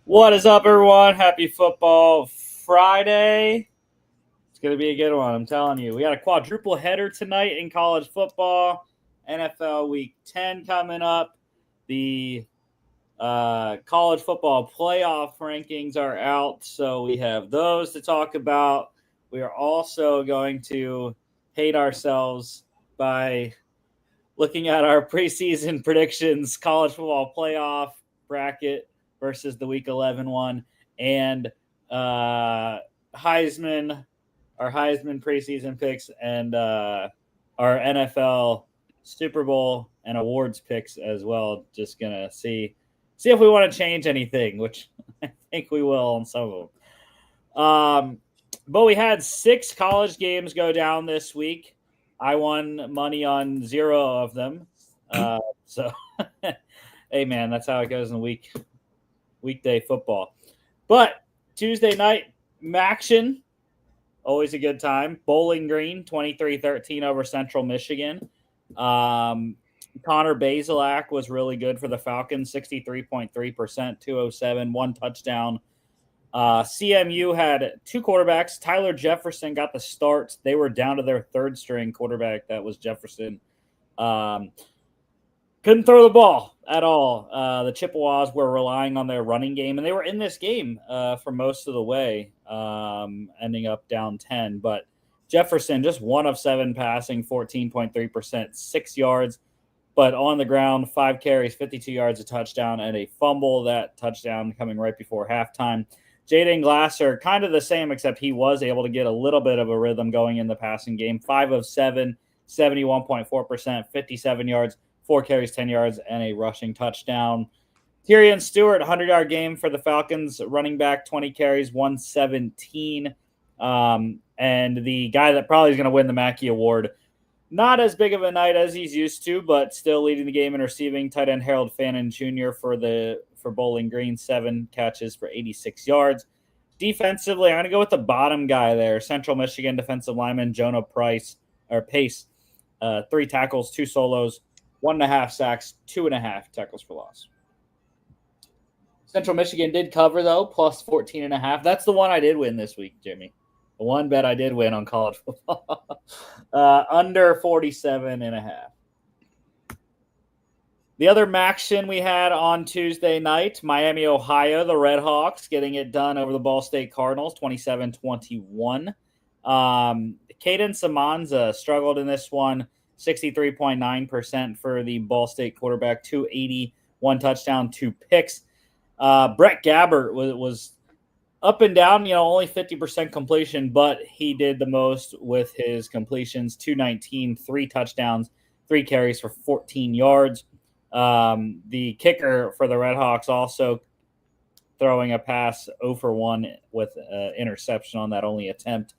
What is up, everyone? Happy Football Friday. It's going to be a good one, I'm telling you. We got a quadruple header tonight in college football. NFL Week 10 coming up. The college football playoff rankings are out, so we have those to talk about. We are also going to hate ourselves by looking at our preseason predictions, college football playoff bracket versus the Week 11 one, and Heisman, our Heisman preseason picks, and our NFL Super Bowl and awards picks as well. Just gonna see if we want to change anything, which I think we will on some of them. But we had 6 college games go down this week. I won money on 0 of them. So, hey man, that's how it goes in weekday football. But Tuesday night, Maction, always a good time. Bowling Green, 23-13 over Central Michigan. Connor Bazelak was really good for the Falcons, 63.3%, 207, 1 touchdown. CMU had 2 quarterbacks. Tyler Jefferson got the start. They were down to their third string quarterback. That was Jefferson. Couldn't throw the ball at all. The Chippewas were relying on their running game, and they were in this game for most of the way, ending up down 10. But Jefferson, just 1 of 7 passing, 14.3%, 6 yards. But on the ground, 5 carries, 52 yards, a touchdown, and a fumble. That touchdown coming right before halftime. Jaden Glasser, kind of the same, except he was able to get a little bit of a rhythm going in the passing game. 5 of 7, 71.4%, 57 yards, 4 carries, 10 yards, and a rushing touchdown. Tyrion Stewart, 100-yard game for the Falcons, running back, 20 carries, 117. And the guy that probably is going to win the Mackey Award, not as big of a night as he's used to, but still leading the game in receiving. Tight end Harold Fannin Jr. for Bowling Green, 7 catches for 86 yards. Defensively, I'm going to go with the bottom guy there, Central Michigan defensive lineman Jonah Pace. 3 tackles, 2 solos, 1.5 sacks, 2.5 tackles for loss. Central Michigan did cover though, plus 14.5. That's the one I did win this week, Jimmy. The one bet I did win on college football. Under 47.5. The other Maction we had on Tuesday night, Miami, Ohio, the Red Hawks getting it done over the Ball State Cardinals, 27-21. Caden Samanza struggled in this one, 63.9% for the Ball State quarterback, 280, 1 touchdown, 2 picks. Brett Gabbert was up and down, only 50% completion, but he did the most with his completions, 219, 3 touchdowns, 3 carries for 14 yards. The kicker for the Red Hawks also throwing a pass 0 for 1 with interception on that only attempt.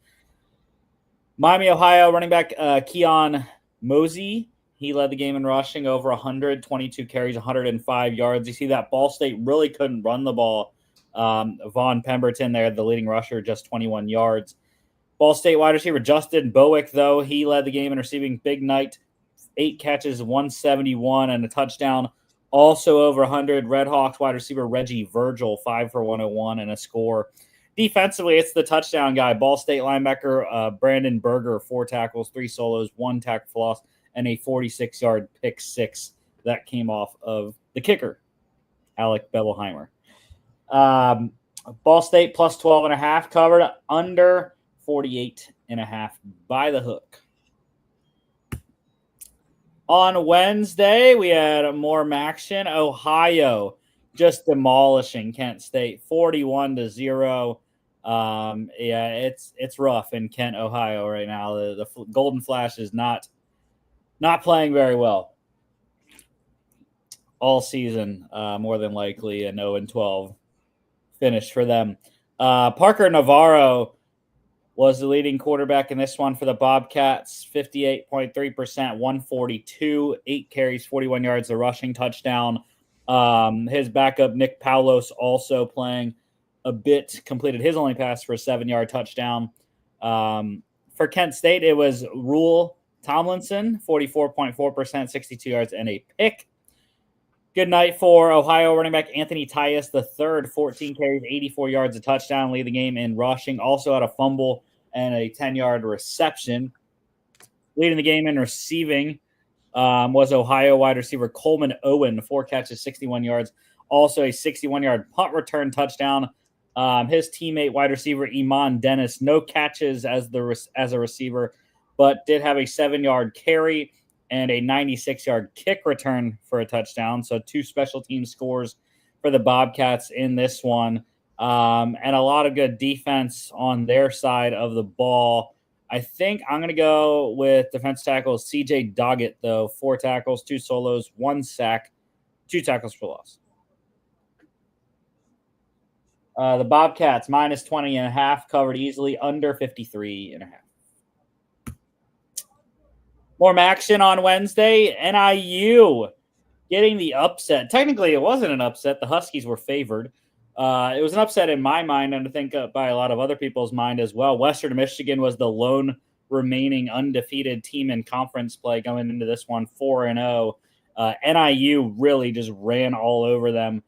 Miami, Ohio, running back Keon Mosey. He led the game in rushing, over 122 carries, 105 yards. You see that Ball State really couldn't run the ball. Vaughn Pemberton there, the leading rusher, just 21 yards. Ball State wide receiver Justin Bowick, though, he led the game in receiving. Big night, 8 catches, 171, and a touchdown. Also over 100, Red Hawks wide receiver Reggie Virgil, 5 for 101 and a score. Defensively, it's the touchdown guy, Ball State linebacker Brandon Berger, 4 tackles, 3 solos, 1 tackle for loss, and a 46-yard pick 6 that came off of the kicker, Alec Bevelheimer. Ball State plus 12.5 covered, under 48.5 by the hook. On Wednesday, we had more Maction. Ohio just demolishing Kent State, 41-0. It's rough in Kent, Ohio right now. The Golden Flash is not playing very well all season, more than likely an 0-12 finish for them. Parker Navarro was the leading quarterback in this one for the Bobcats, 58.3%, 142, 8 carries, 41 yards, a rushing touchdown. His backup, Nick Paulos, also playing a bit, completed his only pass for a 7-yard touchdown. For Kent State, it was Rule Tomlinson, 44.4%, 62 yards, and a pick. Good night for Ohio running back Anthony Tyus the third, 14 carries, 84 yards, a touchdown, lead the game in rushing. Also had a fumble and a 10-yard reception. Leading the game in receiving was Ohio wide receiver Coleman Owen, 4 catches, 61 yards. Also a 61-yard punt return touchdown. His teammate wide receiver Iman Dennis, no catches as a receiver, but did have a 7-yard carry and a 96-yard kick return for a touchdown. So 2 special team scores for the Bobcats in this one, and a lot of good defense on their side of the ball. I think I'm going to go with defense tackle CJ Doggett, though. 4 tackles, 2 solos, 1 sack, 2 tackles for loss. The Bobcats minus 20.5, covered easily, under 53.5. More action on Wednesday. NIU getting the upset. Technically, it wasn't an upset. The Huskies were favored. It was an upset in my mind, and I think by a lot of other people's mind as well. Western Michigan was the lone remaining undefeated team in conference play going into this one, 4-0. NIU really just ran all over them.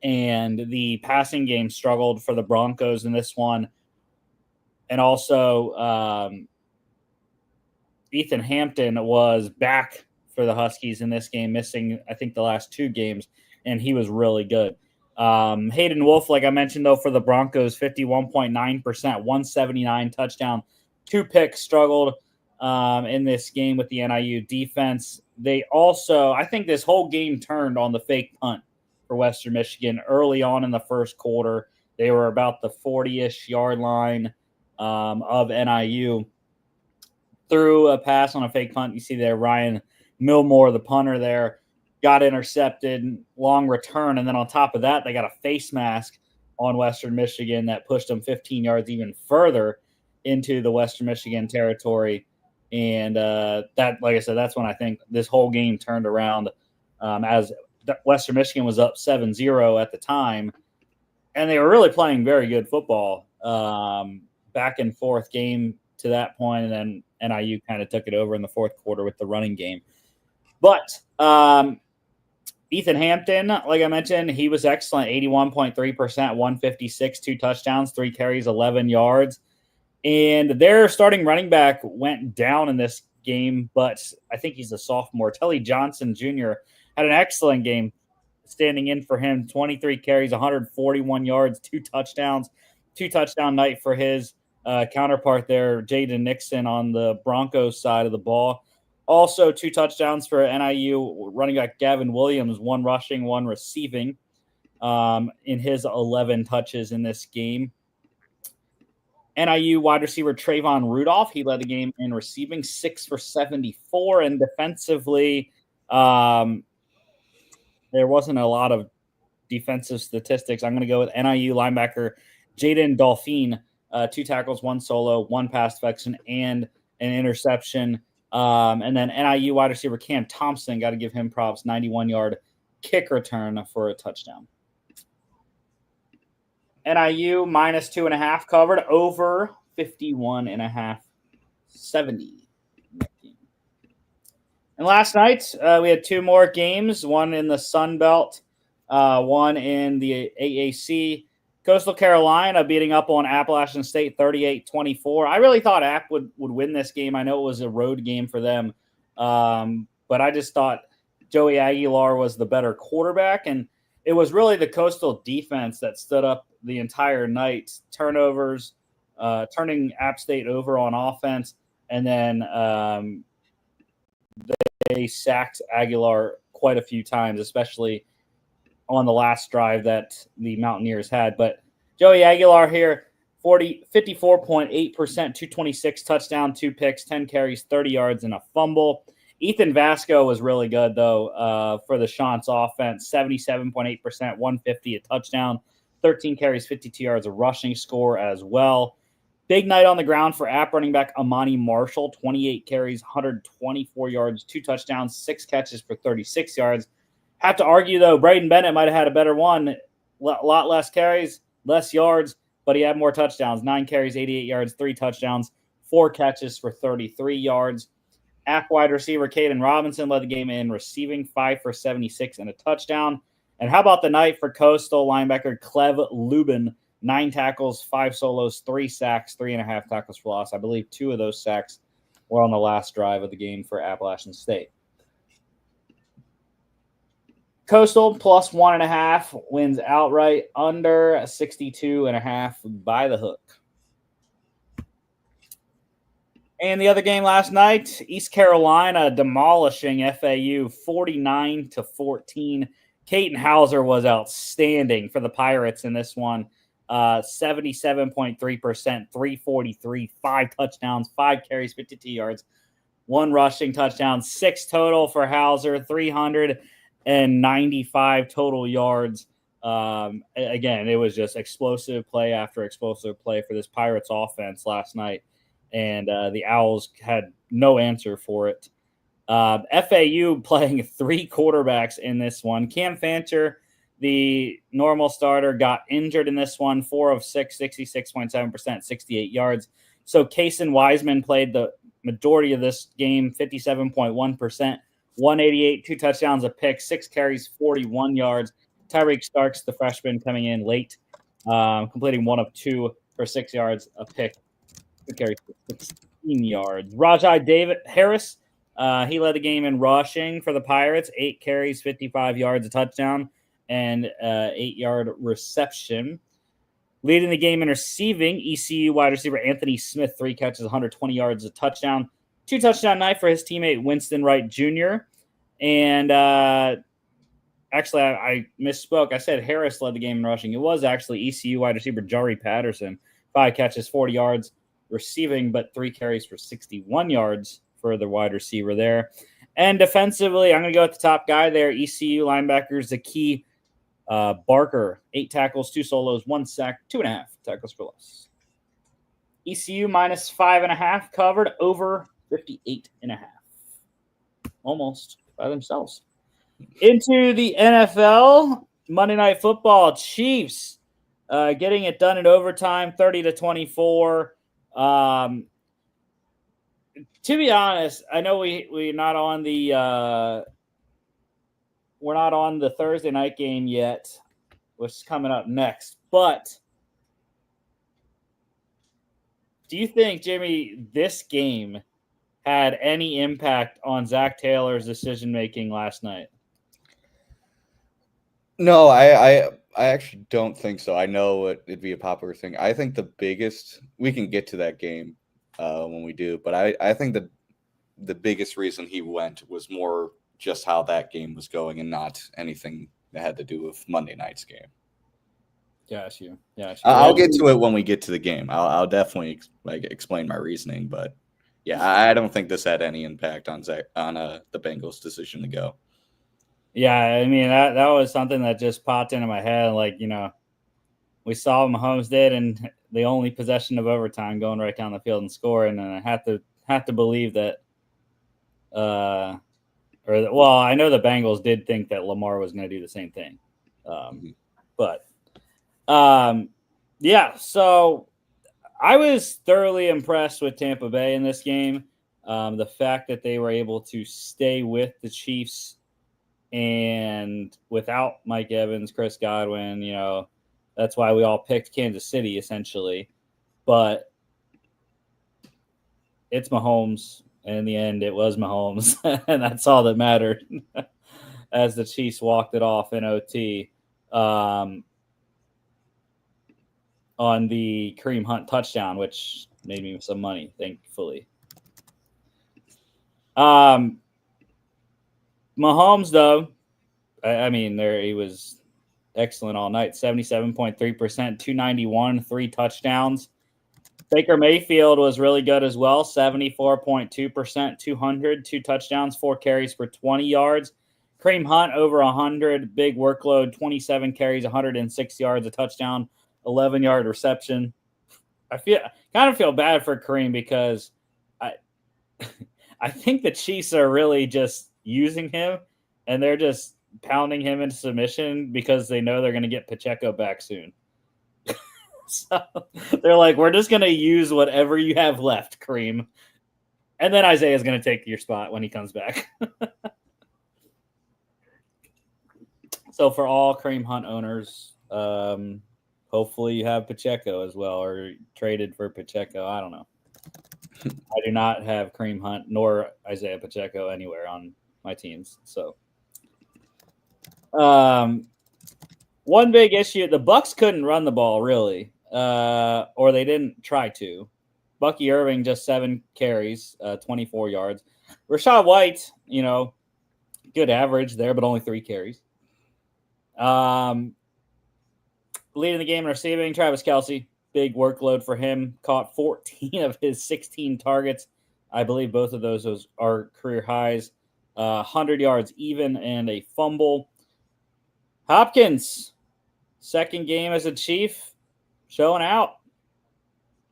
And the passing game struggled for the Broncos in this one. And also, Ethan Hampton was back for the Huskies in this game, missing, I think, the last 2 games, and he was really good. Hayden Wolf, like I mentioned, though, for the Broncos, 51.9%, 179 touchdown, 2 picks, struggled in this game with the NIU defense. They also, I think this whole game turned on the fake punt for Western Michigan early on in the first quarter. They were about the 40-ish yard line of NIU. Threw a pass on a fake punt. You see there, Ryan Milmore, the punter there, got intercepted, long return. And then on top of that, they got a face mask on Western Michigan that pushed them 15 yards even further into the Western Michigan territory. And that, like I said, that's when I think this whole game turned around, as Western Michigan was up 7-0 at the time. And they were really playing very good football, back and forth game to that point, and then NIU kind of took it over in the fourth quarter with the running game. But Ethan Hampton, like I mentioned, he was excellent, 81.3%, 156, 2 touchdowns, 3 carries, 11 yards. And their starting running back went down in this game, but I think he's a sophomore. Telly Johnson Jr. had an excellent game standing in for him, 23 carries, 141 yards, 2 touchdowns, 2-touchdown night for his counterpart there, Jaden Nixon on the Broncos side of the ball. Also 2 touchdowns for NIU running back Gavin Williams, 1 rushing, 1 receiving in his 11 touches in this game. NIU wide receiver Trayvon Rudolph, he led the game in receiving, 6 for 74. And defensively, there wasn't a lot of defensive statistics. I'm going to go with NIU linebacker Jaden Dolphine, 2 tackles, 1 solo, 1 pass deflection, and an interception. And then NIU wide receiver Cam Thompson, got to give him props, 91-yard kick return for a touchdown. NIU minus 2.5 covered, over 51.5, 70. And last night, we had 2 more games, one in the Sun Belt, one in the AAC. Coastal Carolina beating up on Appalachian State 38-24. I really thought App would win this game. I know it was a road game for them, but I just thought Joey Aguilar was the better quarterback, and it was really the Coastal defense that stood up the entire night. Turnovers, turning App State over on offense, and then they sacked Aguilar quite a few times, especially on the last drive that the Mountaineers had. But Joey Aguilar here, 54.8%, 226 touchdown, 2 picks, 10 carries, 30 yards, and a fumble. Ethan Vasco was really good, though, for the Chants offense, 77.8%, 150, a touchdown, 13 carries, 52 yards, a rushing score as well. Big night on the ground for App running back Amani Marshall, 28 carries, 124 yards, 2 touchdowns, 6 catches for 36 yards. Have to argue, though, Braden Bennett might have had a better one. A lot less carries, less yards, but he had more touchdowns. 9 carries, 88 yards, 3 touchdowns, 4 catches for 33 yards. App wide receiver Caden Robinson led the game in receiving, 5 for 76 and a touchdown. And how about the night for Coastal linebacker Clev Lubin? 9 tackles, 5 solos, 3 sacks, 3.5 tackles for loss. I believe 2 of those sacks were on the last drive of the game for Appalachian State. Coastal plus 1.5 wins outright, under 62.5 by the hook. And the other game last night, East Carolina demolishing FAU 49-14. Caton Hauser was outstanding for the Pirates in this one. 77.3%, 343, 5 touchdowns, 5 carries, 52 yards, 1 rushing touchdown, 6 total for Hauser, 395 total yards. Again, it was just explosive play after explosive play for this Pirates offense last night. And the Owls had no answer for it. FAU playing 3 quarterbacks in this one. Cam Fancher, the normal starter, got injured in this one. 4 of 6, 66.7%, 68 yards. So Kason Wiseman played the majority of this game, 57.1%, 188, 2 touchdowns, a pick, 6 carries, 41 yards. Tyreek Starks, the freshman, coming in late, completing 1 of 2 for 6 yards, a pick, 2 carries for 16 yards. Rajai David Harris, he led the game in rushing for the Pirates, 8 carries, 55 yards, a touchdown, and 8-yard reception. Leading the game in receiving, ECU wide receiver Anthony Smith, 3 catches, 120 yards, a touchdown. 2 touchdown night for his teammate Winston Wright Jr. And actually, I misspoke. I said Harris led the game in rushing. It was actually ECU wide receiver Jari Patterson, 5 catches, 40 yards receiving, but 3 carries for 61 yards for the wide receiver there. And defensively, I'm going to go with the top guy there, ECU linebacker Zaki Barker, 8 tackles, 2 solos, 1 sack, 2.5 tackles for loss. ECU minus 5.5 covered, over 58.5. Almost by themselves. Into the NFL, Monday Night Football, Chiefs getting it done in overtime, 30-24. To be honest, I know we're not on the we're not on the Thursday night game yet, which is coming up next. But do you think, Jimmy, this game had any impact on Zach Taylor's decision making last night? No, I actually don't think so. I know it'd be a popular thing. I think the biggest, we can get to that game when we do, but I think that the biggest reason he went was more just how that game was going and not anything that had to do with Monday night's game. Got you. I'll get to it when we get to the game. I'll definitely explain my reasoning, but yeah, I don't think this had any impact on the Bengals' decision to go. Yeah, I mean, that was something that just popped into my head. Like, we saw Mahomes did, and the only possession of overtime going right down the field and scoring. And I have to believe that, I know the Bengals did think that Lamar was going to do the same thing. Yeah, so I was thoroughly impressed with Tampa Bay in this game. The fact that they were able to stay with the Chiefs and without Mike Evans, Chris Godwin, that's why we all picked Kansas City essentially. But it's Mahomes, and in the end, it was Mahomes, and that's all that mattered as the Chiefs walked it off in OT on the Kareem Hunt touchdown, which made me some money, thankfully. Mahomes, though, I mean, he was excellent all night. 77.3%, 291, 3 touchdowns. Baker Mayfield was really good as well. 74.2%, 200, 2 touchdowns, 4 carries for 20 yards. Kareem Hunt over 100, big workload, 27 carries, 106 yards, a touchdown, 11-yard reception. I kind of feel bad for Kareem because I think the Chiefs are really just using him, and they're just pounding him into submission because they know they're going to get Pacheco back soon. So they're like, we're just going to use whatever you have left, Kareem. And then Isaiah's going to take your spot when he comes back. So for all Kareem Hunt owners, hopefully you have Pacheco as well, or traded for Pacheco. I don't know. I do not have Kareem Hunt nor Isaiah Pacheco anywhere on my teams. So, one big issue: the Bucks couldn't run the ball really, or they didn't try to. Bucky Irving just 7 carries, 24 yards. Rashad White, good average there, but only 3 carries. Leading the game in receiving, Travis Kelce, big workload for him. Caught 14 of his 16 targets. I believe both of those are career highs. 100 yards even and a fumble. Hopkins, second game as a Chief, showing out.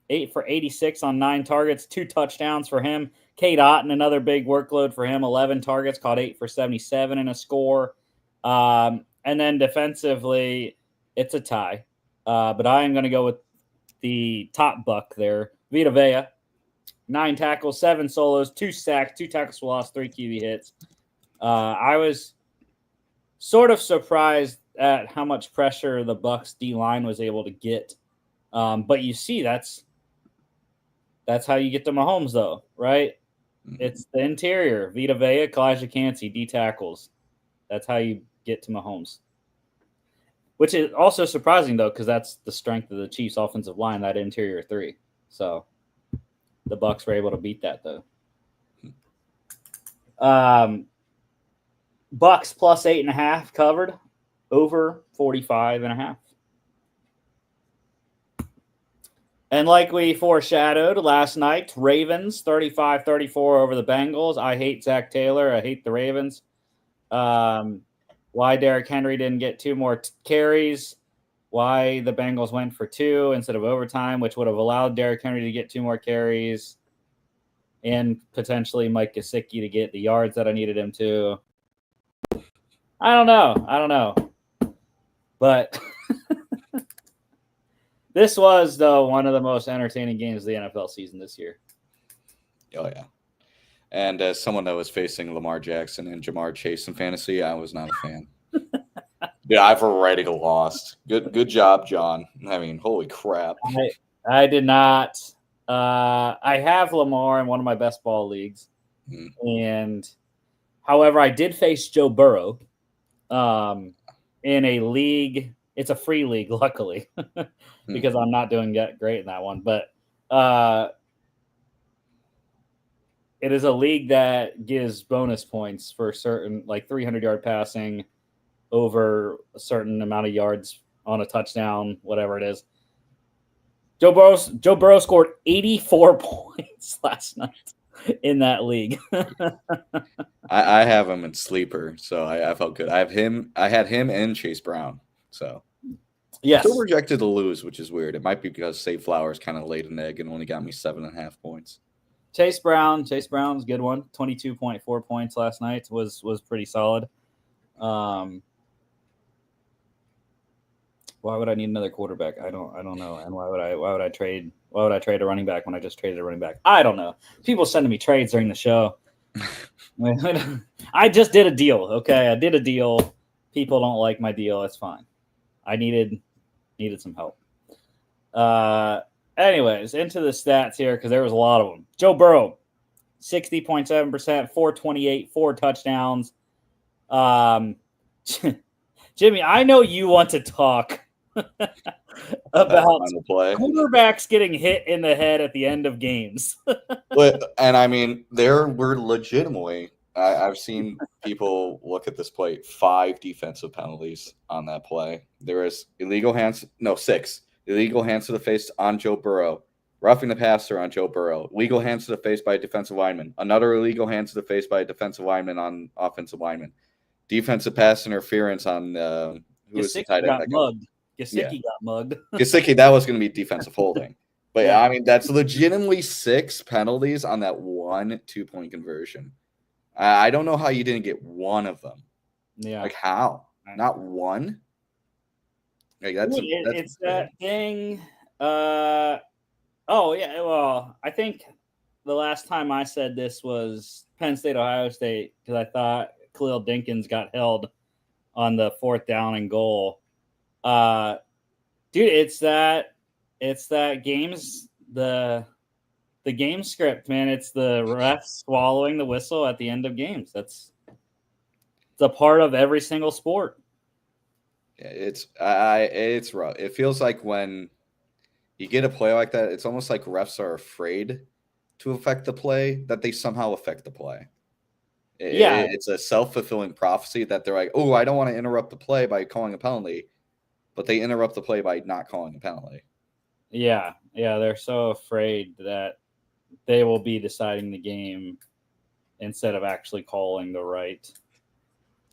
8 for 86 on 9 targets, 2 touchdowns for him. Cade Otton, another big workload for him, 11 targets, caught 8 for 77 and a score. And then defensively, it's a tie. But I am going to go with the top buck there, Vita Vea. 9 tackles, 7 solos, 2 sacks, 2 tackles for loss, 3 QB hits. I was sort of surprised at how much pressure the Bucs D line was able to get. But you see, that's how you get to Mahomes, though, right? It's the interior. Vita Vea, Kalijah Cansey, D tackles. That's how you get to Mahomes. Which is also surprising, though, because that's the strength of the Chiefs' offensive line, that interior 3. So the Bucs were able to beat that, though. Bucs plus 8.5 covered, over 45.5. And like we foreshadowed last night, Ravens 35-34 over the Bengals. I hate Zach Taylor. I hate the Ravens. Why Derrick Henry didn't get 2 more carries. Why the Bengals went for 2 instead of overtime, which would have allowed Derrick Henry to get 2 more carries. And potentially Mike Gesicki to get the yards that I needed him to. I don't know. But this was, though, one of the most entertaining games of the NFL season this year. Oh, yeah. And as someone that was facing Lamar Jackson and Jamar Chase in fantasy, I was not a fan. Yeah, I've already lost. Good job, John. I mean, holy crap. I did not. I have Lamar in one of my best ball leagues. And, however, I did face Joe Burrow in a league. It's a free league, luckily, because I'm not doing great in that one. But it is a league that gives bonus points for certain, like 300-yard passing over a certain amount of yards on a touchdown, whatever it is. Joe Burrow scored 84 points last night in that league. I have him in sleeper, so I felt good. I had him and Chase Brown. So yes, still rejected to lose, which is weird. It might be because Save Flowers kind of laid an egg and only got me 7.5 points. Chase Brown's a good one. 22.4 points last night was pretty solid. Why would I need another quarterback? I don't know. And why would I trade a running back when I just traded a running back? I don't know. People sending me trades during the show. I just did a deal. Okay, I did a deal. People don't like my deal. It's fine. I needed some help. Anyways, into the stats here because there was a lot of them. Joe Burrow, 60.7%, 428, 4 touchdowns. Jimmy, I know you want to talk about quarterbacks getting hit in the head at the end of games. And I mean, there were legitimately, I've seen people look at this play, 5 defensive penalties on that play. There is 6 illegal hands to the face on Joe Burrow, roughing the passer on Joe Burrow, illegal hands to the face by a defensive lineman, another illegal hands to the face by a defensive lineman on offensive lineman, defensive pass interference on who was the tight end? Gesicki got mugged. Gesicki, that was going to be defensive holding. But yeah, I mean, that's legitimately 6 penalties on that 1 2-point conversion. I don't know how you didn't get one of them. Yeah. Like, how? Not one? Like, it's that thing. Oh, yeah. Well, I think the last time I said this was Penn State, Ohio State, because I thought Khalil Dinkins got held on the 4th down and goal. Dude, it's that game's the game script, man. It's the refs swallowing the whistle at the end of games. It's a part of every single sport. Yeah, it's rough. It feels like when you get a play like that, it's almost like refs are afraid to affect the play, that they somehow affect the play. Yeah. It's a self-fulfilling prophecy that they're like, oh, I don't want to interrupt the play by calling a penalty, but they interrupt the play by not calling a penalty. Yeah, they're so afraid that they will be deciding the game instead of actually calling the right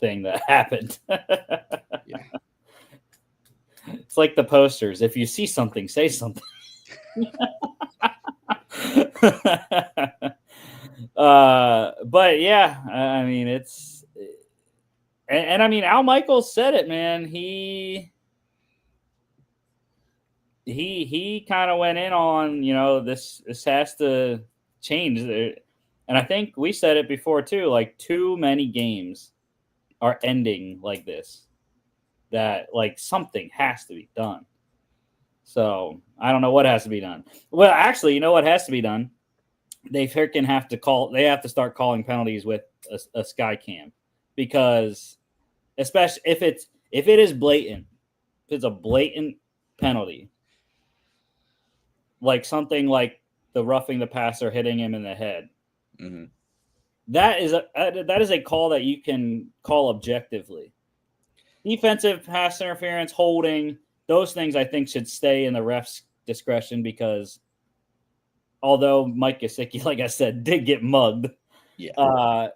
thing that happened. Yeah. It's like the posters. If you see something, say something. But yeah, I mean, it's and I mean, Al Michaels said it, man. He kind of went in on, this has to change, and I think we said it before too. Like, too many games are ending like this. That, like, something has to be done. So I don't know what has to be done. Well, actually, you know what has to be done? They freaking have to They have to start calling penalties with a sky cam, because especially if it is blatant, if it's a blatant penalty, like something like the roughing the passer, hitting him in the head. Mm-hmm. That is a call that you can call objectively. Defensive pass interference, holding, those things I think should stay in the ref's discretion, because although Mike Gesicki, like I said, did get mugged, Yeah.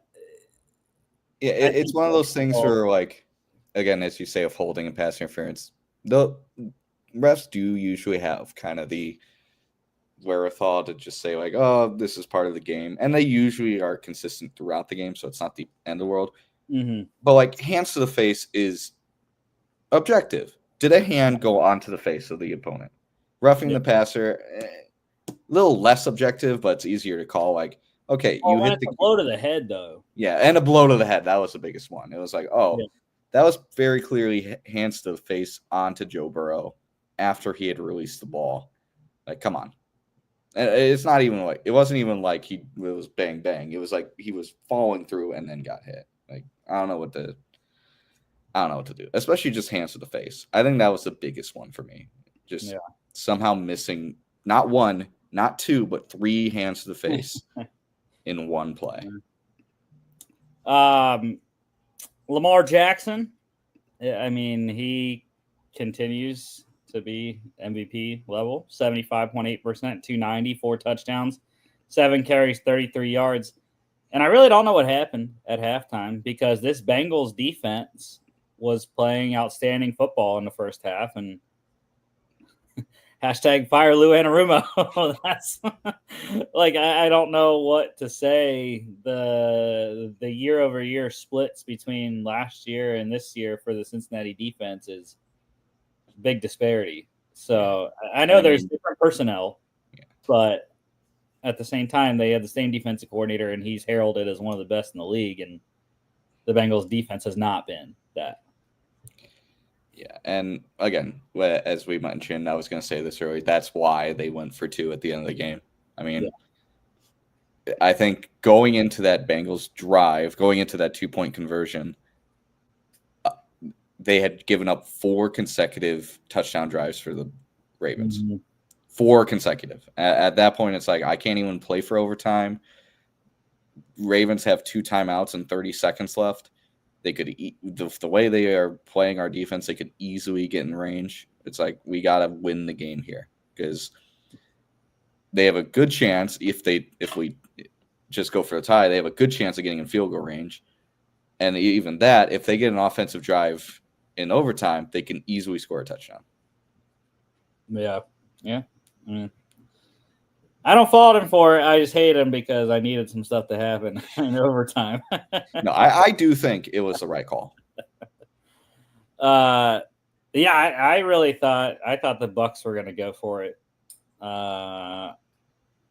It's one of those things where, like, again, as you say, of holding and pass interference, the refs do usually have kind of the wherewithal to just say, like, oh, this is part of the game. And they usually are consistent throughout the game, so it's not the end of the world. Mm-hmm. But, like, hands to the face is objective. Did a hand go onto the face of the opponent? Roughing the passer, a little less objective, but it's easier to call. Like, okay, you hit the blow to the head, though. Yeah, and a blow to the head. That was the biggest one. It was like, that was very clearly hands to the face onto Joe Burrow after he had released the ball. Like, come on. It's not even like, it wasn't even like it was bang bang. It was like he was falling through and then got hit. Like, I don't know what to do, especially just hands to the face. I think that was the biggest one for me. Just somehow missing not one, not two, but 3 hands to the face in one play. Lamar Jackson, I mean, he continues to be MVP level, 75.8%, 290, 4 touchdowns, 7 carries, 33 yards. And I really don't know what happened at halftime, because this Bengals defense was playing outstanding football in the first half, and hashtag fire Lou Anarumo. That's like, I don't know what to say. The year over year splits between last year and this year for the Cincinnati defense is big disparity. So I know there's different personnel, but at the same time, they have the same defensive coordinator, and he's heralded as one of the best in the league, and the Bengals defense has not been that. Yeah, and again, as we mentioned, I was going to say this earlier, that's why they went for 2 at the end of the game. I mean, I think going into that Bengals drive, going into that 2-point conversion, they had given up 4 consecutive touchdown drives for the Ravens. Mm-hmm. 4 consecutive. At that point, it's like, I can't even play for overtime. Ravens have 2 timeouts and 30 seconds left. They could the way they are playing our defense, they could easily get in range. It's like, we got to win the game here, because they have a good chance if we just go for a tie, they have a good chance of getting in field goal range. And even that, if they get an offensive drive in overtime, they can easily score a touchdown. Yeah. I don't fault him for it. I just hate him because I needed some stuff to happen in overtime. No, I do think it was the right call. I really thought the Bucs were going to go for it.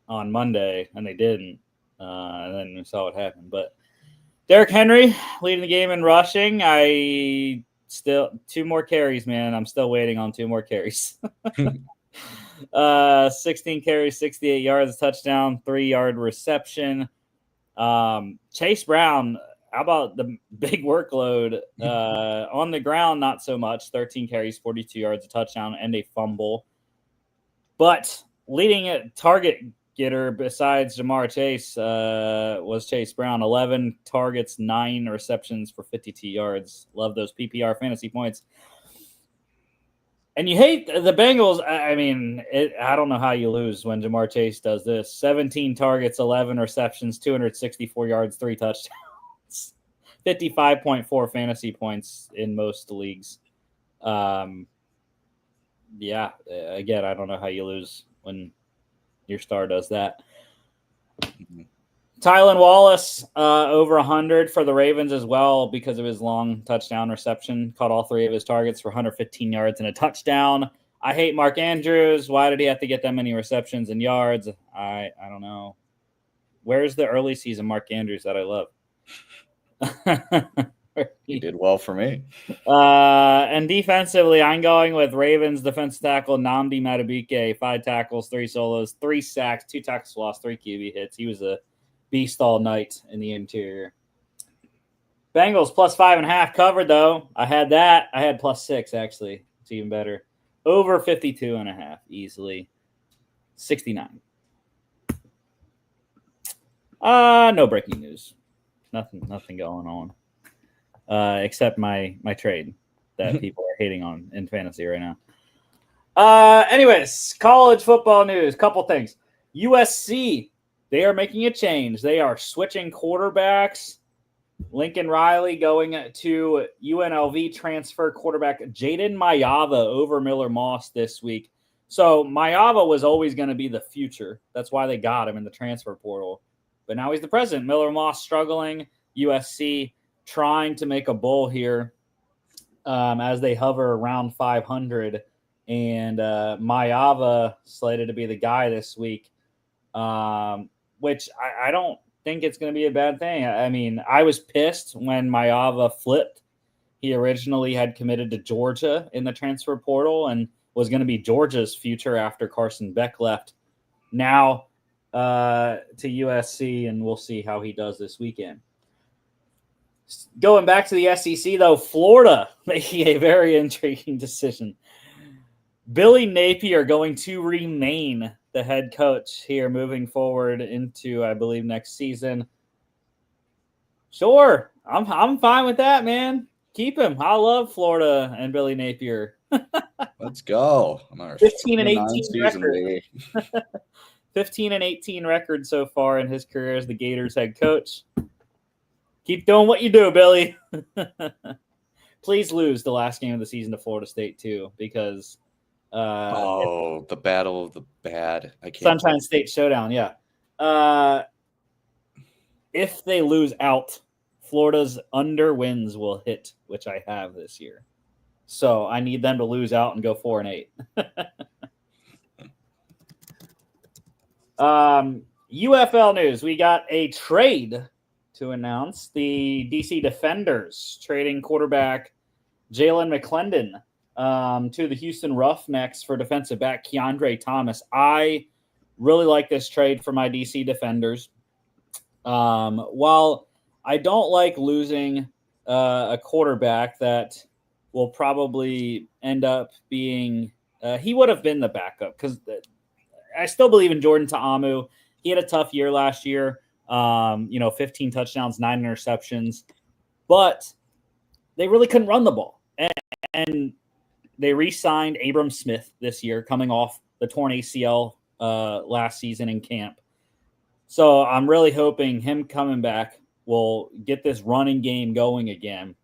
on Monday, and they didn't. And then we saw what happened. But Derrick Henry leading the game in rushing. I still 2 more carries, man. I'm still waiting on 2 more carries. 16 carries, 68 yards, touchdown, 3-yard reception. Chase Brown, how about the big workload on the ground? Not so much. 13 carries, 42 yards, a touchdown, and a fumble. But leading target getter besides Jamar Chase was Chase Brown. 11 targets, 9 receptions for 52 yards. Love those PPR fantasy points. And you hate the Bengals. I mean, I don't know how you lose when Jamar Chase does this. 17 targets, 11 receptions, 264 yards, 3 touchdowns, 55.4 fantasy points in most leagues. Yeah, again, I don't know how you lose when your star does that. Tylan Wallace, over 100 for the Ravens as well because of his long touchdown reception. Caught all 3 of his targets for 115 yards and a touchdown. I hate Mark Andrews. Why did he have to get that many receptions and yards? I don't know. Where's the early season Mark Andrews that I love? He did well for me. And defensively, I'm going with Ravens defensive tackle Nnamdi Madubuike. 5 tackles, 3 solos, 3 sacks, 2 tackles lost, 3 QB hits. He was a beast all night in the interior. Bengals plus 5.5 covered, though. I had that. I had plus 6, actually. It's even better. Over 52.5, easily. 69. No breaking news. Nothing going on. Except my trade that people are hating on in fantasy right now. Anyways, college football news. Couple things. USC, they are making a change. They are switching quarterbacks. Lincoln Riley going to UNLV transfer quarterback Jaden Mayava over Miller Moss this week. So Mayava was always going to be the future. That's why they got him in the transfer portal. But now he's the present. Miller Moss struggling. USC trying to make a bowl here as they hover around 500. And Mayava slated to be the guy this week, which I don't think it's going to be a bad thing. I mean, I was pissed when Mayava flipped. He originally had committed to Georgia in the transfer portal and was going to be Georgia's future after Carson Beck left. Now to USC, and we'll see how he does this weekend. Going back to the SEC, though, Florida making a very intriguing decision. Billy Napier going to remain the head coach here moving forward into, I believe, next season. Sure, I'm fine with that, man. Keep him. I love Florida and Billy Napier. Let's go. 15 and 18 record. 15 and 18 record so far in his career as the Gators head coach. Keep doing what you do, Billy. Please lose the last game of the season to Florida State too, because the battle of the bad. I can't. Sunshine State Showdown, yeah. If they lose out, Florida's under wins will hit, which I have this year. So I need them to lose out and go 4-8. UFL news. We got a trade to announce. The DC Defenders trading quarterback Jalen McClendon to the Houston Roughnecks for defensive back Keandre Thomas. I really like this trade for my DC Defenders. While I don't like losing a quarterback that will probably end up being he would have been the backup, because I still believe in Jordan Ta'amu. He had a tough year last year. 15 touchdowns, 9 interceptions, but they really couldn't run the ball. And they re-signed Abram Smith this year, coming off the torn ACL last season in camp. So I'm really hoping him coming back will get this running game going again.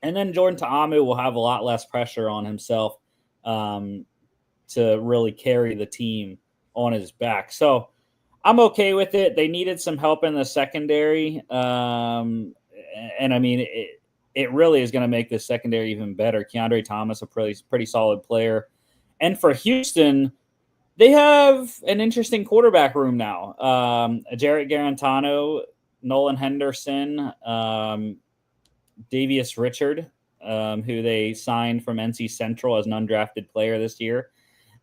And then Jordan Ta'amu will have a lot less pressure on himself to really carry the team on his back. So I'm okay with it. They needed some help in the secondary. And I mean, it really is going to make this secondary even better. Keandre Thomas, a pretty solid player. And for Houston, They have an interesting quarterback room now. Jarrett Garantano, Nolan Henderson, Davius Richard, who they signed from NC Central as an undrafted player this year,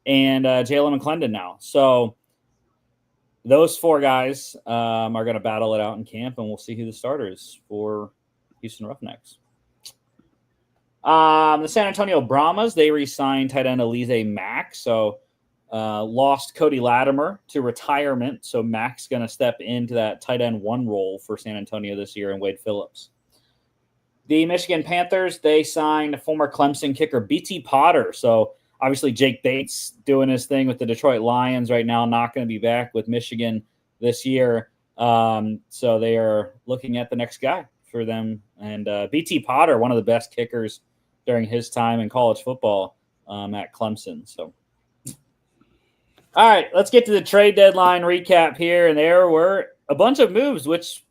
and Jalen McClendon now. So those four guys are going to battle it out in camp, and we'll see who the starter is for Houston Roughnecks. The San Antonio Brahmas, they re-signed tight end Alize Mack. So lost Cody Latimer to retirement. So Mack's going to step into that tight end 1 role for San Antonio this year, and Wade Phillips. The Michigan Panthers, they signed former Clemson kicker BT Potter. So obviously Jake Bates doing his thing with the Detroit Lions right now, not going to be back with Michigan this year. So they are looking at the next guy for them. And BT Potter, one of the best kickers during his time in college football at Clemson. So, all right, let's get to the trade deadline recap here. And there were a bunch of moves, which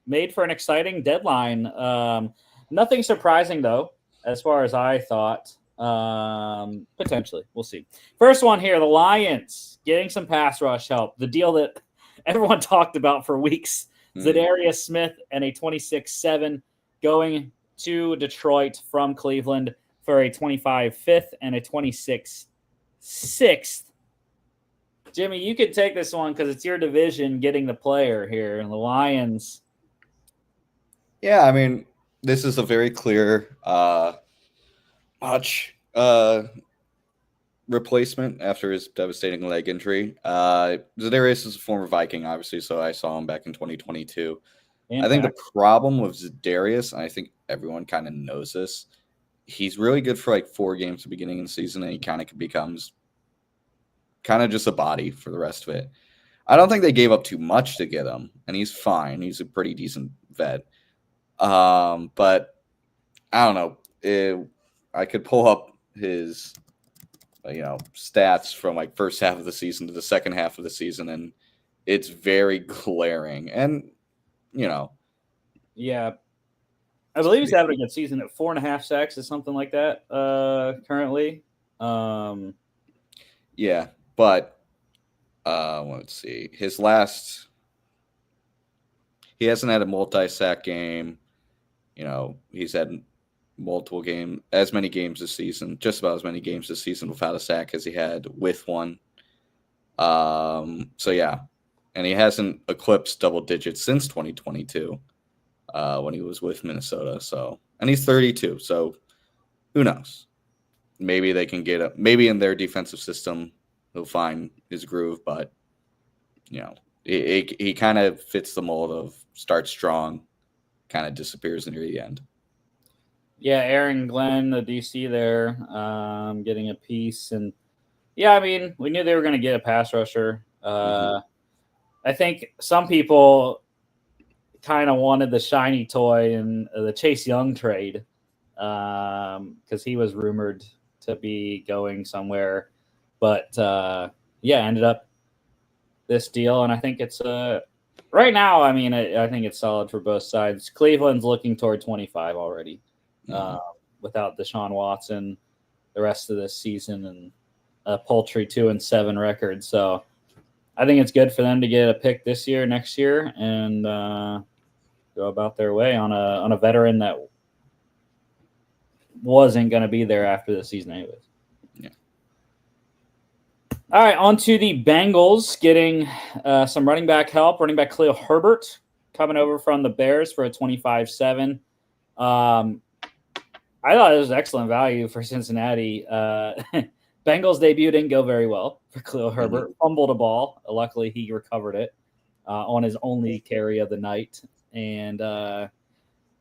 made for an exciting deadline. Nothing surprising, though, as far as I thought. Potentially. We'll see. First one here, the Lions getting some pass rush help. The deal that everyone talked about for weeks. Zadarius Smith and a 26-7 going to Detroit from Cleveland for a 25-5th and a 26-6th. Jimmy, you could take this one because it's your division getting the player here. And the Lions. Yeah, I mean, this is a very clear replacement after his devastating leg injury. Zadarius is a former Viking, obviously, so I saw him back in 2022. I think the problem with Zadarius, and I think everyone kind of knows this, he's really good for like 4 games at the beginning of the season, and he kind of becomes kind of just a body for the rest of it. I don't think they gave up too much to get him, and he's fine. He's a pretty decent vet. But I don't know. I could pull up his stats from like first half of the season to the second half of the season, and it's very glaring. And yeah, I believe he's having a good season at 4.5 sacks or something like that currently. Yeah, but let's see. He hasn't had a multi-sack game. He's had as many games this season, just about as many games this season without a sack as he had with one. So yeah, and he hasn't eclipsed double digits since 2022 when he was with Minnesota. So, and he's 32. So who knows? Maybe they can maybe in their defensive system he'll find his groove, but he kind of fits the mold of start strong, kind of disappears near the end. Yeah, Aaron Glenn, the DC there, getting a piece. And yeah, I mean, we knew they were going to get a pass rusher. I think some people kind of wanted the shiny toy in the Chase Young trade because he was rumored to be going somewhere. But ended up this deal. And I think it's right now, I mean, I think it's solid for both sides. Cleveland's looking toward 25 already. Without Deshaun Watson the rest of this season and a paltry 2-7 record. So I think it's good for them to get a pick this year, next year, and go about their way on a veteran that wasn't going to be there after the season anyways. Yeah. All right, on to the Bengals getting some running back help. Running back Khalil Herbert coming over from the Bears for a 25-7. I thought it was excellent value for Cincinnati. Bengals debut didn't go very well for Khalil Herbert. Fumbled a ball. Luckily, he recovered it on his only carry of the night. And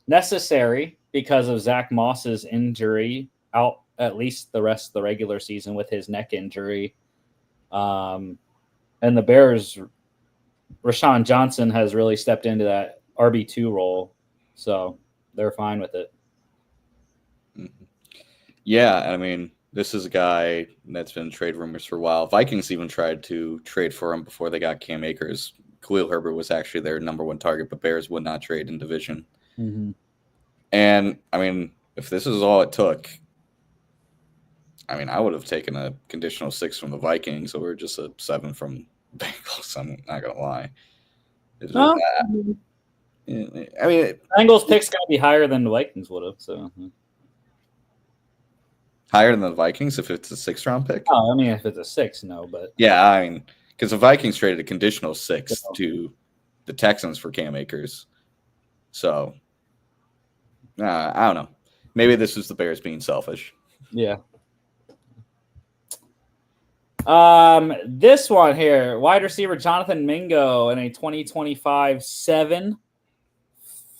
necessary because of Zach Moss's injury, out at least the rest of the regular season with his neck injury. And the Bears, Rashawn Johnson has really stepped into that RB2 role. So they're fine with it. Yeah, I mean, this is a guy that's been in trade rumors for a while. Vikings even tried to trade for him before they got Cam Akers. Khalil Herbert was actually their number 1 target, but Bears would not trade in division. And, I mean, if this is all it took, I mean, I would have taken a conditional 6 from the Vikings over just a 7 from Bengals. I'm not gonna lie. It's just, No, I mean, Bengals picks got to be higher than the Vikings would have. So, higher than the Vikings if it's a 6th-round pick. oh, I mean, if it's a 6, no, but Yeah, I mean, because the Vikings traded a conditional 6 to the Texans for Cam Akers. So, I don't know. Maybe this is the Bears being selfish. yeah. This one here, wide receiver Jonathan Mingo in a 2025 7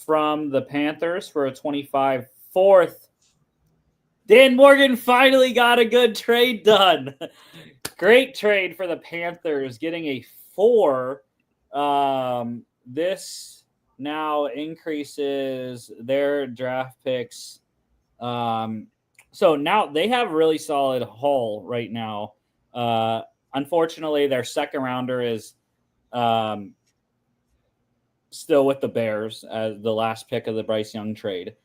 from the Panthers for a 25 4th. Dan Morgan finally got a good trade done. Great trade for the Panthers, getting a 4. This now increases their draft picks. So now they have a really solid haul right now. Unfortunately, their second rounder is still with the Bears as the last pick of the Bryce Young trade.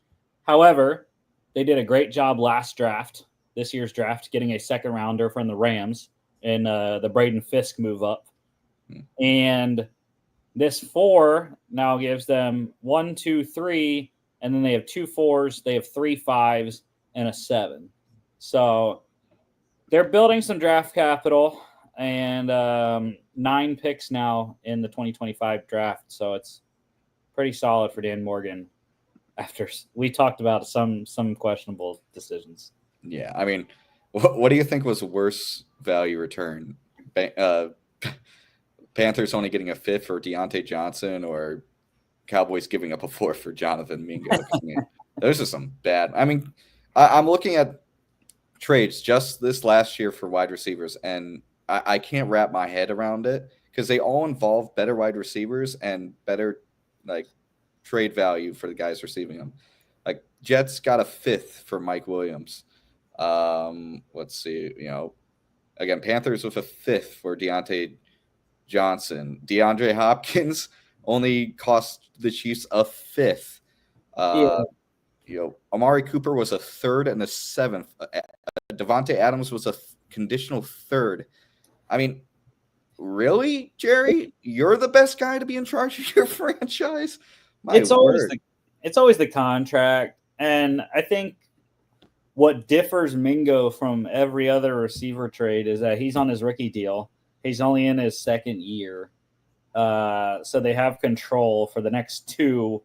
However, they did a great job this year's draft, getting a second rounder from the Rams in the Braden Fisk move up. And this 4 now gives them 1, 2, 3, and then they have 2 4s, they have 3 5s, and a 7. So they're building some draft capital and 9 picks now in the 2025 draft. So it's pretty solid for Dan Morgan after we talked about some questionable decisions. Yeah, I mean, what do you think was a worse value return? Panthers only getting a 5th for Deontay Johnson, or Cowboys giving up a 4th for Jonathan Mingo? I mean, those are some bad. I mean, I'm looking at trades just this last year for wide receivers, and I can't wrap my head around it because they all involve better wide receivers and better trade value for the guys receiving them. Like Jets got a 5th for Mike Williams. Let's see, again, Panthers with a 5th for Deontay Johnson. DeAndre Hopkins only cost the Chiefs a 5th. Amari Cooper was a 3rd and a 7th. Devontae Adams was a conditional 3rd. I mean, really, Jerry? You're the best guy to be in charge of your franchise? It's always the contract, and I think what differs Mingo from every other receiver trade is that he's on his rookie deal. He's only in his 2nd year, so they have control for the next 2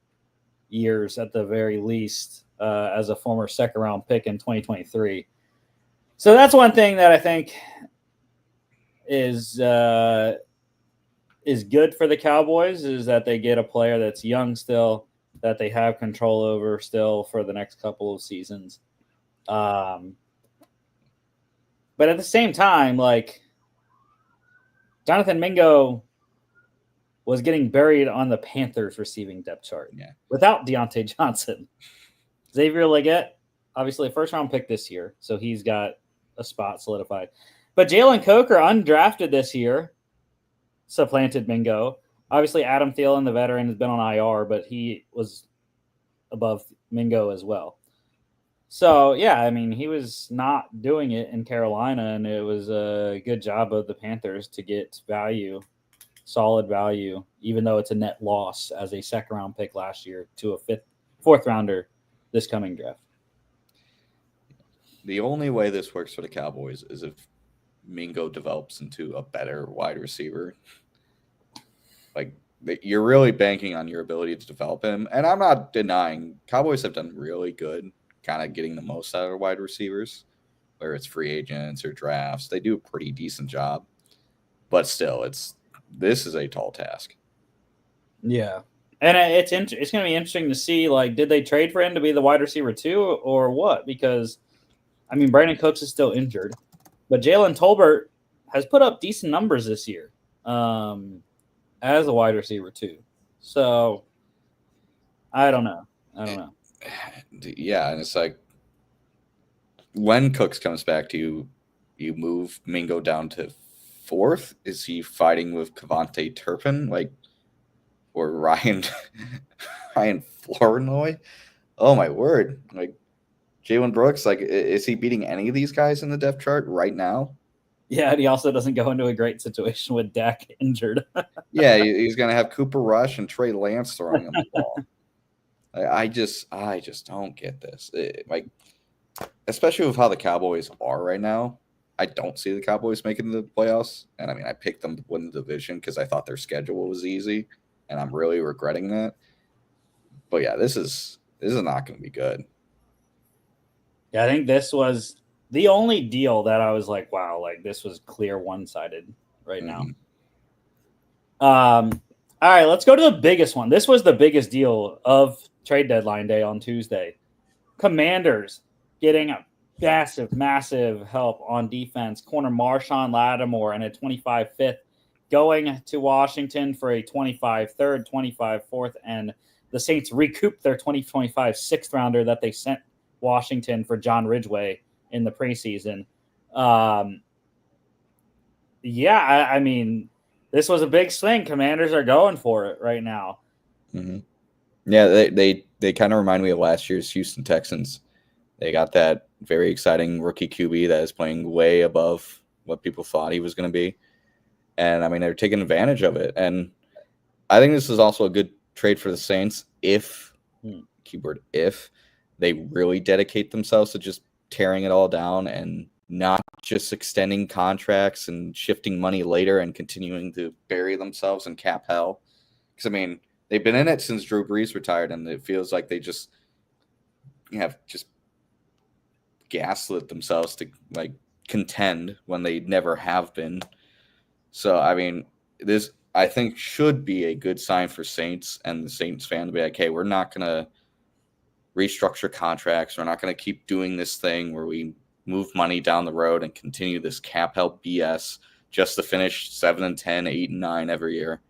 years at the very least as a former 2nd-round pick in 2023. So that's one thing that I think is good for the Cowboys, is that they get a player that's young still, that they have control over still for the next couple of seasons. But at the same time, Jonathan Mingo was getting buried on the Panthers receiving depth chart without Deontay Johnson. Xavier Legette, obviously a 1st-round pick this year, so he's got a spot solidified. But Jalen Coker, undrafted this year, supplanted Mingo. Obviously, Adam Thielen, the veteran, has been on IR, but he was above Mingo as well. So, yeah, I mean, he was not doing it in Carolina, and it was a good job of the Panthers to get solid value, even though it's a net loss as a 2nd-round pick last year to a 4th-rounder this coming draft. The only way this works for the Cowboys is if Mingo develops into a better wide receiver. You're really banking on your ability to develop him. And I'm not denying Cowboys have done really good kind of getting the most out of wide receivers, whether it's free agents or drafts. They do a pretty decent job. But still, this is a tall task. Yeah. And it's going to be interesting to see, did they trade for him to be the wide receiver 2 or what? Because, I mean, Brandon Cooks is still injured. But Jalen Tolbert has put up decent numbers this year as a wide receiver 2. So, I don't know. Yeah, and it's when Cooks comes back to you, you move Mingo down to 4th. Is he fighting with Kevontae Turpin, or Ryan Flournoy? Oh my word! Jalen Brooks, like, is he beating any of these guys in the depth chart right now? Yeah, and he also doesn't go into a great situation with Dak injured. Yeah, he's going to have Cooper Rush and Trey Lance throwing him the ball. I just don't get this. Like, especially with how the Cowboys are right now, I don't see the Cowboys making the playoffs. And I mean, I picked them to win the division because I thought their schedule was easy, and I'm really regretting that. But yeah, this is not going to be good. Yeah, I think this was the only deal that I was like, wow, like this was clear one-sided right now. All right, let's go to the biggest one. This was the biggest deal of trade deadline day on Tuesday. Commanders getting a massive help on defense. Corner Marshawn Lattimore and a 25 5th going to Washington for a 25 3rd, 25 4th, and the Saints recouped their 2025 6th rounder that they sent Washington for John Ridgeway in the preseason. I mean, this was a big swing. Commanders are going for it right now. Mm-hmm. Yeah, they kind of remind me of last year's Houston Texans. They got that very exciting rookie QB that is playing way above what people thought he was going to be. And, I mean, they're taking advantage of it. And I think this is also a good trade for the Saints if, keyword if, they really dedicate themselves to just tearing it all down and not just extending contracts and shifting money later and continuing to bury themselves in cap hell. Because, I mean, they've been in it since Drew Brees retired, and it feels like they just have just gaslit themselves to like contend when they never have been. So, I mean, this I think should be a good sign for Saints and the Saints fan to be like, hey, we're not going to restructure contracts. We're not going to keep doing this thing where we move money down the road and continue this cap help BS just to finish 7-10, 8-9 every year.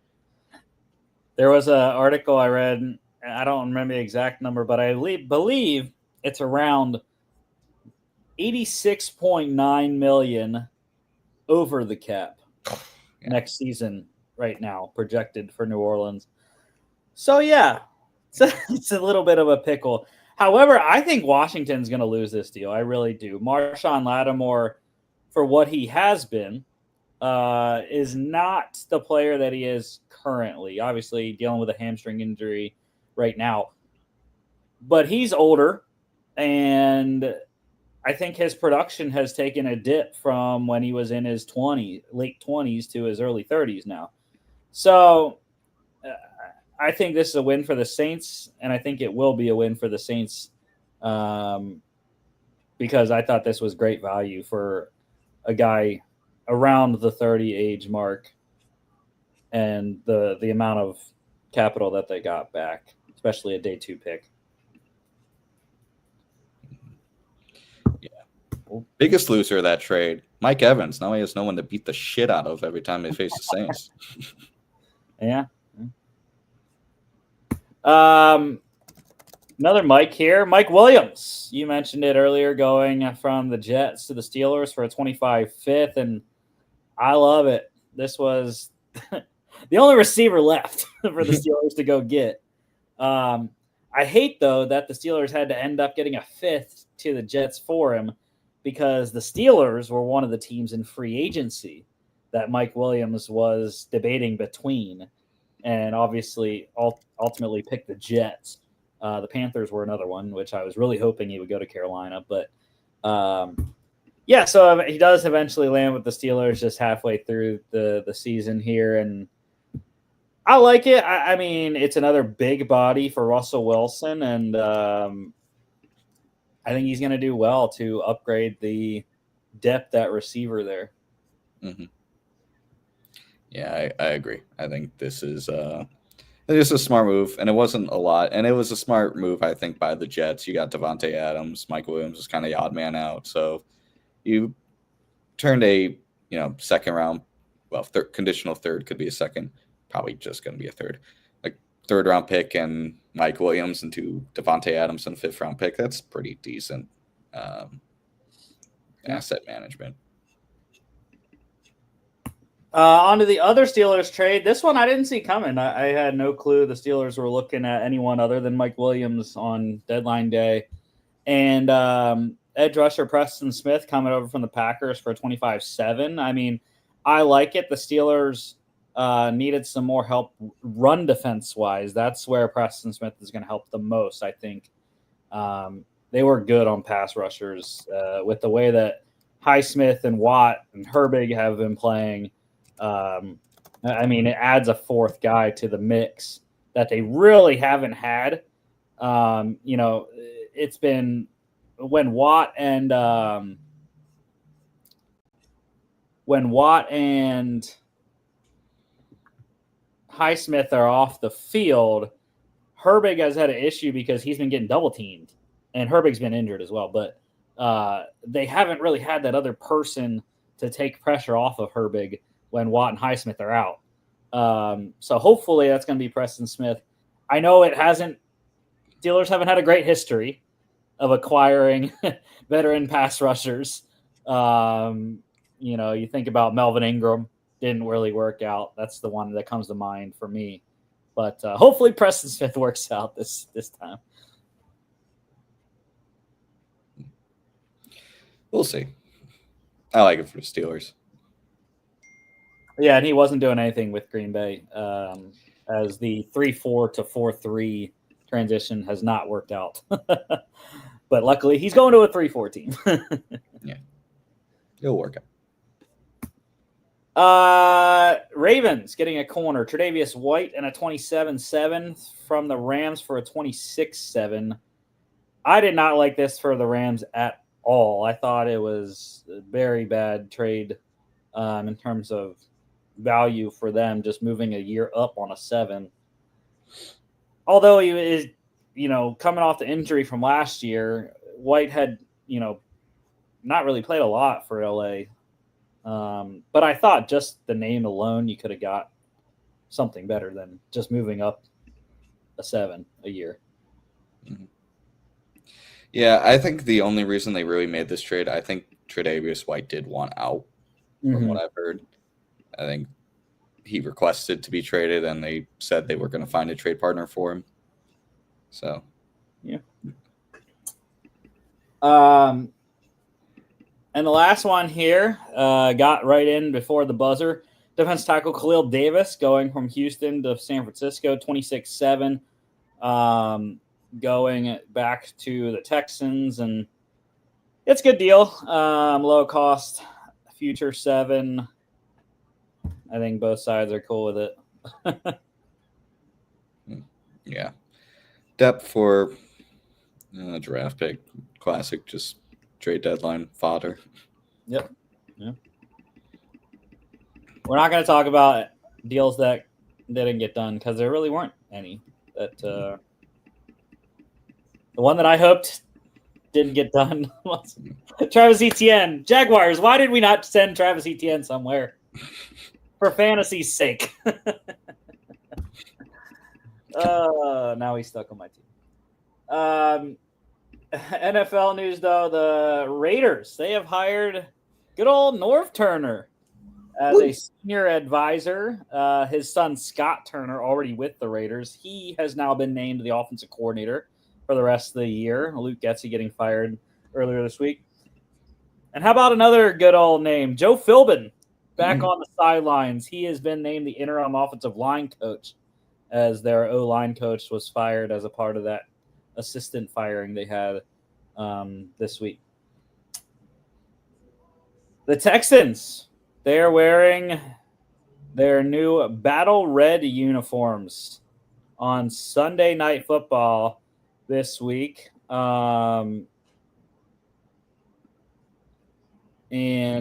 There was an article I read. I don't remember the exact number, but I believe it's around $86.9 million over the cap next season right now, projected for New Orleans. So, yeah, it's a little bit of a pickle. However, I think Washington's going to lose this deal. I really do. Marshawn Lattimore, for what he has been, is not the player that he is currently. Obviously, dealing with a hamstring injury right now. But he's older, and I think his production has taken a dip from when he was in his late 20s to his early 30s now. So I think this is a win for the Saints, and I think it will be a win for the Saints because I thought this was great value for a guy around the 30 age mark and the amount of capital that they got back, especially a day 2 pick. Yeah. Biggest loser of that trade, Mike Evans. Now he has no one to beat the shit out of every time they face the Saints. Yeah. Another Mike here. Mike Williams. You mentioned it earlier, going from the Jets to the Steelers for a 25 5th, and I love it. This was the only receiver left for the Steelers to go get. I hate, though, that the Steelers had to end up getting a 5th to the Jets for him because the Steelers were one of the teams in free agency that Mike Williams was debating between, and obviously ultimately picked the Jets. The Panthers were another one, which I was really hoping he would go to Carolina. But, so he does eventually land with the Steelers just halfway through the season here. And I like it. I mean, it's another big body for Russell Wilson. And I think he's going to do well to upgrade the depth at receiver there. Mm-hmm. Yeah, I agree. I think this is it's a smart move, and it wasn't a lot. And it was a smart move, I think, by the Jets. You got Devontae Adams. Mike Williams is kind of the odd man out. So you turned a second round, conditional third, could be a second, probably just going to be a third, like third round pick and Mike Williams into Devontae Adams and 5th round pick. That's pretty decent asset management. On to the other Steelers trade. This one I didn't see coming. I had no clue the Steelers were looking at anyone other than Mike Williams on deadline day. And edge rusher Preston Smith coming over from the Packers for 25-7. I mean, I like it. The Steelers needed some more help run defense-wise. That's where Preston Smith is going to help the most, I think. They were good on pass rushers with the way that Highsmith and Watt and Herbig have been playing. I mean, it adds a fourth guy to the mix that they really haven't had. It's been when Watt and Highsmith are off the field, Herbig has had an issue because he's been getting double teamed, and Herbig's been injured as well. But they haven't really had that other person to take pressure off of Herbig when Watt and Highsmith are out. So hopefully that's going to be Preston Smith. I know Steelers haven't had a great history of acquiring veteran pass rushers. You think about Melvin Ingram, didn't really work out. That's the one that comes to mind for me. But hopefully Preston Smith works out this time. We'll see. I like it for the Steelers. Yeah, and he wasn't doing anything with Green Bay as the 3-4 to 4-3 transition has not worked out. But luckily, he's going to a 3-4 team. Yeah, it'll work out. Ravens getting a corner. Tre'Davious White and a 27-7 from the Rams for a 26-7. I did not like this for the Rams at all. I thought it was a very bad trade in terms of value for them, just moving a year up on a 7. Although he is, coming off the injury from last year, White had, not really played a lot for LA. But I thought just the name alone, you could have got something better than just moving up a 7 a year. Mm-hmm. Yeah, I think the only reason they really made this trade, I think Tre'Davious White did want out, from what I've heard. I think he requested to be traded, and they said they were going to find a trade partner for him. So, yeah. And the last one here got right in before the buzzer. Defense tackle Khalil Davis going from Houston to San Francisco, 26-7, going back to the Texans. And it's a good deal. Low cost, future 7. I think both sides are cool with it. Yeah. Depth for draft pick. Classic, just trade deadline fodder. Yep. Yeah. We're not going to talk about deals that didn't get done because there really weren't any. The one that I hoped didn't get done was Travis Etienne. Jaguars, why did we not send Travis Etienne somewhere? For fantasy's sake. Now he's stuck on my team. NFL news, though, the Raiders, they have hired good old Norv Turner as a senior advisor. His son, Scott Turner, already with the Raiders. He has now been named the offensive coordinator for the rest of the year. Luke Getsy getting fired earlier this week. And how about another good old name, Joe Philbin, back on the sidelines. He has been named the interim offensive line coach as their O-line coach was fired as a part of that assistant firing they had this week. The Texans, they're wearing their new battle red uniforms on Sunday Night Football this week. And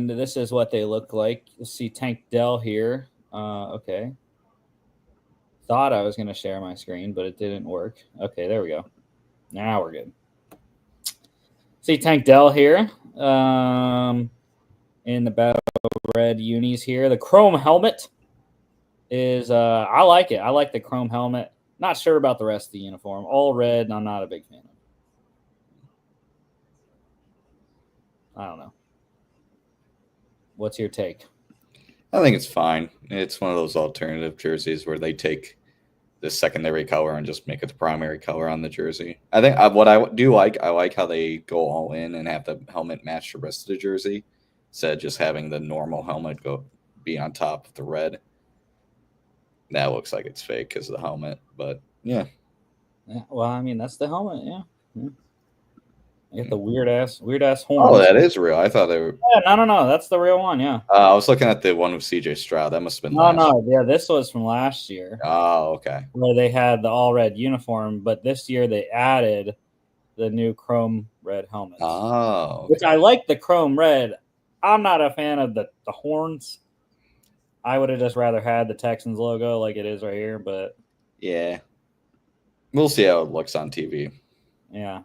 this is what they look like. You'll see Tank Dell here. Okay. Thought I was going to share my screen, but it didn't work. Okay, there we go. Now we're good. See Tank Dell here in the battle red unis here. The chrome helmet is, I like it. I like the chrome helmet. Not sure about the rest of the uniform. All red, and I'm not a big fan of it. I don't know. What's your take? I think it's fine. It's one of those alternative jerseys where they take the secondary color and just make it the primary color on the jersey. I think what I do like, I like how they go all in and have the helmet match the rest of the jersey instead of just having the normal helmet be on top of the red. That looks like it's fake because of the helmet, but yeah. Well, I mean, that's the helmet, yeah. You get the weird ass horns. Oh, that is real. I thought they were. Yeah, no, that's the real one. Yeah. I was looking at the one with CJ Stroud. That must have been last year. Yeah, this was from last year. Oh, okay. Where they had the all red uniform, but this year they added the new chrome red helmets. Oh, okay. Which I like the chrome red. I'm not a fan of the horns. I would have just rather had the Texans logo like it is right here, but yeah, we'll see how it looks on TV. Yeah.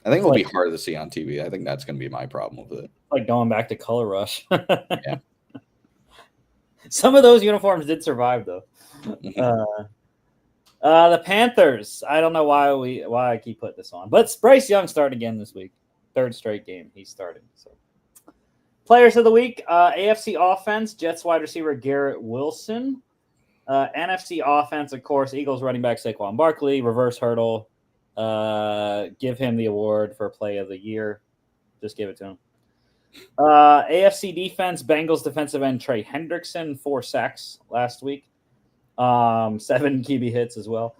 I think it'll be hard to see on TV. I think that's going to be my problem with it. Like going back to Color Rush. Yeah. Some of those uniforms did survive, though. The Panthers. I don't know why I keep putting this on, but Bryce Young started again this week. Third straight game he's starting. So, players of the week: AFC offense, Jets wide receiver Garrett Wilson. NFC offense, of course, Eagles running back Saquon Barkley. Reverse hurdle. Give him the award for play of the year. Just give it to him. AFC defense, Bengals defensive end Trey Hendrickson, 4 sacks last week. 7 QB hits as well.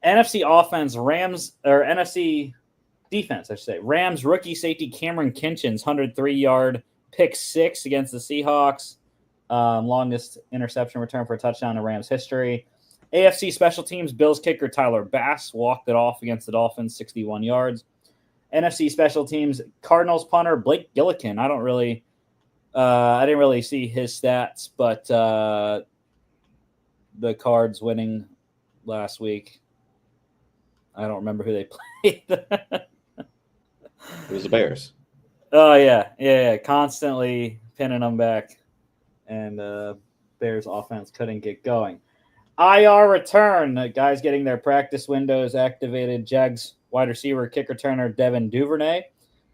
NFC offense, NFC defense, I should say. Rams rookie safety Cameron Kinchens, 103-yard pick 6 against the Seahawks. Longest interception return for a touchdown in Rams history. AFC special teams, Bills kicker Tyler Bass walked it off against the Dolphins, 61 yards. NFC special teams, Cardinals punter Blake Gillikin. I didn't really see his stats, but the Cards winning last week. I don't remember who they played. It was the Bears. Oh, yeah. Constantly pinning them back. And Bears offense couldn't get going. IR return. Guys getting their practice windows activated. Jags wide receiver, kick returner Devin Duvernay.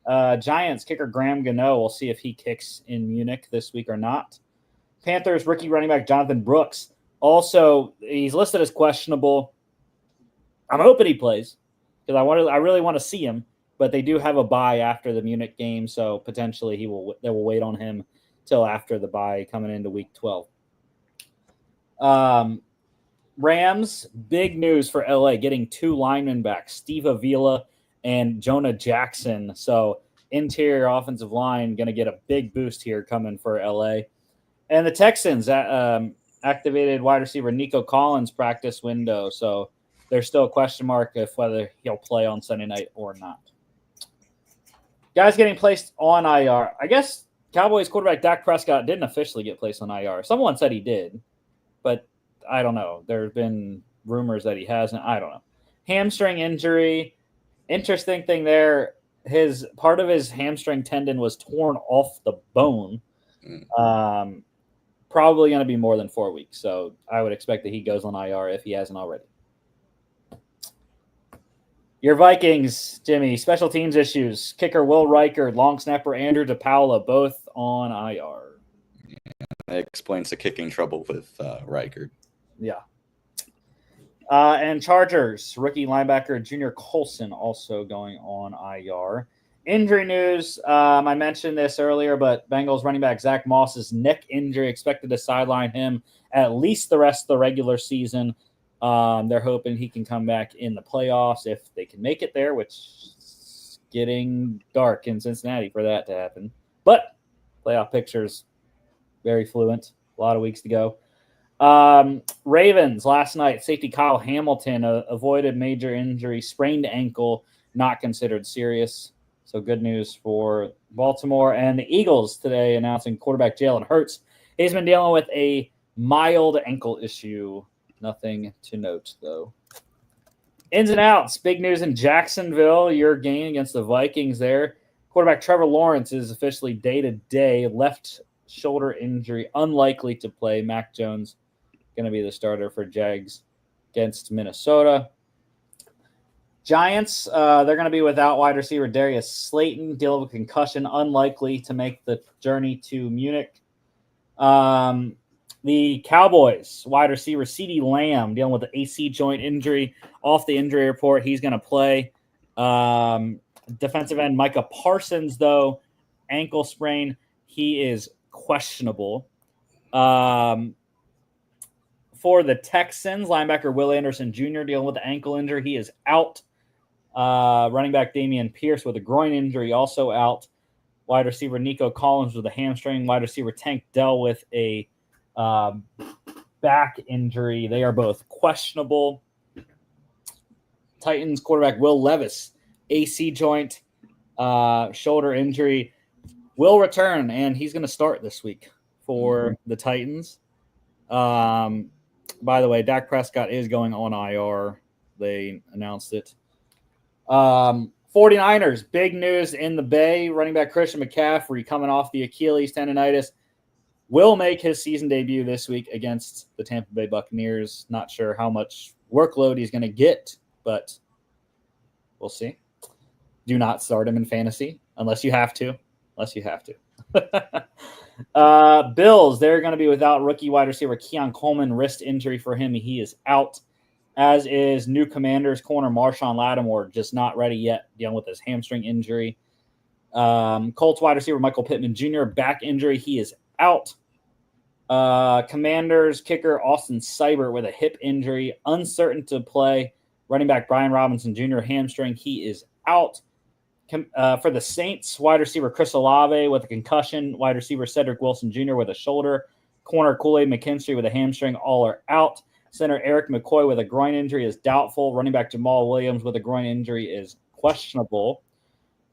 Giants kicker Graham Gano. We'll see if he kicks in Munich this week or not. Panthers rookie running back Jonathan Brooks. Also, he's listed as questionable. I'm hoping he plays because I really want to see him. But they do have a bye after the Munich game, so potentially they will wait on him till after the bye coming into week 12. Rams, big news for LA, getting 2 linemen back, Steve Avila and Jonah Jackson. So interior offensive line going to get a big boost here coming for LA. And the Texans activated wide receiver Nico Collins practice window. So there's still a question mark if whether he'll play on Sunday night or not. Guys getting placed on IR. I guess Cowboys quarterback Dak Prescott didn't officially get placed on IR. Someone said he did, but I don't know. There have been rumors that he hasn't. I don't know. Hamstring injury. Interesting thing there. Part of his hamstring tendon was torn off the bone. Probably going to be more than 4 weeks. So I would expect that he goes on IR if he hasn't already. Your Vikings, Jimmy, special teams issues. Kicker Will Riker, long snapper Andrew DePaula, both on IR. Yeah, that explains the kicking trouble with Riker. Yeah. And Chargers, rookie linebacker Junior Colson also going on IR. Injury news, I mentioned this earlier, but Bengals running back Zach Moss's neck injury expected to sideline him at least the rest of the regular season. They're hoping he can come back in the playoffs if they can make it there, which is getting dark in Cincinnati for that to happen. But playoff picture's very fluent. A lot of weeks to go. Ravens last night, safety Kyle Hamilton avoided major injury, sprained ankle, not considered serious. So good news for Baltimore. And the Eagles today announcing quarterback Jalen Hurts. He's been dealing with a mild ankle issue. Nothing to note, though. Ins and outs. Big news in Jacksonville. Your game against the Vikings there. Quarterback Trevor Lawrence is officially day-to-day. Left shoulder injury. Unlikely to play. Mac Jones going to be the starter for Jags against Minnesota. Giants, they're going to be without wide receiver Darius Slayton. Dealing with concussion. Unlikely to make the journey to Munich. The Cowboys wide receiver CeeDee Lamb dealing with an AC joint injury off the injury report. He's going to play. Defensive end Micah Parsons, though, ankle sprain. He is questionable. For the Texans, linebacker Will Anderson Jr. dealing with the ankle injury. He is out. Running back Damian Pierce with a groin injury, also out. Wide receiver Nico Collins with a hamstring. Wide receiver Tank Dell with a back injury. They are both questionable. Titans quarterback Will Levis, AC joint, shoulder injury, will return, and he's going to start this week for the Titans. By the way, Dak Prescott is going on IR. They announced it. 49ers, big news in the Bay. Running back Christian McCaffrey, coming off the Achilles tendonitis, will make his season debut this week against the Tampa Bay Buccaneers. Not sure how much workload he's going to get, but we'll see. Do not start him in fantasy unless you have to. Bills, they're going to be without rookie wide receiver Keon Coleman, wrist injury for him. He is out, as is new Commanders corner Marshawn Lattimore, just not ready yet, dealing with his hamstring injury. Colts wide receiver Michael Pittman Jr., back injury. He is out. Commanders kicker Austin Seibert with a hip injury, uncertain to play. Running back Brian Robinson Jr., hamstring. He is out. For the Saints, wide receiver Chris Olave with a concussion. Wide receiver Cedric Wilson Jr. with a shoulder. Corner Kool-Aid McKinstry with a hamstring. All are out. Center Eric McCoy with a groin injury is doubtful. Running back Jamal Williams with a groin injury is questionable.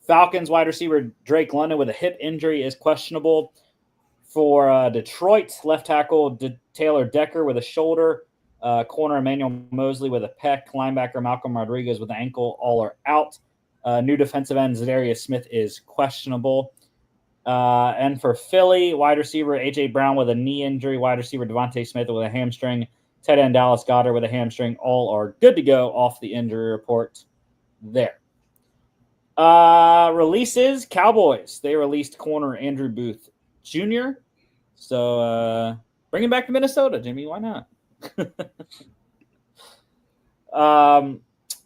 Falcons wide receiver Drake London with a hip injury is questionable. For Detroit, left tackle Taylor Decker with a shoulder. Corner Emmanuel Mosley with a pec. Linebacker Malcolm Rodriguez with an ankle. All are out. New defensive end Zadarius Smith is questionable. And for Philly, wide receiver A.J. Brown with a knee injury. Wide receiver Devontae Smith with a hamstring. Tight end Dallas Goedert with a hamstring. All are good to go off the injury report there. Releases, Cowboys. They released corner Andrew Booth Jr. So bring him back to Minnesota, Jimmy. Why not?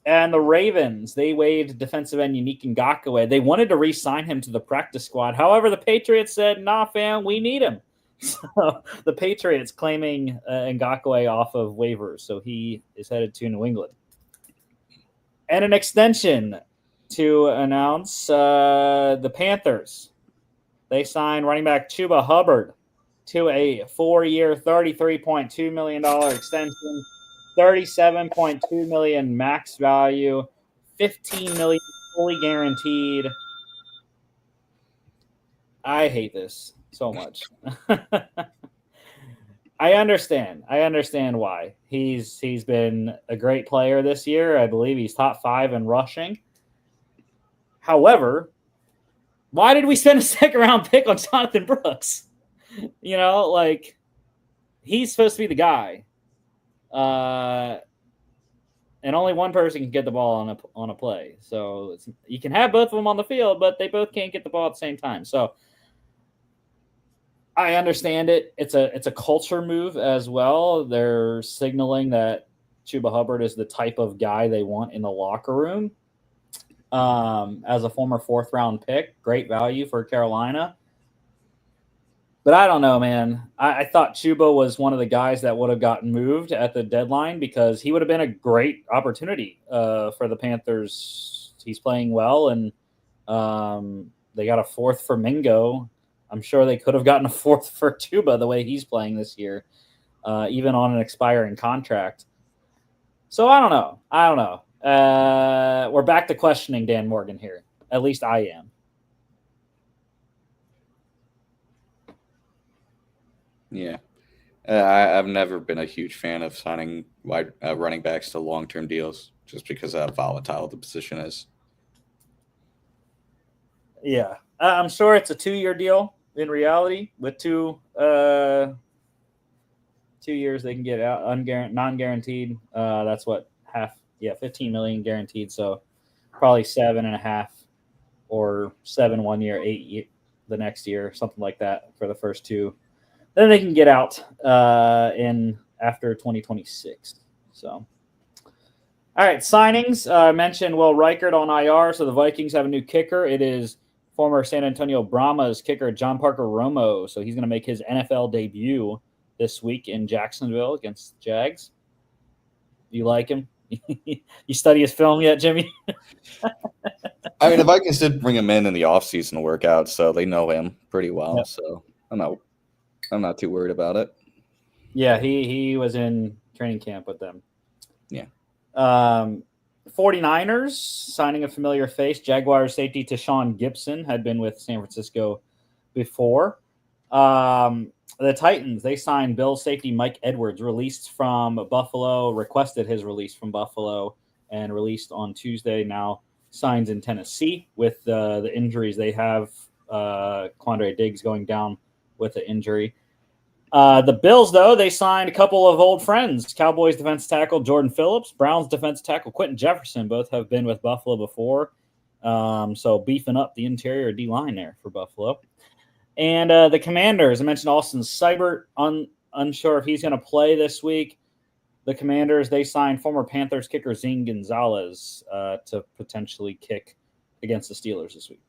And the Ravens, they waived defensive end Unique Ngakoue. They wanted to re-sign him to the practice squad. However, the Patriots said, nah, fam, we need him. So the Patriots claiming Ngakoue off of waivers. So he is headed to New England. And an extension to announce the Panthers. They signed running back Chuba Hubbard to a 4-year, $33.2 million extension, $37.2 million max value, $15 million fully guaranteed. I hate this so much. I understand why. He's been a great player this year. I believe he's top 5 in rushing. However, why did we spend a second-round pick on Jonathan Brooks? You know, like, he's supposed to be the guy. And only one person can get the ball on a play. So you can have both of them on the field, but they both can't get the ball at the same time. So I understand it. It's a culture move as well. They're signaling that Chuba Hubbard is the type of guy they want in the locker room. As a former 4th-round pick, great value for Carolina. But I don't know, man. I thought Chuba was one of the guys that would have gotten moved at the deadline because he would have been a great opportunity for the Panthers. He's playing well, and they got a 4th for Mingo. I'm sure they could have gotten a 4th for Chuba the way he's playing this year, even on an expiring contract. So I don't know. We're back to questioning Dan Morgan here. At least I am. Yeah. I've never been a huge fan of signing wide running backs to long-term deals just because of how volatile the position is. Yeah. I'm sure it's a 2-year deal in reality with 2 years they can get out non-guaranteed. That's what 15 million guaranteed. So probably 7.5 or 7 1 year, 8 the next year, something like that for the first 2. then they can get out in after 2026. So. All right, signings. I mentioned Will Reichert on IR, so the Vikings have a new kicker. It is former San Antonio Brahmas kicker John Parker Romo. So he's going to make his NFL debut this week in Jacksonville against the Jags. You like him? You study his film yet, Jimmy? I mean, the Vikings did bring him in the offseason to work out, so they know him pretty well. Yep. So I'm not too worried about it. Yeah, he was in training camp with them. Yeah. 49ers signing a familiar face. Jaguars safety Tashawn Gibson had been with San Francisco before. The Titans, they signed Bills safety Mike Edwards, released from Buffalo, requested his release from Buffalo, and released on Tuesday. Now signs in Tennessee with the injuries they have. Quandre Diggs going down with the injury. The Bills, though, they signed a couple of old friends. Cowboys defense tackle Jordan Phillips, Browns defense tackle Quentin Jefferson. Both have been with Buffalo before. So beefing up the interior D-line there for Buffalo. And the Commanders, I mentioned Austin Seibert, unsure if he's going to play this week. The Commanders, they signed former Panthers kicker Zane Gonzalez to potentially kick against the Steelers this week.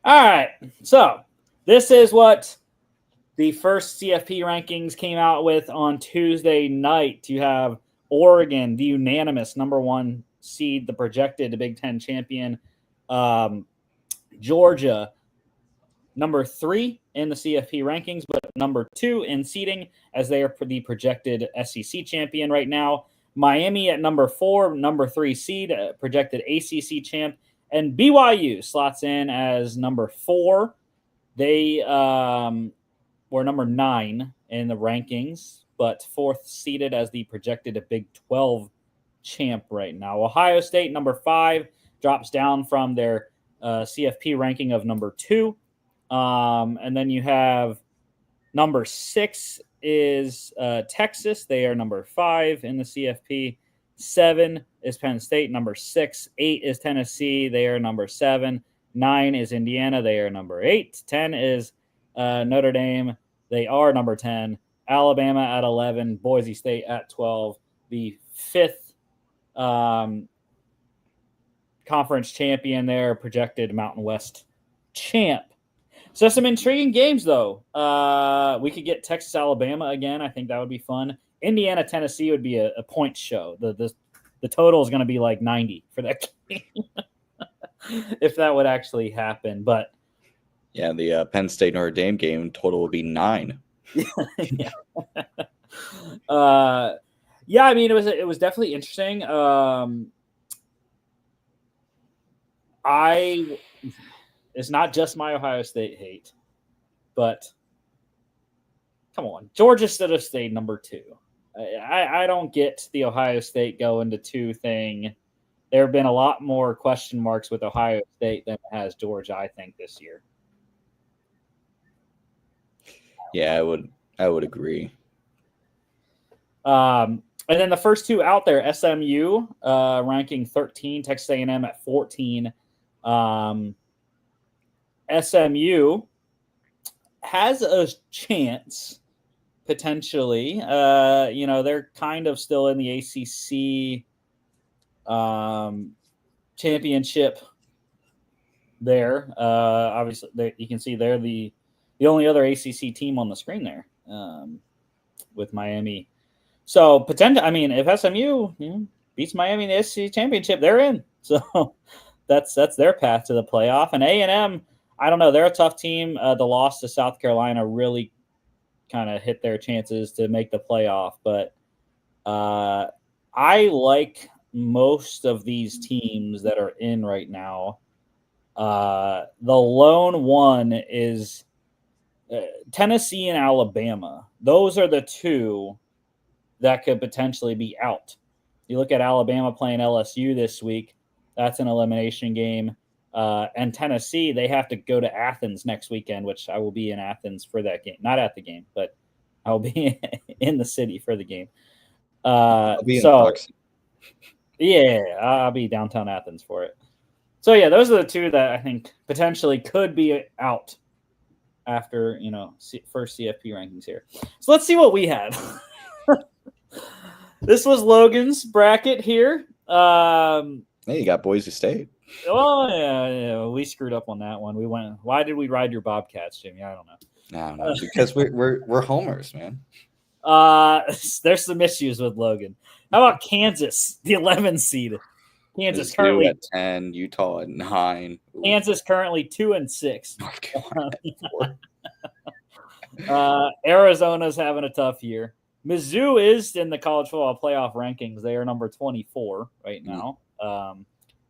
All right, so this is what the first CFP rankings came out with on Tuesday night. You have Oregon, the unanimous number 1 seed, the projected Big Ten champion. Georgia, number 3 in the CFP rankings, but number 2 in seeding as they are the projected SEC champion right now. Miami at number 4, number 3 seed, projected ACC champ. And BYU slots in as number 4. They were number 9 in the rankings, but 4th seeded as the projected Big 12 champ right now. Ohio State, number 5, drops down from their CFP ranking of number 2. And then you have number 6 is Texas. They are number 5 in the CFP. 7 is Penn State, number 6. 8 is Tennessee. They are number 7. 9 is Indiana. They are number 8. 10 is Notre Dame. They are number 10. Alabama at 11. Boise State at 12. The 5th conference champion there, projected Mountain West champ. So some intriguing games, though. We could get Texas, Alabama again. I think that would be fun. Indiana, Tennessee would be a point show. The total is going to be like 90 for that game, if that would actually happen. But yeah, the Penn State Notre Dame game total will be 9. Yeah. Yeah, I mean, it was definitely interesting. It's not just my Ohio State hate, but come on, Georgia should have stayed number 2. I don't get the Ohio State going to 2 thing. There have been a lot more question marks with Ohio State than has Georgia, I think, this year. Yeah, I would agree. And then the first 2 out there, SMU ranking 13, Texas A&M at 14. SMU has a chance potentially. They're kind of still in the ACC championship there. Obviously, you can see they're the only other ACC team on the screen there with Miami. So potentially, I mean, if SMU beats Miami in the SEC championship, they're in. So that's their path to the playoff. And A&M, I don't know, they're a tough team. The loss to South Carolina really kind of hit their chances to make the playoff. But I like most of these teams that are in right now. The lone one is Tennessee and Alabama. Those are the 2 that could potentially be out. You look at Alabama playing LSU this week. That's an elimination game. And Tennessee, they have to go to Athens next weekend, which I will be in Athens for that game. Not at the game, but I will be in the city for the game. I'll be in Tucson. Yeah, I'll be downtown Athens for it. So, yeah, those are the 2 that I think potentially could be out after first CFP rankings here. So let's see what we had. This was Logan's bracket here. Hey, you got Boise State. Oh yeah, we screwed up on that one. We went. Why did we ride your Bobcats, Jimmy? I don't know. I don't know, because we're homers, man. There's some issues with Logan. How about Kansas, the 11 seed? Kansas Mizzou currently at 10, Utah at 9. Ooh. Kansas currently 2-6. North Carolina at 4. Arizona's having a tough year. Mizzou is in the college football playoff rankings. They are number 24 right now.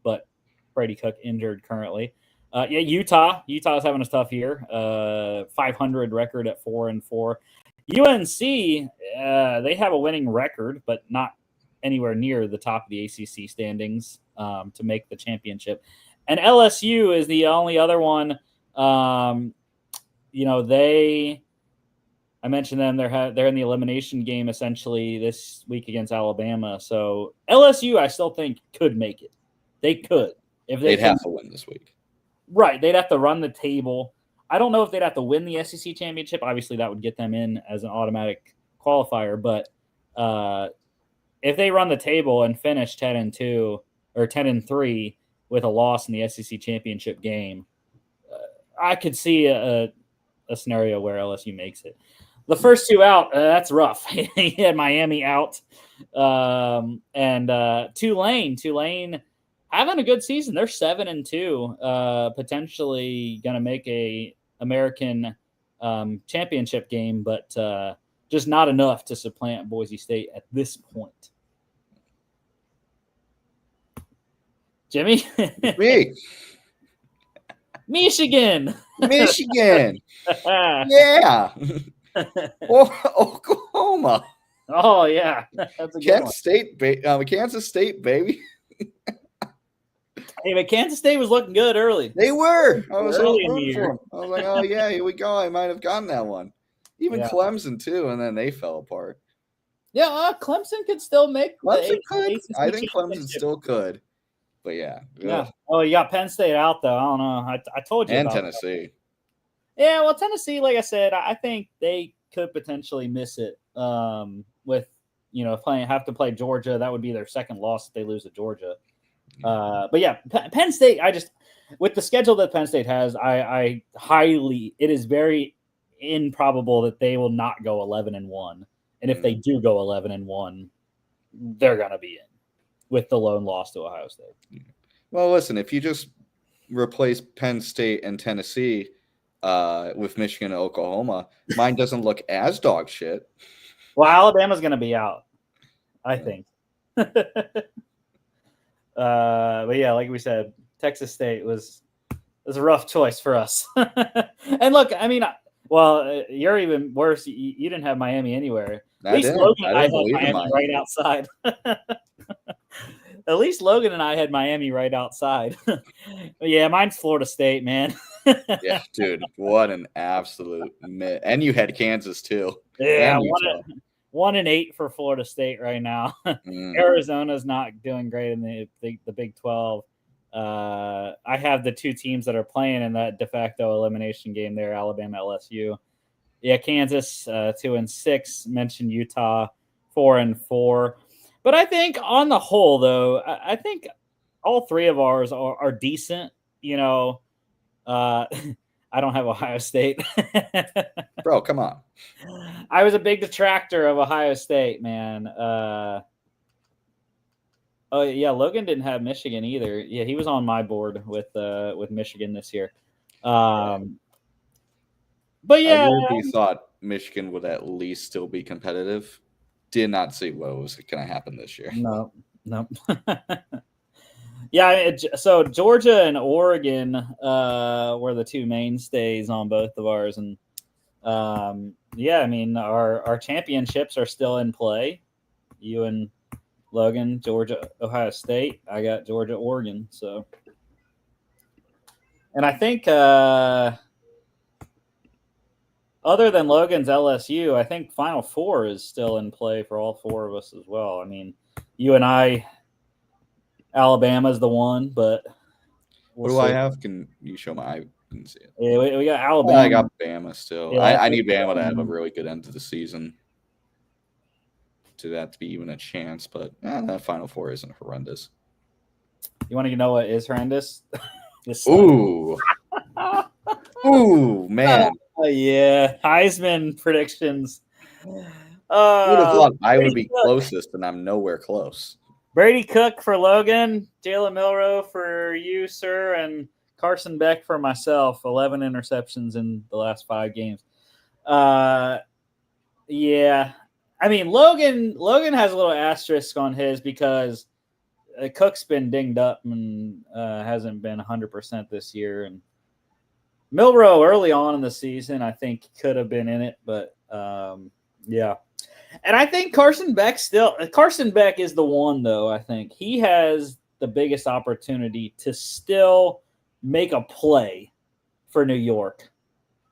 But Brady Cook injured currently. Utah's having a tough year. 500 record at 4-4. UNC, they have a winning record, but not anywhere near the top of the ACC standings to make the championship. And LSU is the only other one. I mentioned them. They're in the elimination game essentially this week against Alabama. So LSU, I still think could make it. They could if they'd have to win this week. Right, they'd have to run the table. I don't know if they'd have to win the SEC championship. Obviously, that would get them in as an automatic qualifier. But if they run the table and finish 10-2 or 10-3 with a loss in the SEC championship game, I could see a scenario where LSU makes it. The first two out, that's rough. He had Miami out, and Tulane having a good season. They're 7-2, potentially going to make a American championship game, but just not enough to supplant Boise State at this point. Jimmy? Me. Michigan. Yeah. Oklahoma. Oh, yeah. That's a good one. Kansas State, baby. Hey, but Kansas State was looking good early. They were. I was early in the year. for them. I was like, oh, yeah, here we go. I might have gotten that one. Even Clemson, too, and then they fell apart. Yeah, Clemson could still make Clemson could. I think Clemson still could. But, yeah. Oh, you got Penn State out, though. I don't know. I told you and about Tennessee. That. Yeah, well, Tennessee, like I said, I think they could potentially miss it with, have to play Georgia. That would be their second loss if they lose to Georgia. But yeah, Penn State, with the schedule that Penn State has, it is very improbable that they will not go 11-1. And if they do go 11-1, they're going to be in with the lone loss to Ohio State. Well, listen, if you just replace Penn State and Tennessee with Michigan and Oklahoma, mine doesn't look as dog shit. Well, Alabama's going to be out, I think. But yeah, like we said, Texas State was a rough choice for us. And look, I mean, you're even worse. You didn't have Miami anywhere. At least Logan and I had Miami right outside. At least Logan and I had Miami right outside. Yeah, mine's Florida State, man. Yeah, dude, what an absolute and you had Kansas too. Yeah, 1-8 for Florida State right now. Arizona's not doing great in the Big 12. I have the two teams that are playing in that de facto elimination game there, Alabama, LSU. Yeah, Kansas 2-6. Mentioned Utah 4-4. But I think on the whole, though, I think all three of ours are decent. I don't have Ohio State. Bro, come on. I was a big detractor of Ohio State, man. Oh yeah, Logan didn't have Michigan either. Yeah, he was on my board with Michigan this year. But yeah, I really thought Michigan would at least still be competitive. Did not see what was going to happen this year. No. Yeah, so Georgia and Oregon were the two mainstays on both of ours, and yeah, I mean our championships are still in play. You and Logan, Georgia, Ohio State. I got Georgia, Oregon. So, and I think other than Logan's LSU, I think Final Four is still in play for all four of us as well. I mean, you and I. Alabama's the one, but what do I have? Can you show my Didn't see it. Yeah, we got Oh, Alabama. I got Bama still. Yeah, I need Bama to have a really good end to the season to that to be even a chance. But that Final Four isn't horrendous. You want to know what is horrendous? Ooh. Ooh, man. Yeah, Heisman predictions. Who would have thought I would be Cook. closest, and I'm nowhere close. Brady Cook for Logan, Jalen Milroe for you, sir, and Carson Beck for myself. 11 interceptions in the last 5 games. Yeah. I mean, Logan has a little asterisk on his because Cook's been dinged up and hasn't been 100% this year. And Milroe early on in the season, I think could have been in it, but yeah. And I think Carson Beck is the one, though. I think he has the biggest opportunity to still make a play for New York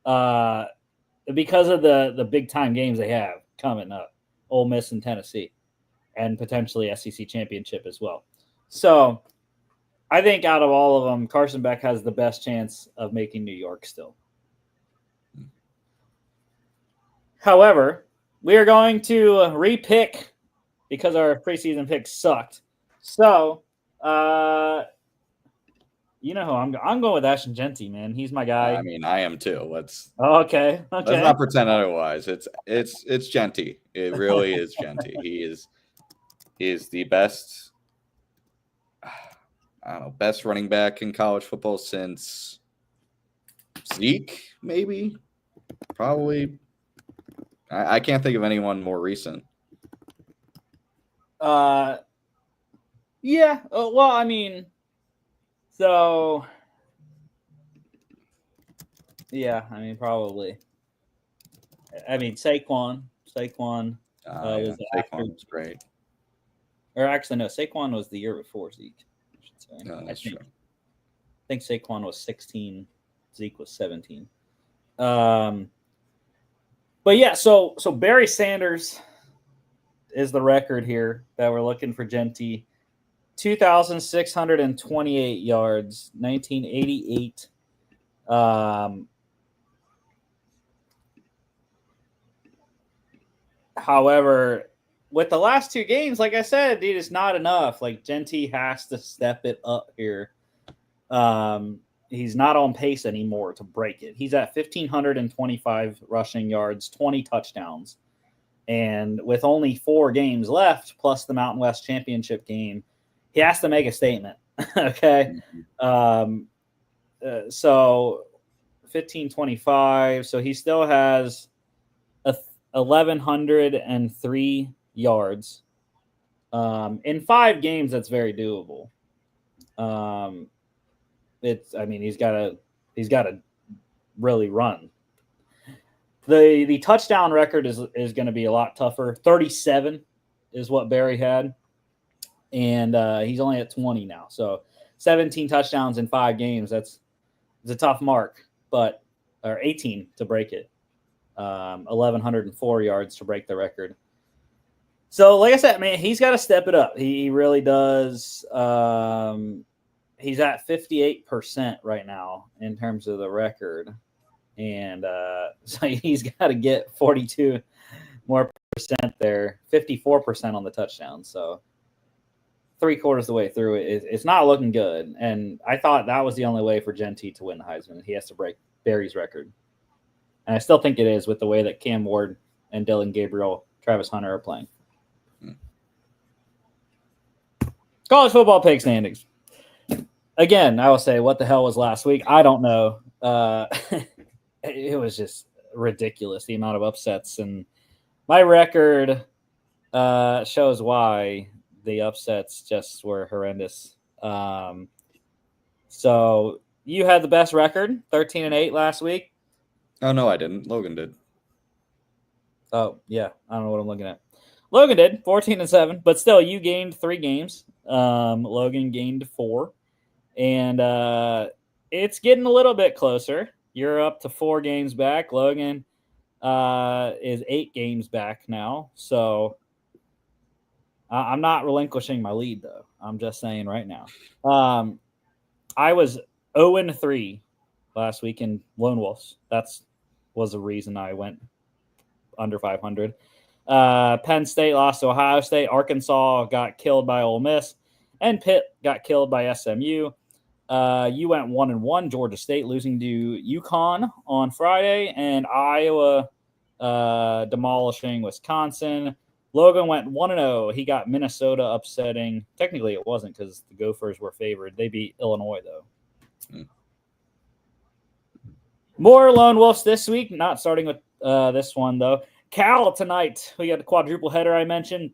because of the big time games they have coming up, Ole Miss and Tennessee, and potentially SEC championship as well. So I think out of all of them, Carson Beck has the best chance of making New York still. However, we are going to repick because our preseason picks sucked. So, you know who I'm going with Ashton Genty, man. He's my guy. I mean, I am too. Let's Okay. Let's not pretend otherwise. It's Genty. It really is Genty. He is the best. I don't know, best running back in college football since Zeke, maybe, probably. I can't think of anyone more recent. Yeah. Well, I mean, so yeah. I mean, probably. I mean, Saquon. Saquon was great. Or actually, no. Saquon was the year before Zeke. I should say. No, that's true. I think Saquon was 16. Zeke was 17. But yeah, so Barry Sanders is the record here that we're looking for Genty. 2,628 yards, 1988. However, with the last 2 games, like I said, dude, it's not enough. Like Genty has to step it up here. He's not on pace anymore to break it. He's at 1,525 rushing yards, 20 touchdowns. And with only 4 games left, plus the Mountain West Championship game, he has to make a statement. Okay. So 1,525. So he still has 1,103 yards. In 5 games, that's very doable. He's got to really run. The touchdown record is going to be a lot tougher. 37 is what Barry had, and he's only at 20 now. So 17 touchdowns in 5 games. It's a tough mark, or 18 to break it. 1,104 yards to break the record. So, like I said, man, he's got to step it up. He really does. He's at 58% right now in terms of the record. And so he's got to get 42 more percent there, 54% on the touchdown. So 3/4 of the way through it, it's not looking good. And I thought that was the only way for Genty to win the Heisman. He has to break Barry's record. And I still think it is with the way that Cam Ward and Dylan Gabriel, Travis Hunter are playing. College football pick standings. Again, I will say, what the hell was last week? I don't know. It was just ridiculous, the amount of upsets. And my record shows why the upsets just were horrendous. So you had the best record, 13-8 last week. Oh, no, I didn't. Logan did. Oh, yeah. I don't know what I'm looking at. Logan did, 14-7. But still, you gained 3 games. Logan gained 4. And it's getting a little bit closer. You're up to 4 games back. Logan is 8 games back now. So I'm not relinquishing my lead, though. I'm just saying right now. I was 0-3 last week in Lone Wolves. That's was the reason I went under 500. Penn State lost to Ohio State. Arkansas got killed by Ole Miss, and Pitt got killed by SMU. You went 1-1. Georgia State losing to UConn on Friday, and Iowa demolishing Wisconsin. Logan went 1-0. He got Minnesota upsetting. Technically, it wasn't because the Gophers were favored. They beat Illinois, though. More Lone Wolves this week. Not starting with this one, though. Cal tonight. We got the quadruple header I mentioned.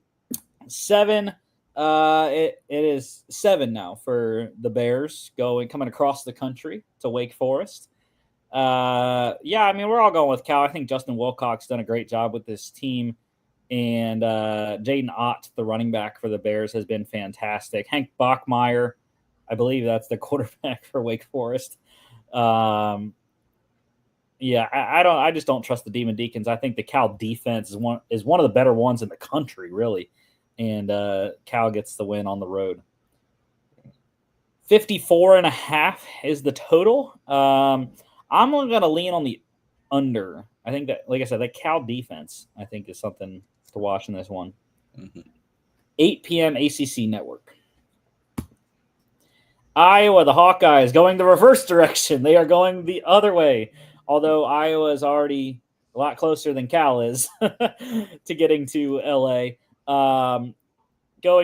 7. It is 7 now for the Bears coming across the country to Wake Forest. Yeah, I mean, we're all going with Cal. I think Justin Wilcox done a great job with this team. And Jaden Ott, the running back for the Bears, has been fantastic. Hank Bachmeier, I believe that's the quarterback for Wake Forest. Yeah, I just don't trust the Demon Deacons. I think the Cal defense is one of the better ones in the country, really. And Cal gets the win on the road. 54.5 is the total. I'm going to lean on the under. I think that, like I said, that Cal defense, I think, is something to watch in this one. 8 p.m. ACC Network. Iowa, the Hawkeyes, going the reverse direction. They are going the other way. Although Iowa is already a lot closer than Cal is to getting to L.A. Going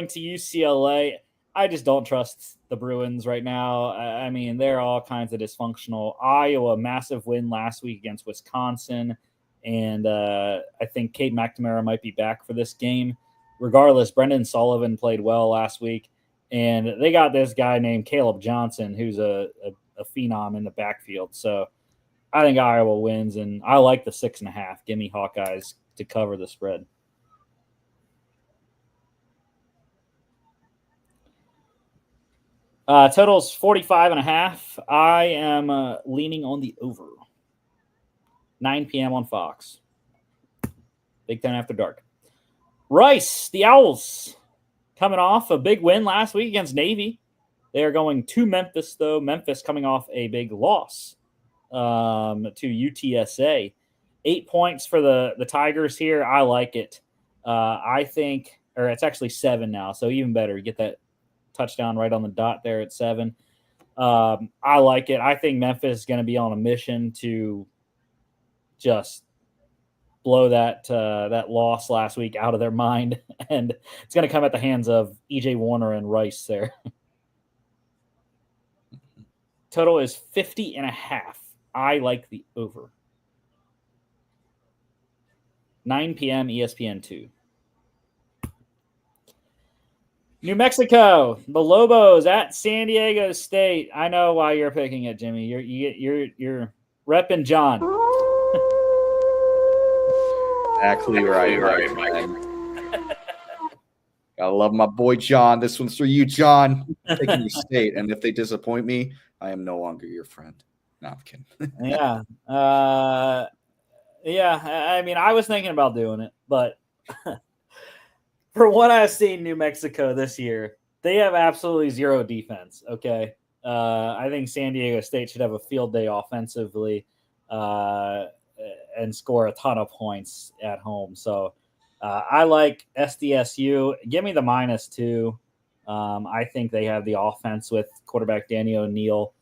to UCLA, I just don't trust the Bruins right now. I mean, they're all kinds of dysfunctional. Iowa, massive win last week against Wisconsin. And I think Cade McNamara might be back for this game. Regardless, Brendan Sullivan played well last week. And they got this guy named Caleb Johnson, who's a phenom in the backfield. So I think Iowa wins, and I like the 6.5. Give me Hawkeyes to cover the spread. Total's 45.5. I am leaning on the over. 9 p.m. on Fox. Big Ten After Dark. Rice, the Owls, coming off a big win last week against Navy. They are going to Memphis, though. Memphis coming off a big loss to UTSA. 8 points for the Tigers here. I like it. I think, or it's actually 7 now, so even better. You get that touchdown right on the dot there at 7. I like it. I think Memphis is going to be on a mission to just blow that loss last week out of their mind, and it's going to come at the hands of EJ Warner and Rice there. Total is 50.5. I like the over. 9 p.m. ESPN 2. New Mexico, the Lobos at San Diego State. I know why you're picking it, Jimmy. You're repping John. Exactly right, man. Gotta love my boy John. This one's for you, John. I'm taking the State, and if they disappoint me, I am no longer your friend. No, I'm kidding. Yeah. Yeah, I mean, I was thinking about doing it, but for what I've seen New Mexico this year, they have absolutely zero defense, okay? I think San Diego State should have a field day offensively and score a ton of points at home. So I like SDSU. Give me the -2. I think they have the offense with quarterback Danny O'Neal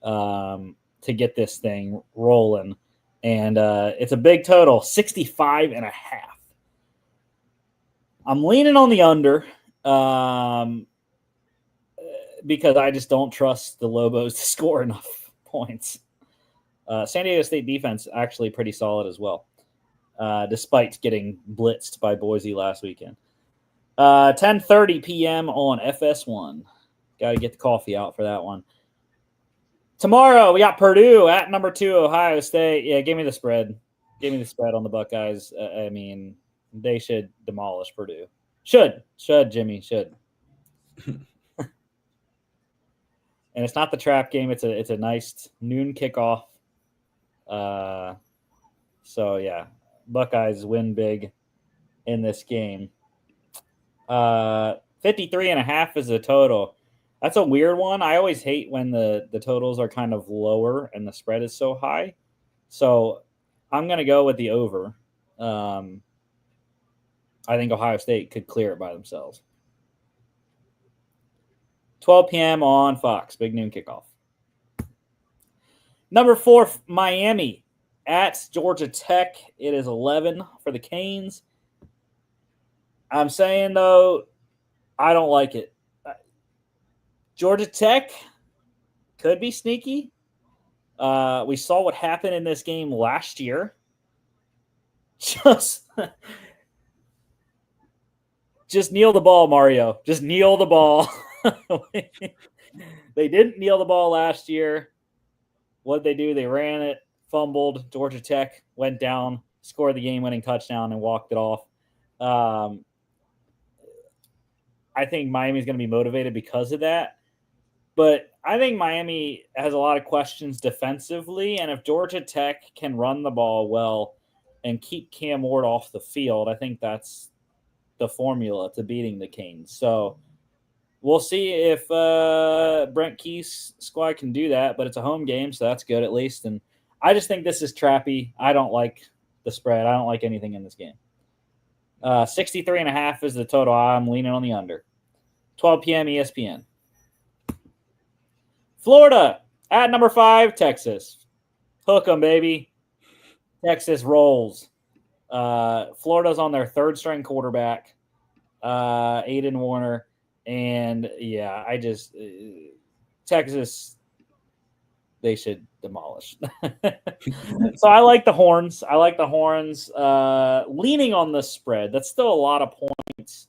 to get this thing rolling. And it's a big total, 65.5. I'm leaning on the under because I just don't trust the Lobos to score enough points. San Diego State defense actually pretty solid as well, despite getting blitzed by Boise last weekend. 10:30 p.m. on FS1. Got to get the coffee out for that one. Tomorrow, we got Purdue at number 2, Ohio State. Yeah, give me the spread. Give me the spread on the Buckeyes. I mean, they should demolish Purdue. Should, Jimmy, should. And it's not the trap game. It's a nice noon kickoff. So, yeah, Buckeyes win big in this game. 53.5 is the total. That's a weird one. I always hate when the totals are kind of lower and the spread is so high. So I'm going to go with the over. I think Ohio State could clear it by themselves. 12 p.m. on Fox, big noon kickoff. Number 4, Miami at Georgia Tech. It is 11 for the Canes. I'm saying, though, I don't like it. Georgia Tech could be sneaky. We saw what happened in this game last year. Just kneel the ball, Mario. Just kneel the ball. They didn't kneel the ball last year. What did they do? They ran it, fumbled. Georgia Tech went down, scored the game-winning touchdown, and walked it off. I think Miami's going to be motivated because of that. But I think Miami has a lot of questions defensively, and if Georgia Tech can run the ball well and keep Cam Ward off the field, I think that's the formula to beating the Canes. So we'll see if Brent Key's squad can do that, but it's a home game, so that's good at least. And I just think this is trappy. I don't like the spread. I don't like anything in this game. 63.5 is the total. I'm leaning on the under. 12 p.m. ESPN. Florida at number 5, Texas. Hook 'em, baby. Texas rolls. Florida's on their third-string quarterback, Aiden Warner. And, yeah, Texas, they should demolish. So I like the Horns. Leaning on the spread. That's still a lot of points,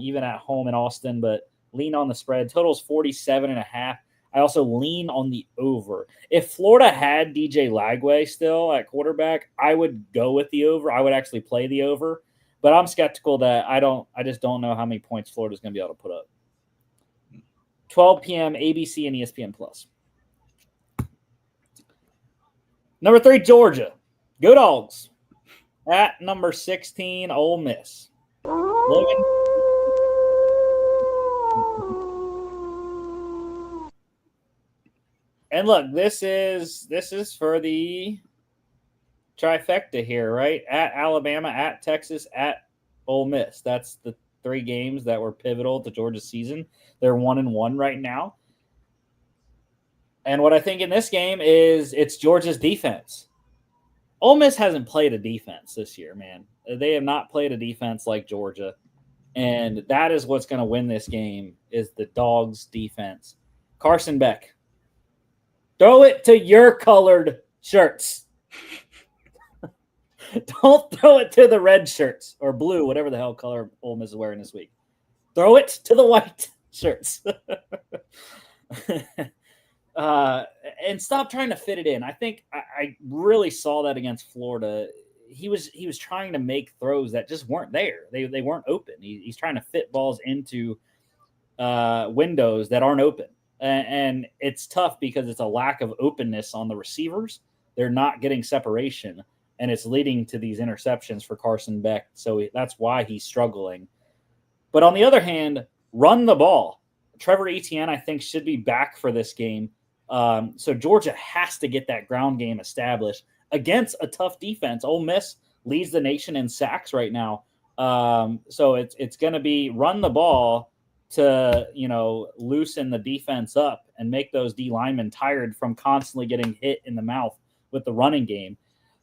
even at home in Austin, but lean on the spread. Total's 47.5. I also lean on the over. If Florida had DJ Lagway still at quarterback, I would go with the over. I would actually play the over. But I'm skeptical that I just don't know how many points Florida's going to be able to put up. 12 p.m. ABC and ESPN Plus. Number 3, Georgia. Go Dogs. At number 16, Ole Miss. Logan. And look, this is for the trifecta here, right? At Alabama, at Texas, at Ole Miss. That's the 3 games that were pivotal to Georgia's season. They're 1-1 right now. And what I think in this game is it's Georgia's defense. Ole Miss hasn't played a defense this year, man. They have not played a defense like Georgia. And that is what's going to win this game is the Dogs' defense. Carson Beck. Throw it to your colored shirts. Don't throw it to the red shirts or blue, whatever the hell color Ole Miss is wearing this week. Throw it to the white shirts. And stop trying to fit it in. I think I really saw that against Florida. He was trying to make throws that just weren't there. They weren't open. He's trying to fit balls into windows that aren't open. And it's tough because it's a lack of openness on the receivers. They're not getting separation, and it's leading to these interceptions for Carson Beck. So that's why he's struggling. But on the other hand, run the ball. Trevor Etienne, I think, should be back for this game. So Georgia has to get that ground game established against a tough defense. Ole Miss leads the nation in sacks right now. So it's going to be run the ball to, loosen the defense up and make those D linemen tired from constantly getting hit in the mouth with the running game.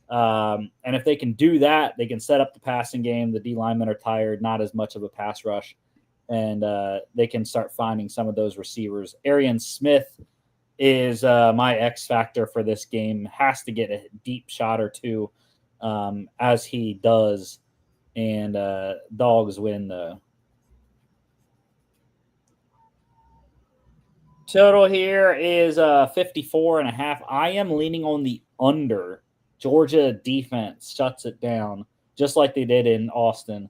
And if they can do that, they can set up the passing game. The D linemen are tired, not as much of a pass rush, and they can start finding some of those receivers. Arian Smith is my X factor for this game. Has to get a deep shot or two, as he does, and Dogs win the total. Here is 54.5. I am leaning on the under. Georgia defense shuts it down just like they did in Austin.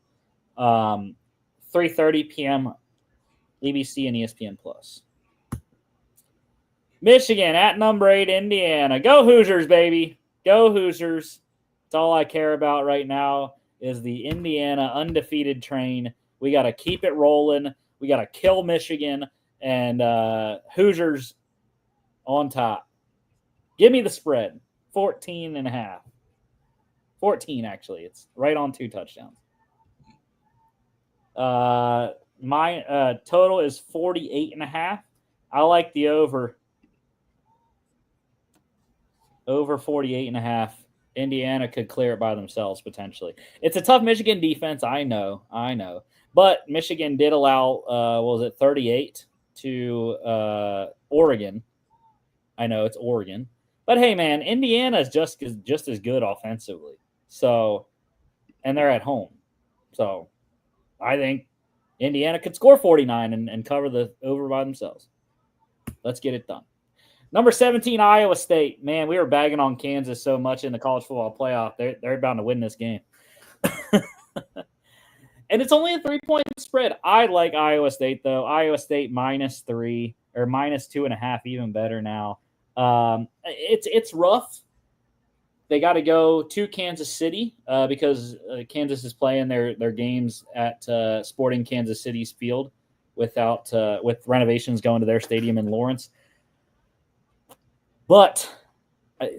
3:30 p.m. ABC and ESPN Plus. Michigan at number 8, Indiana. Go Hoosiers, baby. Go Hoosiers. That's all I care about right now is the Indiana undefeated train. We got to keep it rolling. We got to kill Michigan. And Hoosiers on top. Give me the spread. 14.5. 14, actually. It's right on 2 touchdowns. My total is 48.5. I like the over. Over 48.5. Indiana could clear it by themselves potentially. It's a tough Michigan defense. I know. But Michigan did allow, 38 to Oregon. I know it's Oregon. But hey, man, Indiana is just as good offensively. So, and they're at home. So, I think Indiana could score 49 and cover the over by themselves. Let's get it done. Number 17, Iowa State. Man, we were bagging on Kansas so much in the college football playoff. They're bound to win this game. And it's only a 3-point spread. I like Iowa State, though. Iowa State -3 or -2.5, even better now. It's rough. They got to go to Kansas City because Kansas is playing their games at Sporting Kansas City's field with renovations going to their stadium in Lawrence. But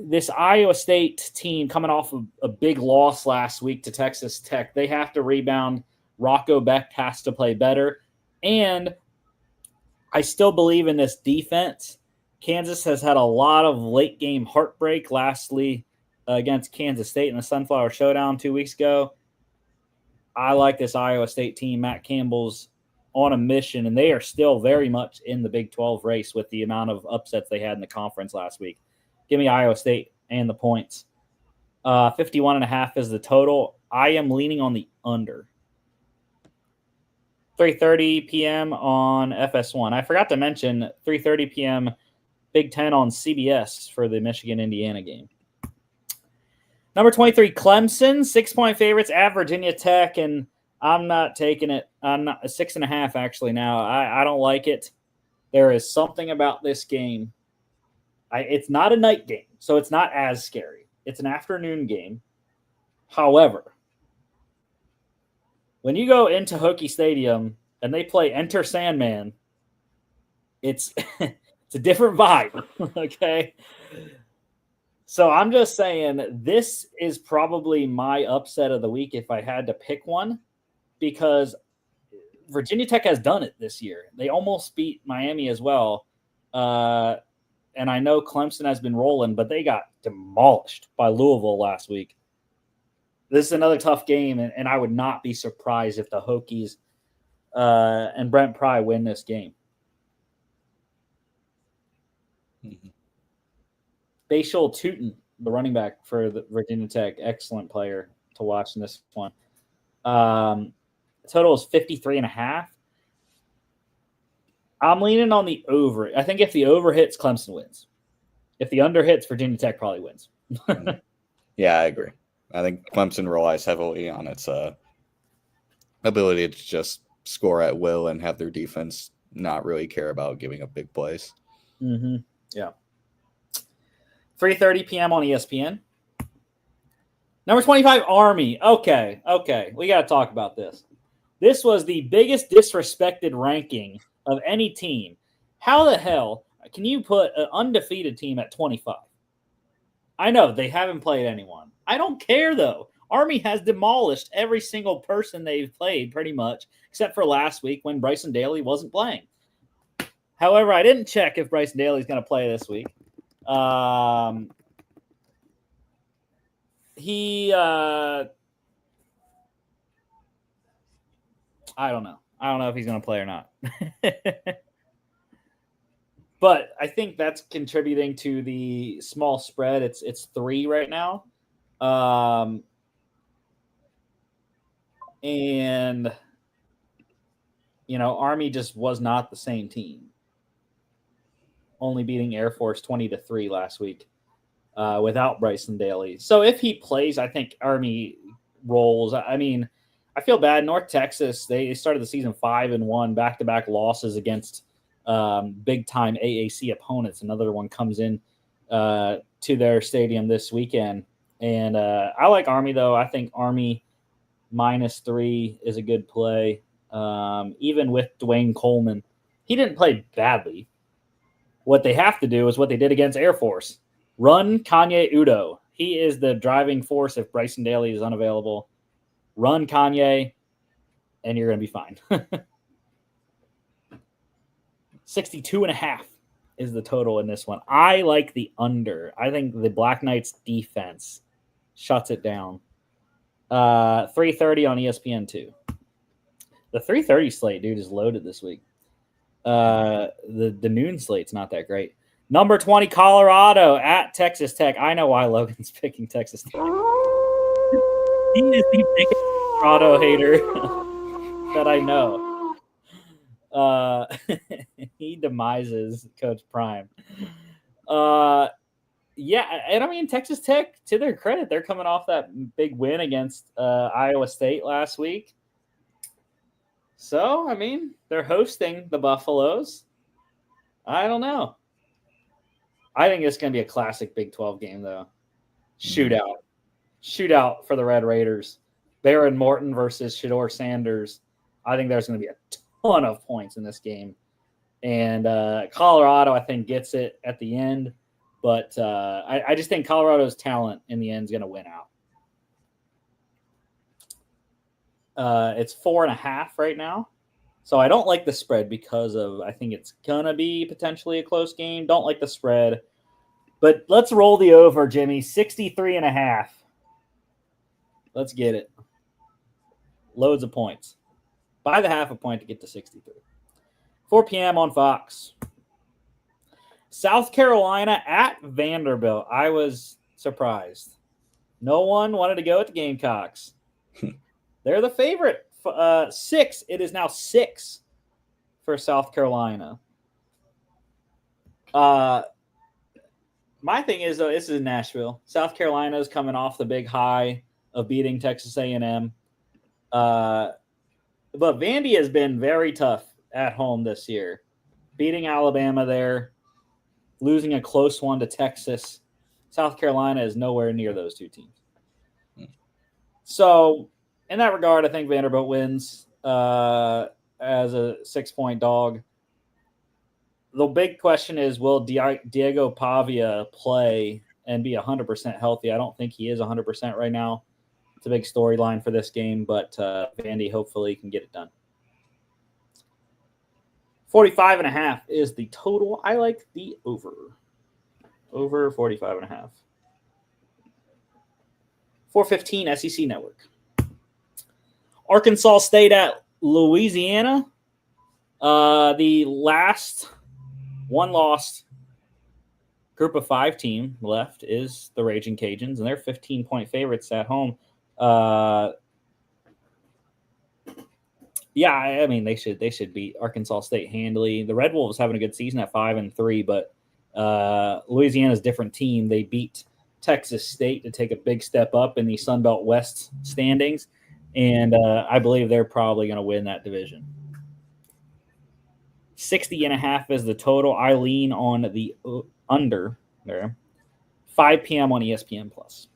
this Iowa State team coming off of a big loss last week to Texas Tech, they have to rebound. Rocco Beck has to play better. And I still believe in this defense. Kansas has had a lot of late-game heartbreak lastly against Kansas State in the Sunflower Showdown 2 weeks ago. I like this Iowa State team. Matt Campbell's on a mission, and they are still very much in the Big 12 race with the amount of upsets they had in the conference last week. Give me Iowa State and the points. 51.5 is the total. I am leaning on the under. 3:30 p.m. on FS1. I forgot to mention 3:30 p.m. Big Ten on CBS for the Michigan-Indiana game. Number 23, Clemson, 6-point favorites at Virginia Tech, and I'm not taking it. I'm not 6.5 actually now. I don't like it. There is something about this game. It's not a night game, so it's not as scary. It's an afternoon game. However, when you go into Hokie Stadium and they play Enter Sandman, it's it's a different vibe, okay? So I'm just saying this is probably my upset of the week if I had to pick one, because Virginia Tech has done it this year. They almost beat Miami as well. And I know Clemson has been rolling, but they got demolished by Louisville last week. This is another tough game, and I would not be surprised if the Hokies and Brent Pry win this game. Mm-hmm. Bashal Tootin, the running back for the Virginia Tech, excellent player to watch in this one. Total is 53.5. I'm leaning on the over. I think if the over hits, Clemson wins. If the under hits, Virginia Tech probably wins. Yeah, I agree. I think Clemson relies heavily on its ability to just score at will and have their defense not really care about giving up big plays. Mm-hmm. Yeah. 3:30 p.m. on ESPN. Number 25, Army. Okay. We got to talk about this. This was the biggest disrespected ranking of any team. How the hell can you put an undefeated team at 25? I know they haven't played anyone. I don't care, though. Army has demolished every single person they've played pretty much, except for last week when Bryson Daly wasn't playing. However, I didn't check if Bryson Daly is going to play this week. I don't know. I don't know if he's going to play or not. But I think that's contributing to the small spread. It's 3 right now. And, Army just was not the same team. Only beating Air Force 20-3 last week without Bryson Daly. So if he plays, I think Army rolls. I mean, I feel bad. North Texas, they started the season 5-1, back-to-back losses against big-time AAC opponents. Another one comes in to their stadium this weekend. And I like Army, though. I think Army -3 is a good play. Even with Dwayne Coleman, he didn't play badly. What they have to do is what they did against Air Force. Run Kanye Udo. He is the driving force if Bryson Daly is unavailable. Run Kanye, and you're going to be fine. 62.5 is the total in this one. I like the under. I think the Black Knights defense shuts it down. 3:30 on ESPN2. The 3:30 slate, dude, is loaded this week. The noon slate's not that great. Number 20, Colorado at Texas Tech. I know why Logan's picking Texas Tech. He is the biggest Colorado hater that I know. He demises Coach Prime. Yeah, and I mean, Texas Tech, to their credit, they're coming off that big win against Iowa State last week. So, I mean, they're hosting the Buffaloes. I don't know. I think it's going to be a classic Big 12 game, though. Shootout. Shootout for the Red Raiders. Baron Morton versus Shedeur Sanders. I think there's going to be a ton of points in this game. And Colorado, I think, gets it at the end. But I just think Colorado's talent in the end is going to win out. It's 4.5 right now. So I don't like the spread because of I think it's going to be potentially a close game. Don't like the spread. But let's roll the over, Jimmy. 63.5. Let's get it. Loads of points. Buy the half a point to get to 63. 4 p.m. on Fox. South Carolina at Vanderbilt. I was surprised. No one wanted to go at the Gamecocks. They're the favorite. 6. It is now 6 for South Carolina. My thing is, though, this is in Nashville. South Carolina is coming off the big high of beating Texas A&M. But Vandy has been very tough at home this year. Beating Alabama there. Losing a close one to Texas. South Carolina is nowhere near those two teams. So, in that regard, I think Vanderbilt wins as a 6-point dog. The big question is, will Diego Pavia play and be 100% healthy? I don't think he is 100% right now. It's a big storyline for this game, but Vandy hopefully can get it done. 45.5 is the total. I like the over. Over 45.5. 4:15 SEC Network. Arkansas State at Louisiana. The last one-lost Group of 5 team left is the Raging Cajuns, and they're 15-point favorites at home. Yeah, I mean they should beat Arkansas State handily. The Red Wolves having a good season at 5-3, but Louisiana's a different team. They beat Texas State to take a big step up in the Sun Belt West standings, and I believe they're probably going to win that division. 60.5 is the total. I lean on the under there. 5 p.m. on ESPN Plus.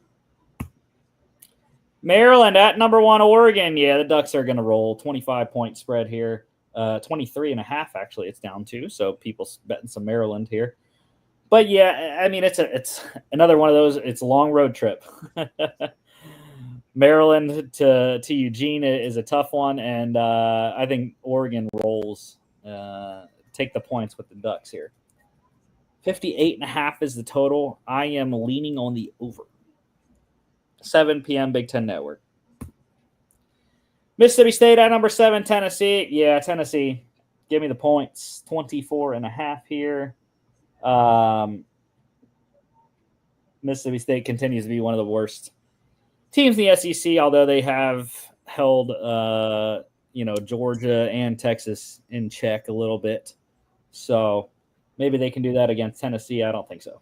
Maryland at number 1 Oregon. Yeah, the Ducks are going to roll. 25-point spread here. 23.5 actually. It's down to. So people betting some Maryland here. But yeah, I mean it's another one of those. It's a long road trip. Maryland to Eugene is a tough one, and I think Oregon rolls. Take the points with the Ducks here. 58.5 is the total. I am leaning on the over. 7 p.m. Big Ten Network. Mississippi State at number 7, Tennessee. Yeah, Tennessee. Give me the points. 24.5 here. Mississippi State continues to be one of the worst teams in the SEC, although they have held Georgia and Texas in check a little bit. So maybe they can do that against Tennessee. I don't think so.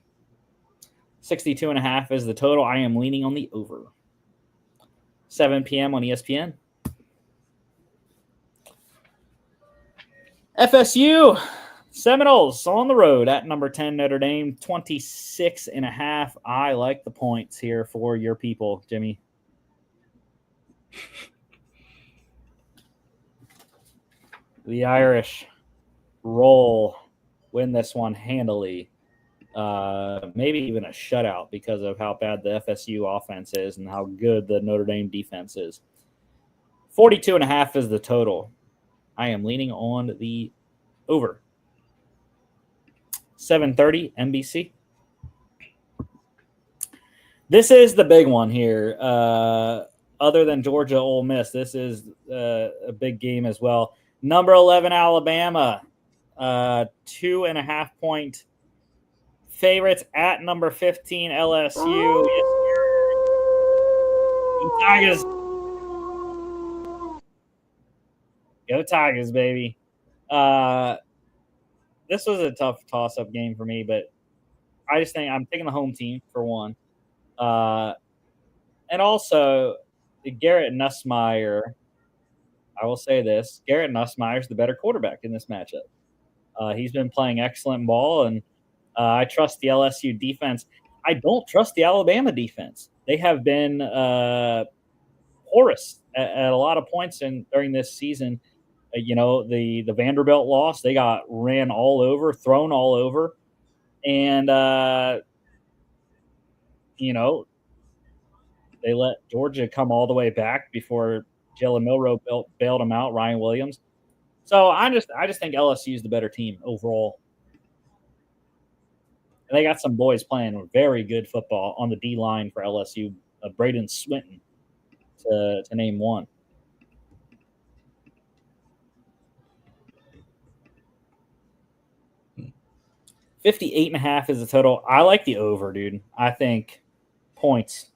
62.5 is the total. I am leaning on the over. 7 p.m. on ESPN. FSU Seminoles on the road at number 10 Notre Dame. 26.5. I like the points here for your people, Jimmy. The Irish. roll, win this one handily. Maybe even a shutout because of how bad the FSU offense is and how good the Notre Dame defense is. 42.5 is the total. I am leaning on the over. 7:30 NBC. This is the big one here. Other than Georgia Ole Miss, this is a big game as well. Number 11 Alabama, 2.5 point favorites at number 15 LSU. Tigers. Go Tigers, baby. This was a tough toss-up game for me, but I just think I'm taking the home team for one. And also, Garrett Nussmeier, I will say this, Garrett Nussmeier is the better quarterback in this matchup. He's been playing excellent ball, and I trust the LSU defense. I don't trust the Alabama defense. They have been porous at a lot of points during this season. The Vanderbilt loss, they got ran all over, thrown all over. And, they let Georgia come all the way back before Jalen Milroe bailed them out, Ryan Williams. So I just think LSU is the better team overall. And they got some boys playing very good football on the D line for LSU. Braden Swinton, to name one. $58.5 is the total. I like the over, dude. I think points.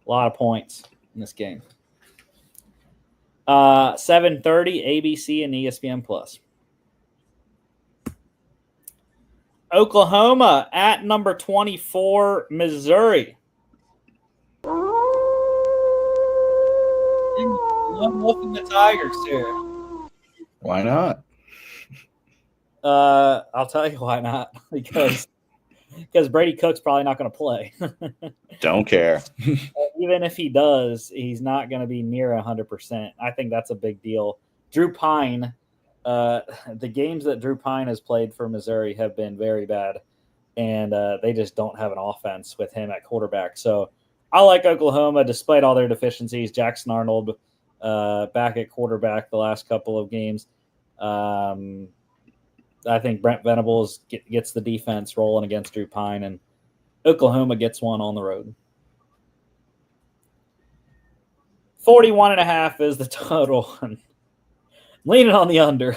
A lot of points in this game. 7:30 ABC and ESPN Plus. Oklahoma at number 24 Missouri. I'm looking at the Tigers here. Why not? I'll tell you why not. Because Brady Cook's probably not going to play. Don't care. Even if he does, he's not going to be near 100%. I think that's a big deal. Drew Pine, the games that Drew Pine has played for Missouri have been very bad, and they just don't have an offense with him at quarterback. So I like Oklahoma despite all their deficiencies. Jackson Arnold back at quarterback the last couple of games. I think Brent Venables gets the defense rolling against Drew Pine, and Oklahoma gets one on the road. 41.5 is the total. I'm leaning on the under.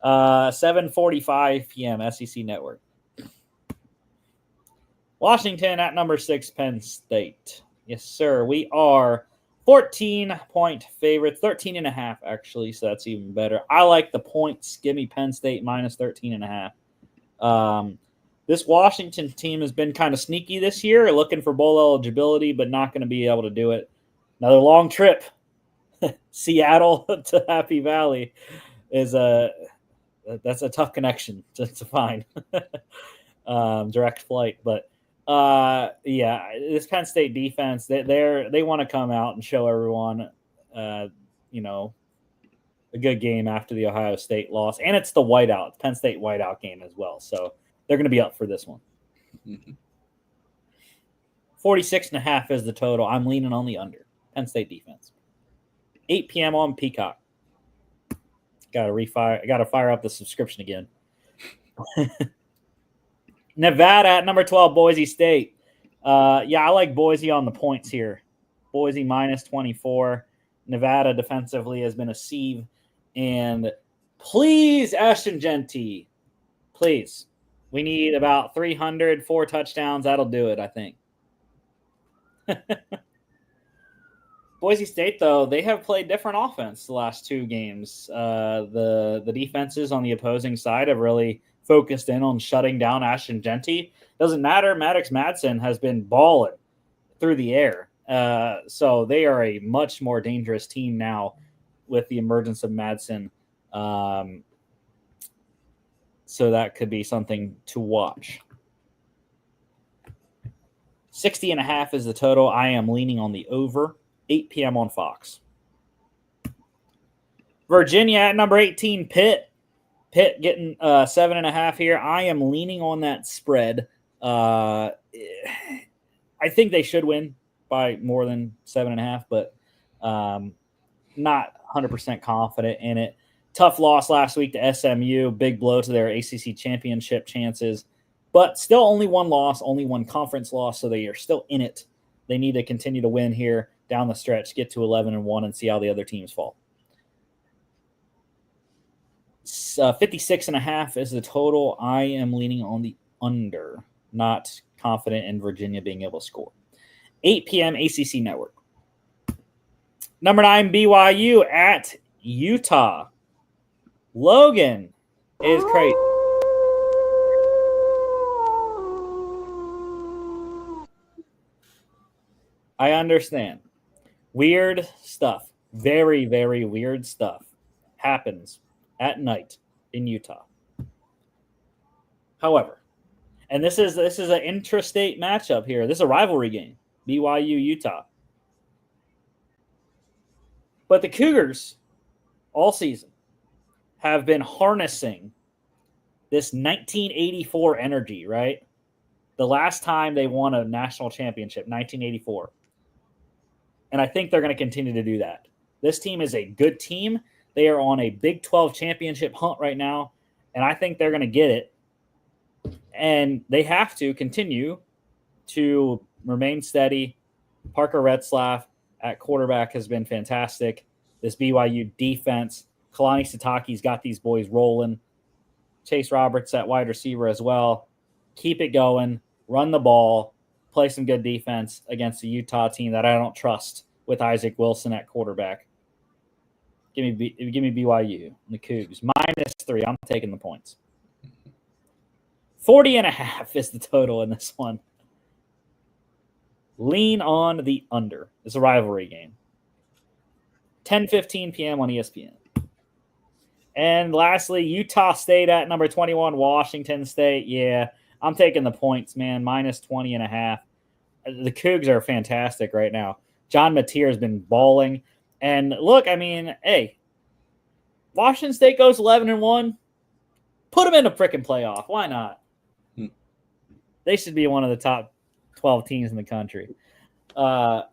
7:45 p.m. SEC Network. Washington at number 6 Penn State. Yes, sir. We are 14-point favorites, 13.5 actually, so that's even better. I like the points. Give me Penn State minus 13.5. This Washington team has been kind of sneaky this year, looking for bowl eligibility, but not going to be able to do it. Another long trip, Seattle to Happy Valley, that's a tough connection to find. Direct flight, but this Penn State defense, they want to come out and show everyone, a good game after the Ohio State loss, and it's the whiteout, Penn State whiteout game as well. So they're going to be up for this one. 46.5 is the total. I'm leaning on the under. Penn State defense. 8 p.m. on Peacock. Got to fire up the subscription again. Nevada at number 12, Boise State. I like Boise on the points here. Boise minus 24. Nevada defensively has been a sieve. And please, Ashton Genty, please. We need about 4 touchdowns. That'll do it, I think. Boise State, though, they have played different offense the last 2 games. The defenses on the opposing side have really focused in on shutting down Ashton Genty. Doesn't matter. Maddox Madsen has been balling through the air. So they are a much more dangerous team now with the emergence of Madsen. So that could be something to watch. 60.5 is the total. I am leaning on the over. 8 p.m. on Fox. Virginia at number 18, Pitt. Pitt getting 7.5 here. I am leaning on that spread. I think they should win by more than 7.5, but not 100% confident in it. Tough loss last week to SMU. Big blow to their ACC championship chances. But still only one loss, only one conference loss, so they are still in it. They need to continue to win here down the stretch, get to 11-1, and see how the other teams fall. 56.5 is the total. I am leaning on the under, not confident in Virginia being able to score. 8 p.m. ACC Network. Number 9, BYU at Utah. Logan is crazy. I understand. Weird stuff. Very, very weird stuff happens at night in Utah. However, and this is an intrastate matchup here. This is a rivalry game. BYU Utah. But the Cougars all season have been harnessing this 1984 energy, right? The last time they won a national championship, 1984. And I think they're going to continue to do that. This team is a good team. They are on a Big 12 championship hunt right now, and I think they're going to get it. And they have to continue to remain steady. Parker Retzlaff at quarterback has been fantastic. This BYU defense, Kalani Sitake's got these boys rolling. Chase Roberts at wide receiver as well. Keep it going. Run the ball. Play some good defense against a Utah team that I don't trust with Isaac Wilson at quarterback. Give me BYU, the Cougs. -3. I'm taking the points. 40.5 is the total in this one. Lean on the under. It's a rivalry game. 10:15 p.m. on ESPN. And lastly, Utah State at number 21, Washington State. Yeah, I'm taking the points, man. -20.5. The Cougs are fantastic right now. John Mateer has been balling. And look, I mean, hey, Washington State goes 11-1. Put them in a freaking playoff. Why not? They should be one of the top 12 teams in the country. But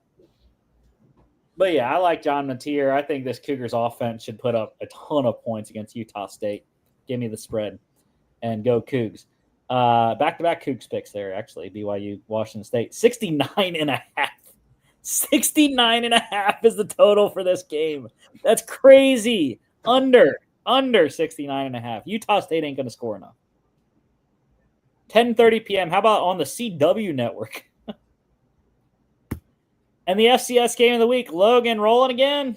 yeah, I like John Mateer. I think this Cougars offense should put up a ton of points against Utah State. Give me the spread and go Cougs. Back-to-back Cougs picks there, actually. BYU, Washington State. 69.5. 69.5 is the total for this game. That's crazy. Under 69.5. Utah State ain't going to score enough. 10:30 p.m. How about on the CW network? And the FCS game of the week, Logan rolling again.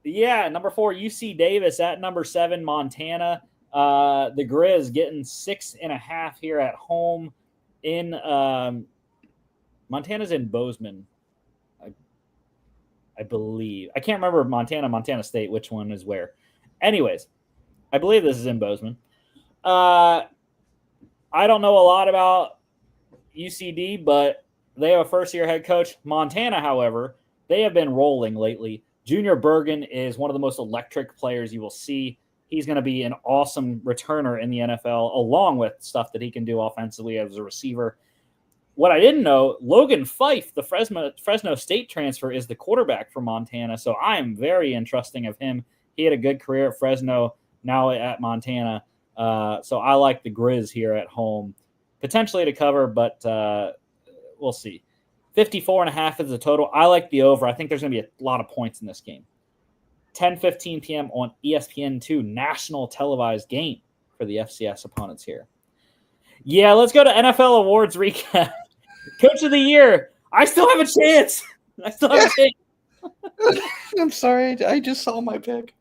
Yeah, number 4, UC Davis at number 7, Montana. The Grizz getting 6.5 here at home in Montana's in Bozeman, I believe. I can't remember Montana State, which one is where. Anyways, I believe this is in Bozeman. I don't know a lot about UCD, but they have a first-year head coach. Montana, however, they have been rolling lately. Junior Bergen is one of the most electric players you will see. He's going to be an awesome returner in the NFL, along with stuff that he can do offensively as a receiver. What I didn't know, Logan Fife, the Fresno State transfer, is the quarterback for Montana, so I am very interesting of him. He had a good career at Fresno, now at Montana. So I like the Grizz here at home, potentially to cover, but we'll see. 54.5 is the total. I like the over. I think there's going to be a lot of points in this game. 10:15 p.m. on ESPN2, national televised game for the FCS opponents here. Yeah, let's go to NFL awards recap. Coach of the year. I still have a chance. I'm sorry. I just saw my pick.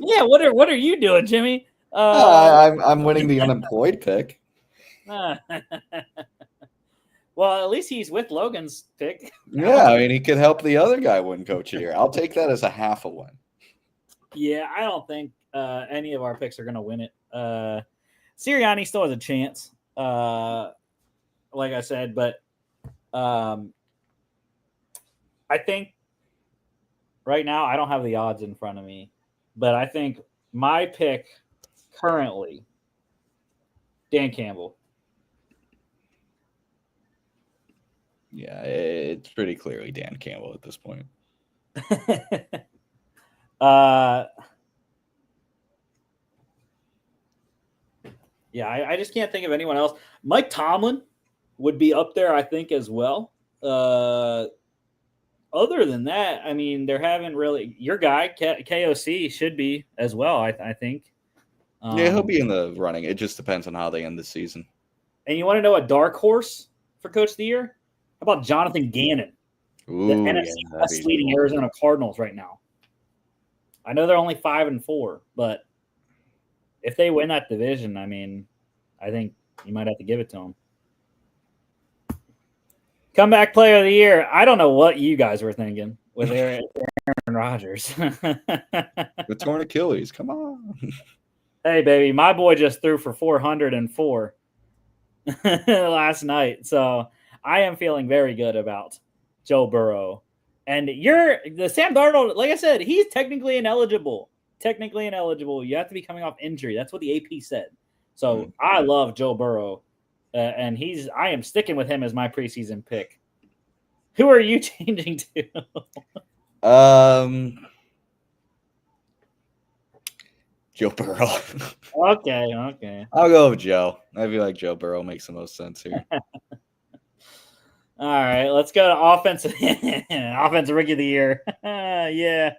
Yeah, what are you doing, Jimmy? I'm winning the unemployed pick. Well, at least he's with Logan's pick. Yeah, I mean, he could help the other guy win Coach of the Year. I'll take that as a half a win. Yeah, I don't think any of our picks are going to win it. Sirianni still has a chance, like I said, but I think right now I don't have the odds in front of me, but I think my pick currently, Dan Campbell. Yeah, it's pretty clearly Dan Campbell at this point. Yeah, I just can't think of anyone else. Mike Tomlin would be up there, I think, as well. Other than that, I mean, there haven't really. Your guy KOC should be as well. I think. Yeah, he'll be in the running. It just depends on how they end the season. And you want to know a dark horse for Coach of the Year? How about Jonathan Gannon, Ooh, the NFC West leading Arizona Cardinals right now? I know they're only 5-4, but if they win that division, I mean, I think you might have to give it to them. Comeback player of the year. I don't know what you guys were thinking with Aaron Rodgers. The torn Achilles. Come on. Hey, baby, my boy just threw for 404 last night. So I am feeling very good about Joe Burrow. And the Sam Darnold, like I said, he's technically ineligible. Technically ineligible. You have to be coming off injury. That's what the AP said. So I love Joe Burrow. And I am sticking with him as my preseason pick. Who are you changing to? Joe Burrow. Okay. I'll go with Joe. I feel like Joe Burrow makes the most sense here. All right, let's go to offensive rookie of the year. Yeah.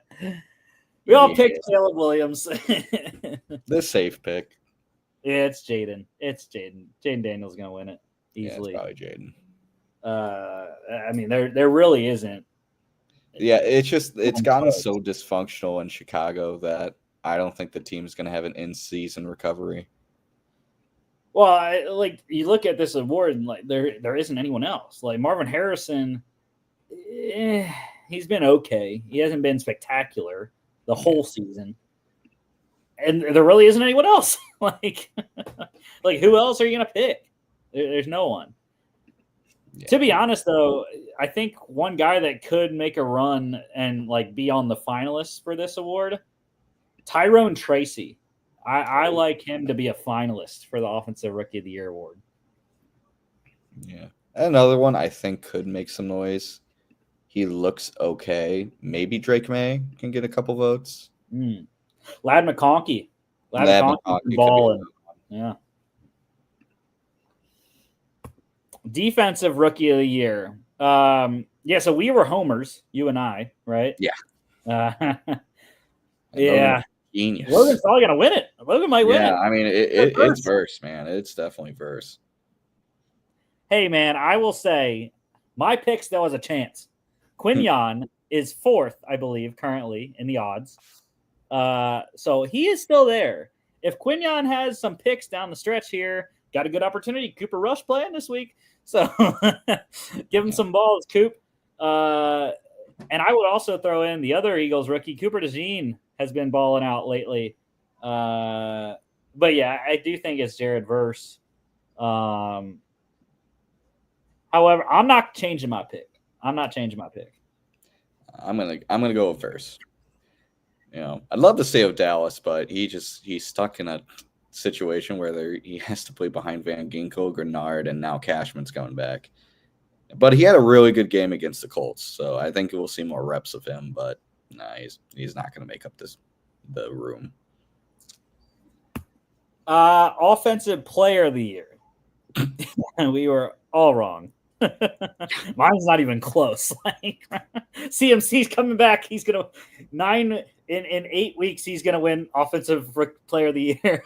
We all picked Caleb Williams. The safe pick. Yeah, it's Jaden. Jaden Daniels going to win it easily. Yeah, it's probably Jaden. I mean, there really isn't. Yeah, it's gotten so dysfunctional in Chicago that I don't think the team is going to have an in-season recovery. Well, you look at this award, and like there isn't anyone else. Like Marvin Harrison, he's been okay. He hasn't been spectacular the whole season, and there really isn't anyone else. like who else are you gonna pick? There's no one. Yeah. To be honest, though, I think one guy that could make a run and be on the finalists for this award, Tyrone Tracy. I like him to be a finalist for the Offensive Rookie of the Year award. Yeah. Another one I think could make some noise. He looks okay. Maybe Drake May can get a couple votes. Ladd McConkey. Ladd McConkey balling. Yeah. Defensive Rookie of the Year. So we were homers, you and I, right? Yeah. Yeah. Genius. Logan's probably gonna win it. Logan might win it. Yeah, I mean it's verse, man. It's definitely verse. Hey, man, I will say my pick still has a chance. Quinyon is 4th, I believe, currently in the odds. So he is still there. If Quinyon has some picks down the stretch here, got a good opportunity. Cooper Rush playing this week, so give him some balls, Coop. And I would also throw in the other Eagles rookie, Cooper DeJean, has been balling out lately. But yeah, I do think it's Jared Verse. However, I'm not changing my pick. I'm gonna go with Verse. You know, I'd love to stay with Dallas, but he's stuck in a situation where he has to play behind Van Ginkel, Grenard, and now Cashman's coming back. But he had a really good game against the Colts, so I think we'll see more reps of him. But nah, he's not going to make up the room. Offensive Player of the Year. We were all wrong. Mine's not even close. CMC's coming back. He's gonna 9 in 8 weeks. He's gonna win Offensive Player of the Year.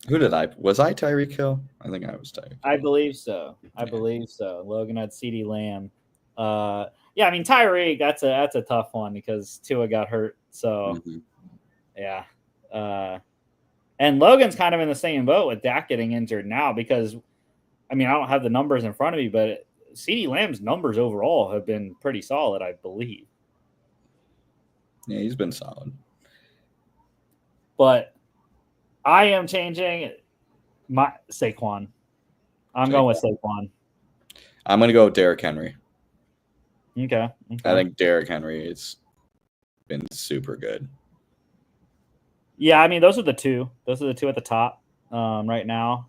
Who did I? Was I Tyreek Hill? I think I was Tyreek. I believe so. Logan had CeeDee Lamb. Yeah, I mean Tyreek. That's a tough one because Tua got hurt. So yeah. And Logan's kind of in the same boat with Dak getting injured now because, I mean, I don't have the numbers in front of me, but CeeDee Lamb's numbers overall have been pretty solid, I believe. Yeah, he's been solid. But I am changing my Saquon. I'm going with Saquon. I'm going to go with Derrick Henry. Okay. I think Derrick Henry has been super good. Yeah, I mean, those are the two. Those are the two at the top right now.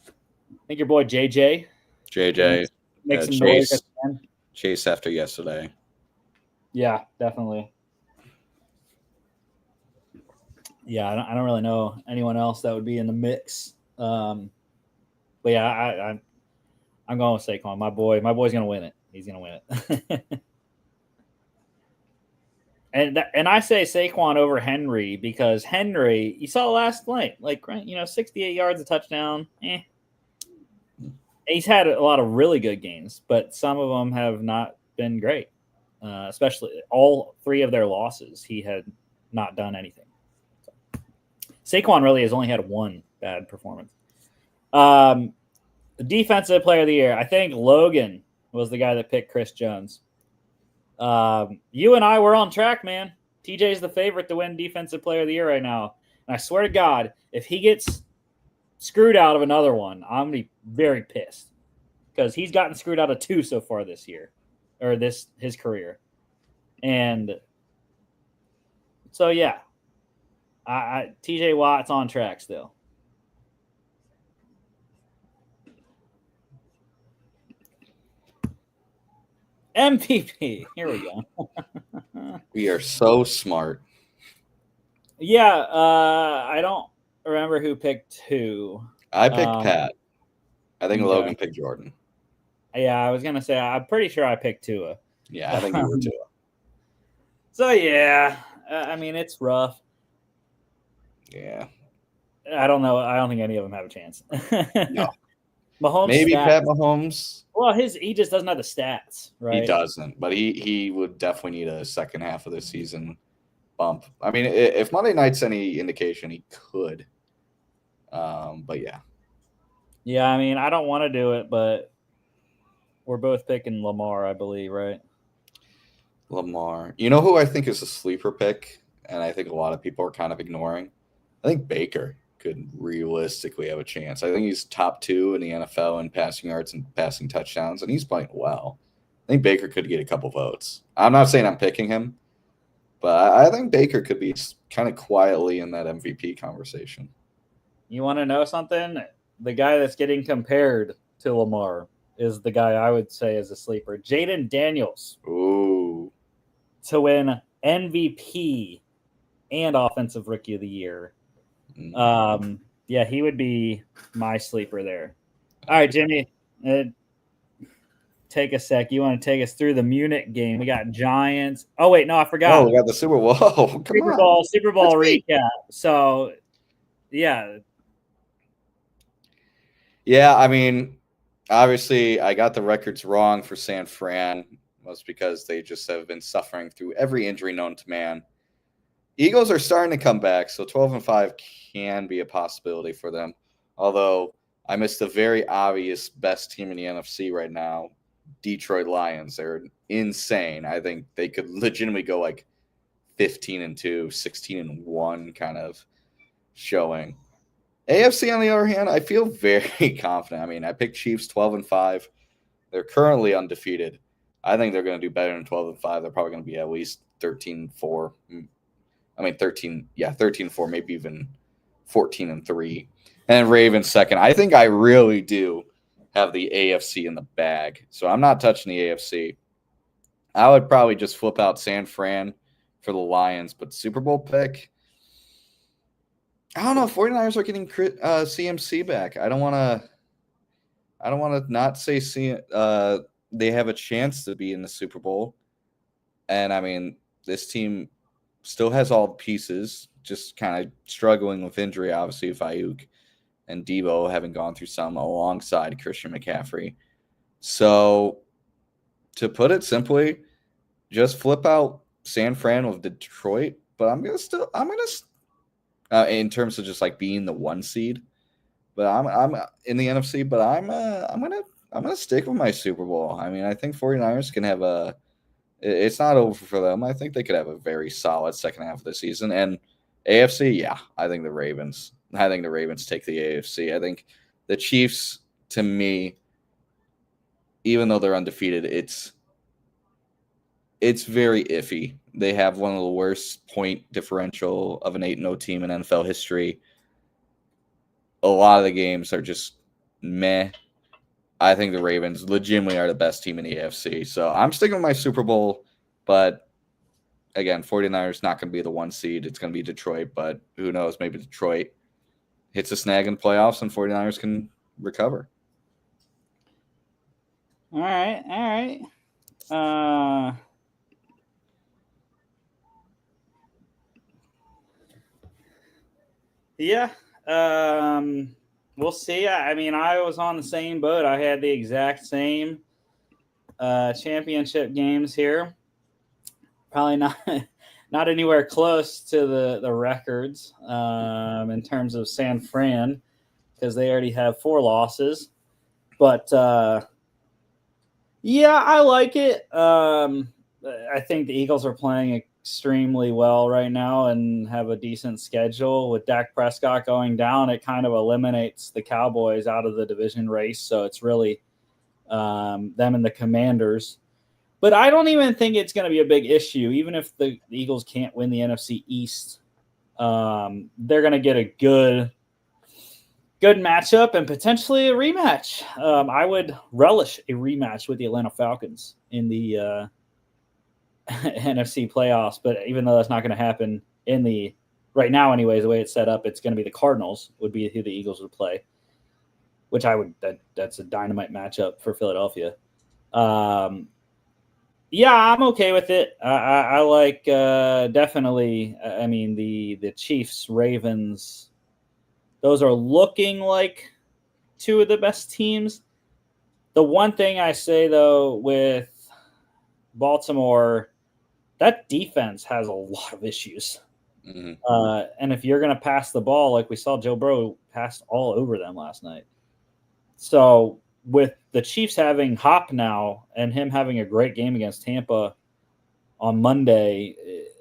I think your boy JJ. JJ, Make some noise at the end. Chase after yesterday. Yeah, definitely. Yeah, I don't really know anyone else that would be in the mix. But yeah, I'm going with Saquon. My boy's gonna win it. He's gonna win it. and I say Saquon over Henry because Henry, you saw last night, 68 yards, a touchdown. He's had a lot of really good games, but some of them have not been great. Especially all three of their losses, he had not done anything. So, Saquon really has only had one bad performance. The defensive player of the year, I think Logan was the guy that picked Chris Jones. You and I were on track, man. TJ is the favorite to win defensive player of the year right now. And I swear to God, if he gets screwed out of another one, I'm going to be very pissed because he's gotten screwed out of two so far this year or his career. And so, yeah, TJ Watt's on track still. MVP. Here we go. We are so smart. Yeah, I don't remember who picked who. I picked Pat. I think Logan picked Jordan. Yeah, I was gonna say I'm pretty sure I picked Tua. Yeah, I think you were Tua. So yeah, I mean it's rough. Yeah. I don't know. I don't think any of them have a chance. No. Mahomes maybe stats. Pat Mahomes. Well, he just doesn't have the stats, right? He doesn't, but he would definitely need a second half of the season bump. I mean, if Monday night's any indication, he could. But yeah. Yeah, I mean, I don't want to do it, but we're both picking Lamar, I believe, right? Lamar. You know who I think is a sleeper pick, and I think a lot of people are kind of ignoring? I think Baker could realistically have a chance. I think he's top 2 in the NFL in passing yards and passing touchdowns, and he's playing well. I think Baker could get a couple votes. I'm not saying I'm picking him, but I think Baker could be kind of quietly in that MVP conversation. You want to know something? The guy that's getting compared to Lamar is the guy I would say is a sleeper. Jaden Daniels. Ooh. To win MVP and Offensive Rookie of the Year. Yeah, he would be my sleeper there. All right, Jimmy, take a sec. You want to take us through the Munich game? We got Giants. Oh wait, no, I forgot. Oh, we got the Super Bowl. Whoa, Super Bowl recap. So, yeah. Yeah, I mean, obviously, I got the records wrong for San Fran. Was because they just have been suffering through every injury known to man. Eagles are starting to come back, so 12-5 can be a possibility for them. Although I missed the very obvious best team in the NFC right now, Detroit Lions. They're insane. I think they could legitimately go like 15-2, 16-1 kind of showing. AFC, on the other hand, I feel very confident. I mean, I picked Chiefs 12-5. They're currently undefeated. I think they're going to do better than 12-5. They're probably going to be at least 13-4. I mean, 13-4, maybe even 14-3. And Ravens second. I think I really do have the AFC in the bag. So I'm not touching the AFC. I would probably just flip out San Fran for the Lions. But Super Bowl pick, I don't know. 49ers are getting CMC back. I don't want to not say they have a chance to be in the Super Bowl. And, I mean, this team still has all the pieces, just kind of struggling with injury, obviously, with Ayuk and Debo having gone through some alongside Christian McCaffrey. So, to put it simply, just flip out San Fran with Detroit. But I'm going to in terms of just like being the 1 seed. But I'm in the NFC, but I'm gonna stick with my Super Bowl. I mean, I think 49ers can have it's not over for them. I think they could have a very solid second half of the season. And AFC, yeah, I think the Ravens take the AFC. I think the Chiefs, to me, even though they're undefeated, it's very iffy. They have one of the worst point differential of an 8-0 team in NFL history. A lot of the games are just meh. I think the Ravens legitimately are the best team in the AFC. So I'm sticking with my Super Bowl, but again, 49ers not going to be the 1 seed. It's going to be Detroit, but who knows? Maybe Detroit hits a snag in the playoffs and 49ers can recover. All right. Yeah. We'll see. I mean, I was on the same boat. I had the exact same championship games here. Probably not anywhere close to the records in terms of San Fran, because they already have 4 losses. But yeah, I like it. I think the Eagles are playing extremely well right now and have a decent schedule. With Dak Prescott going down, it kind of eliminates the Cowboys out of the division race. So it's really them and the Commanders. But I don't even think it's going to be a big issue. Even if the Eagles can't win the NFC East, they're going to get a good matchup and potentially a rematch. I would relish a rematch with the Atlanta Falcons in the NFC playoffs. But even though that's not going to happen right now, anyways, the way it's set up, it's going to be the Cardinals would be who the Eagles would play, which that's a dynamite matchup for Philadelphia. Yeah, I'm okay with it. I like definitely. I mean, the Chiefs, Ravens, those are looking like 2 of the best teams. The one thing I say though with Baltimore, that defense has a lot of issues. Mm-hmm. And if you're going to pass the ball, like we saw Joe Burrow passed all over them last night. So with the Chiefs having Hop now and him having a great game against Tampa on Monday,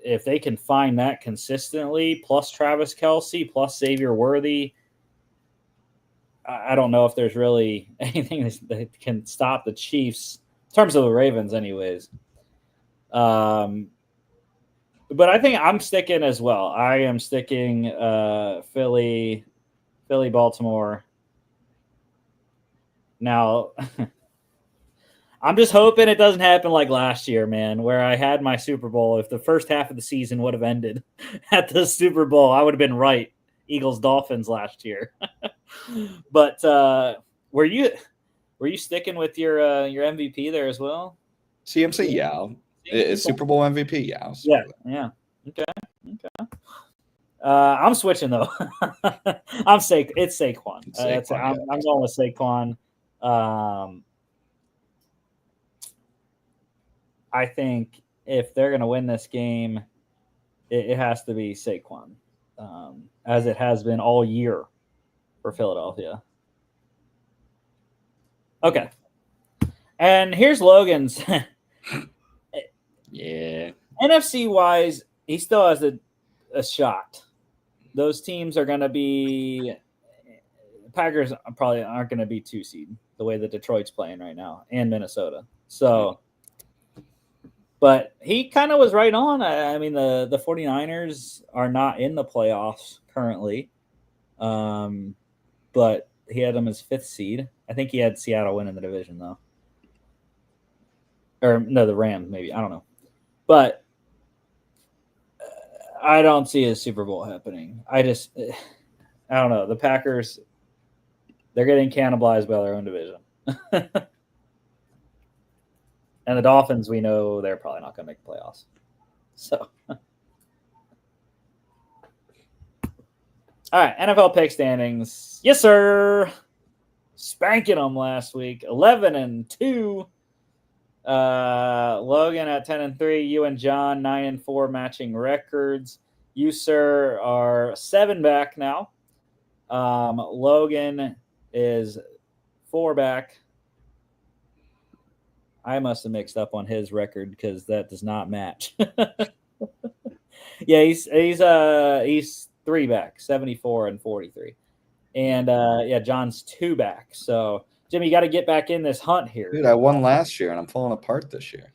if they can find that consistently, plus Travis Kelce, plus Xavier Worthy, I don't know if there's really anything that can stop the Chiefs in terms of the Ravens anyways. But I think I'm sticking as well. I am sticking Philly, Baltimore. Now, I'm just hoping it doesn't happen like last year, man, where I had my Super Bowl. If the first half of the season would have ended at the Super Bowl, I would have been right. Eagles Dolphins last year. But were you sticking with your MVP there as well? CMC, yeah. Is Super Bowl MVP, yeah. Yeah. Okay. I'm switching though. It's Saquon. I'm going with Saquon. I think if they're going to win this game, it has to be Saquon, as it has been all year for Philadelphia. Okay. And here's Logan's. Yeah. NFC wise, he still has a shot. Those teams are going to be Packers probably aren't going to be 2 seed the way that Detroit's playing right now and Minnesota. So, but he kind of was right on. I mean, the 49ers are not in the playoffs currently. But he had them as 5th seed. I think he had Seattle winning the division though. Or no, the Rams maybe. I don't know. But I don't see a Super Bowl happening. I don't know. The Packers, they're getting cannibalized by their own division. And the Dolphins, we know they're probably not going to make the playoffs. So, all right, NFL pick standings. Yes, sir. Spanking them last week. 11-2. Logan at 10-3. You and John 9-4, matching records. You, sir, are 7 back now. Logan is 4 back. I must have mixed up on his record because that does not match. Yeah, he's 3 back, 74 and 43. And yeah, John's 2 back. So Jimmy, you got to get back in this hunt here. Dude, I won last year and I'm falling apart this year.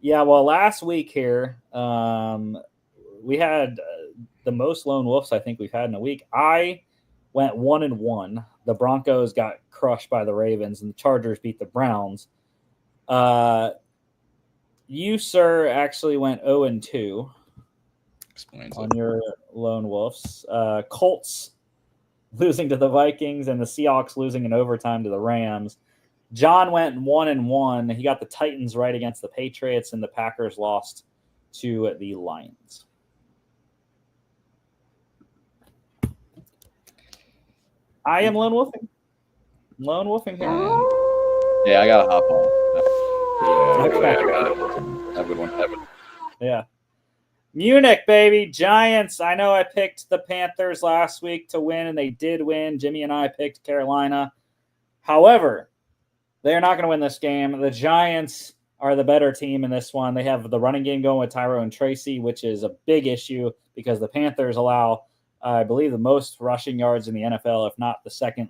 Yeah, well, last week here, we had the most lone wolves I think we've had in a week. I went 1-1. The Broncos got crushed by the Ravens, and the Chargers beat the Browns. You, sir, actually went 0-2 Explains on it. your lone wolves. Colts losing to the Vikings, and the Seahawks losing in overtime to the Rams. John went 1-1. He got the Titans right against the Patriots, and the Packers lost to the Lions. I am lone wolfing. Lone wolfing here. Yeah, I got to hop on. Okay. I got it. Have a good one. Yeah. Munich, baby. Giants. I know I picked the Panthers last week to win, and they did win. Jimmy and I picked Carolina. However, they're not going to win this game. The Giants are the better team in this one. They have the running game going with Tyrone Tracy, which is a big issue because the Panthers allow, I believe, the most rushing yards in the NFL, if not the second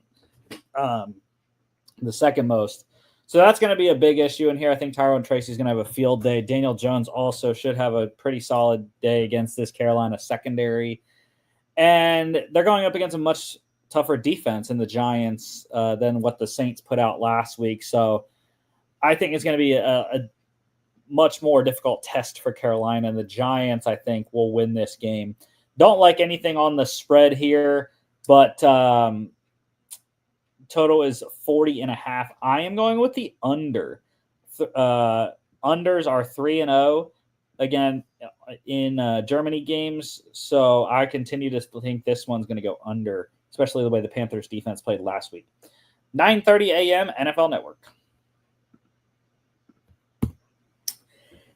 most. So that's going to be a big issue in here. I think Tyrone Tracy is going to have a field day. Daniel Jones also should have a pretty solid day against this Carolina secondary. And they're going up against a much tougher defense in the Giants than what the Saints put out last week. So I think it's going to be a much more difficult test for Carolina. And the Giants, I think, will win this game. Don't like anything on the spread here, but total is 40.5. I am going with the under. Unders are 3-0 again in Germany games, so I continue to think this one's going to go under, especially the way the Panthers defense played last week. 9:30 a.m. NFL Network.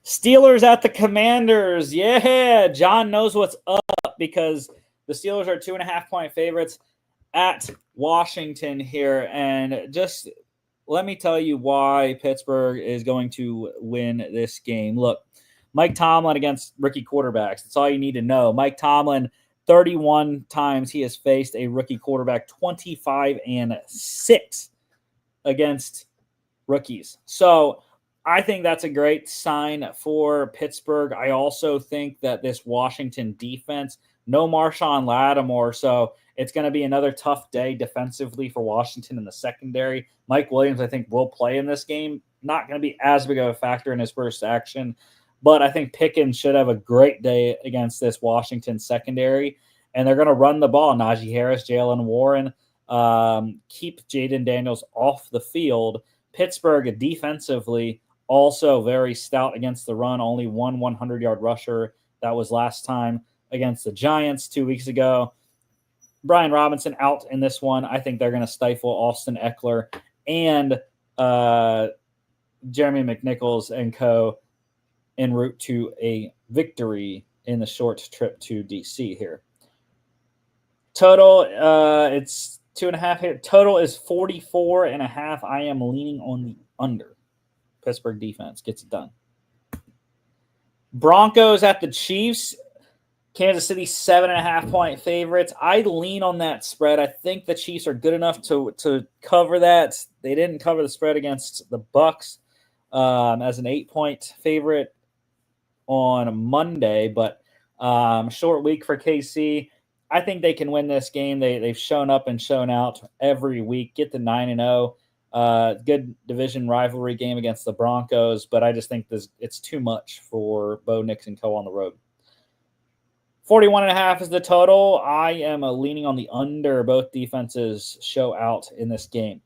Steelers at the Commanders. Yeah, John knows what's up because the Steelers are 2.5-point favorites at Washington here. And just let me tell you why Pittsburgh is going to win this game. Look, Mike Tomlin against rookie quarterbacks. That's all you need to know. Mike Tomlin, 31 times he has faced a rookie quarterback, 25-6 against rookies. So I think that's a great sign for Pittsburgh. I also think that this Washington defense, no Marshawn Lattimore, so it's going to be another tough day defensively for Washington in the secondary. Mike Williams, I think, will play in this game. Not going to be as big of a factor in his first action, but I think Pickens should have a great day against this Washington secondary, and they're going to run the ball. Najee Harris, Jalen Warren, keep Jaden Daniels off the field. Pittsburgh defensively also very stout against the run, only one 100-yard rusher. That was last time against the Giants 2 weeks ago. Brian Robinson out in this one. I think they're going to stifle Austin Eckler and Jeremy McNichols and co. en route to a victory in the short trip to DC here. Total, it's 2.5 here. Total is 44.5. I am leaning on the under. Pittsburgh defense gets it done. Broncos at the Chiefs. Kansas City 7.5-point favorites. I lean on that spread. I think the Chiefs are good enough to cover that. They didn't cover the spread against the Bucks as an 8-point favorite on Monday, but short week for KC. I think they can win this game. They've shown up and shown out every week. Get the 9-0. Good division rivalry game against the Broncos, but I just think it's too much for Bo Nix and co. on the road. 41.5 is the total. I am leaning on the under. Both defenses show out in this game.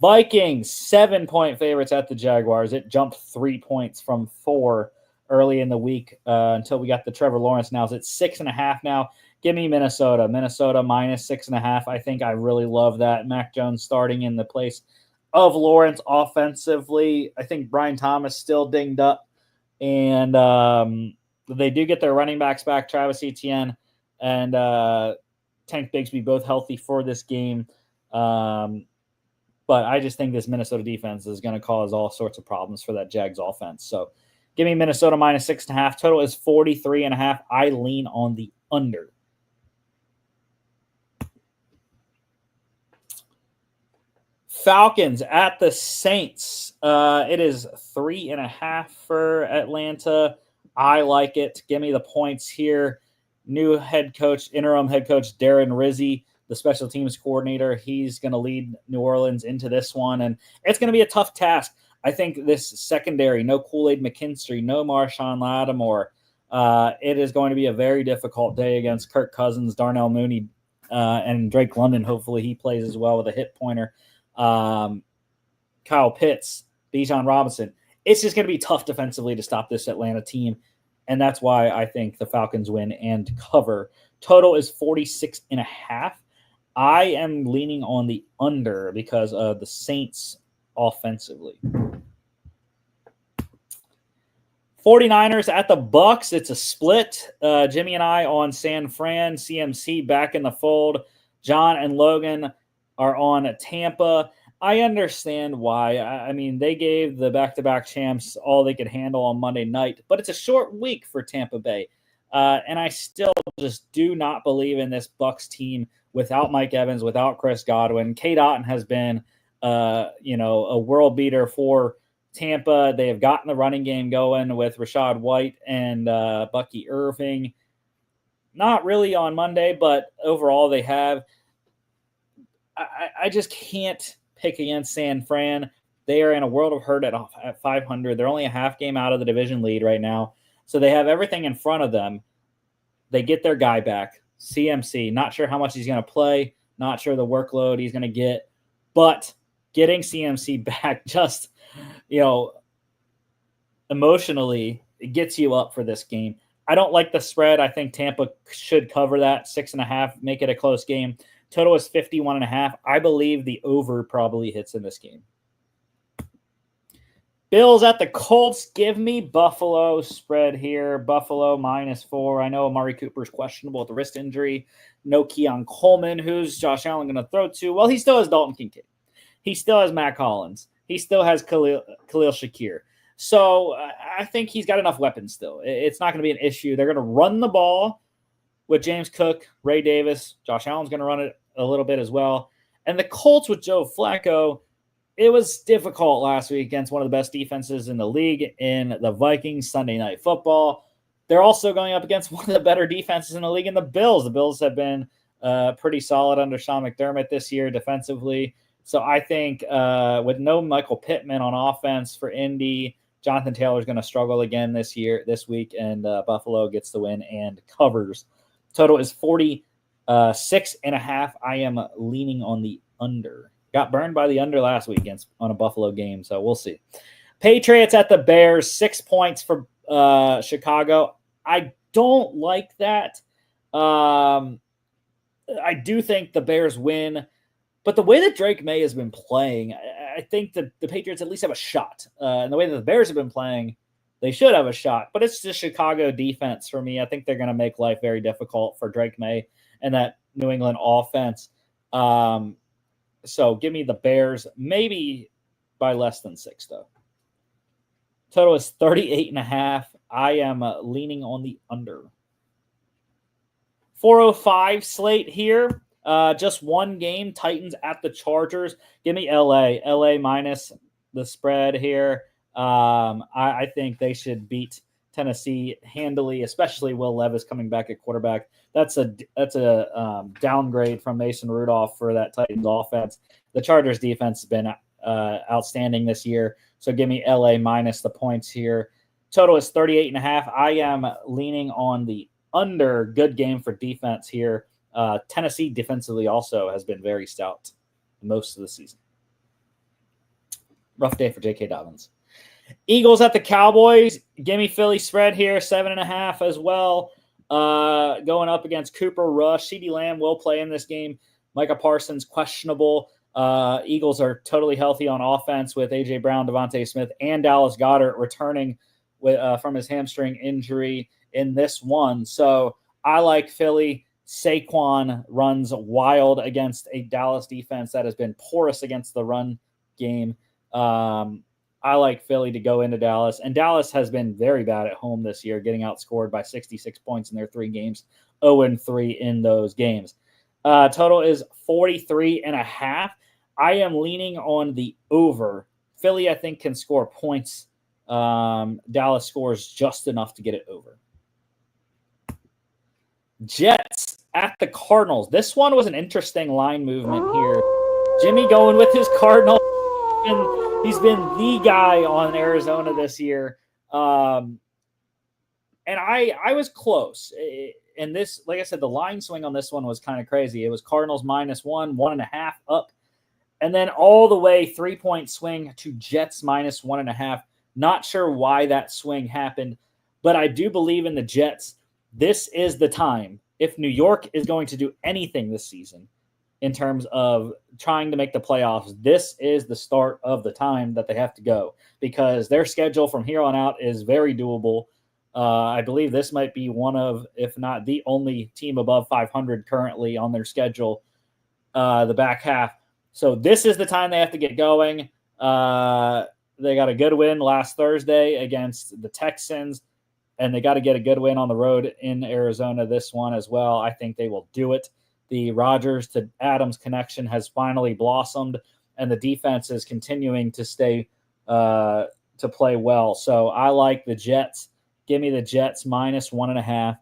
Vikings, 7-point favorites at the Jaguars. It jumped 3 points from 4 early in the week until we got the Trevor Lawrence. Now it's 6.5 now. Give me Minnesota. Minnesota minus 6.5. I think I really love that. Mac Jones starting in the place of Lawrence offensively. I think Brian Thomas still dinged up. And they do get their running backs back, Travis Etienne and Tank Bigsby, both healthy for this game. But I just think this Minnesota defense is going to cause all sorts of problems for that Jags offense. So give me Minnesota minus 6.5. Total is 43.5. I lean on the under. Falcons at the Saints. It is 3.5 for Atlanta. I like it. Give me the points here. New head coach, interim head coach Darren Rizzi, the special teams coordinator. He's going to lead New Orleans into this one, and it's going to be a tough task. I think this secondary, no Kool-Aid McKinstry, no Marshawn Lattimore. It is going to be a very difficult day against Kirk Cousins, Darnell Mooney, and Drake London. Hopefully he plays as well with a hip pointer. Kyle Pitts, Bijan Robinson. It's just going to be tough defensively to stop this Atlanta team, and that's why I think the Falcons win and cover. Total is 46.5. I am leaning on the under because of the Saints offensively. 49ers at the Bucks. It's a split. Jimmy and I on San Fran. CMC back in the fold. John and Logan are on Tampa. I understand why. I mean, they gave the back-to-back champs all they could handle on Monday night, but it's a short week for Tampa Bay. And I still just do not believe in this Bucks team without Mike Evans, without Chris Godwin. Kate Otten has been, a world beater for Tampa. They have gotten the running game going with Rashad White and Bucky Irving. Not really on Monday, but overall they have. I just can't pick against San Fran. They are in a world of hurt at 500. They're only a half game out of the division lead right now. So they have everything in front of them. They get their guy back, CMC. Not sure how much he's going to play. Not sure the workload he's going to get. But getting CMC back just, emotionally, it gets you up for this game. I don't like the spread. I think Tampa should cover that 6.5, make it a close game. Total is 51.5. I believe the over probably hits in this game. Bills at the Colts. Give me Buffalo spread here. Buffalo -4. I know Amari Cooper's questionable with the wrist injury. No Keon Coleman. Who's Josh Allen going to throw to? Well, he still has Dalton Kincaid. He still has Matt Collins. He still has Khalil Shakir. So I think he's got enough weapons still. It's not going to be an issue. They're going to run the ball with James Cook, Ray Davis. Josh Allen's going to run it a little bit as well. And the Colts with Joe Flacco, it was difficult last week against one of the best defenses in the league in the Vikings Sunday Night Football. They're also going up against one of the better defenses in the league in the Bills. The Bills have been pretty solid under Sean McDermott this year defensively. So I think with no Michael Pittman on offense for Indy, Jonathan Taylor's going to struggle again this week, and Buffalo gets the win and covers. Total is 46.5. I am leaning on the under. Got burned by the under last week on a Buffalo game, so we'll see. Patriots at the Bears, 6 points for Chicago. I don't like that. I do think the Bears win, but the way that Drake May has been playing, I think that the Patriots at least have a shot. And the way that the Bears have been playing, they should have a shot. But it's the Chicago defense for me. I think they're going to make life very difficult for Drake May and that New England offense. So give me the Bears, maybe by less than 6, though. Total is 38.5. I am leaning on the under. 405 slate here. Just one game. Titans at the Chargers. Give me LA. LA minus the spread here. I think they should beat Tennessee handily, especially Will Levis coming back at quarterback. That's a downgrade from Mason Rudolph for that Titans offense. The Chargers defense has been outstanding this year. So give me LA minus the points here. Total is 38.5. I am leaning on the under. Good game for defense here. Tennessee defensively also has been very stout most of the season. Rough day for J.K. Dobbins. Eagles at the Cowboys. Give me Philly spread here, 7.5 as well. Going up against Cooper Rush. CeeDee Lamb will play in this game. Micah Parsons questionable. Eagles are totally healthy on offense with A.J. Brown, Devontae Smith, and Dallas Goedert returning from his hamstring injury in this one. So I like Philly. Saquon runs wild against a Dallas defense that has been porous against the run game. I like Philly to go into Dallas. And Dallas has been very bad at home this year, getting outscored by 66 points in their 3 games, 0-3 in those games. Total is 43.5. I am leaning on the over. Philly, I think, can score points. Dallas scores just enough to get it over. Jets at the Cardinals. This one was an interesting line movement here. Jimmy going with his Cardinals. He's been the guy on Arizona this year. And I was close. And this, like I said, the line swing on this one was kind of crazy. It was Cardinals -1, 1.5 up. And then all the way 3-point swing to Jets -1.5. Not sure why that swing happened, but I do believe in the Jets. This is the time. If New York is going to do anything this season in terms of trying to make the playoffs, this is the start of the time that they have to go, because their schedule from here on out is very doable. I believe this might be one of, if not the only team above 500 currently on their schedule, the back half. So this is the time they have to get going. They got a good win last Thursday against the Texans, and they got to get a good win on the road in Arizona this one as well. I think they will do it. The Rodgers to Adams connection has finally blossomed, and the defense is continuing to stay to play well. So I like the Jets. Give me the Jets -1.5.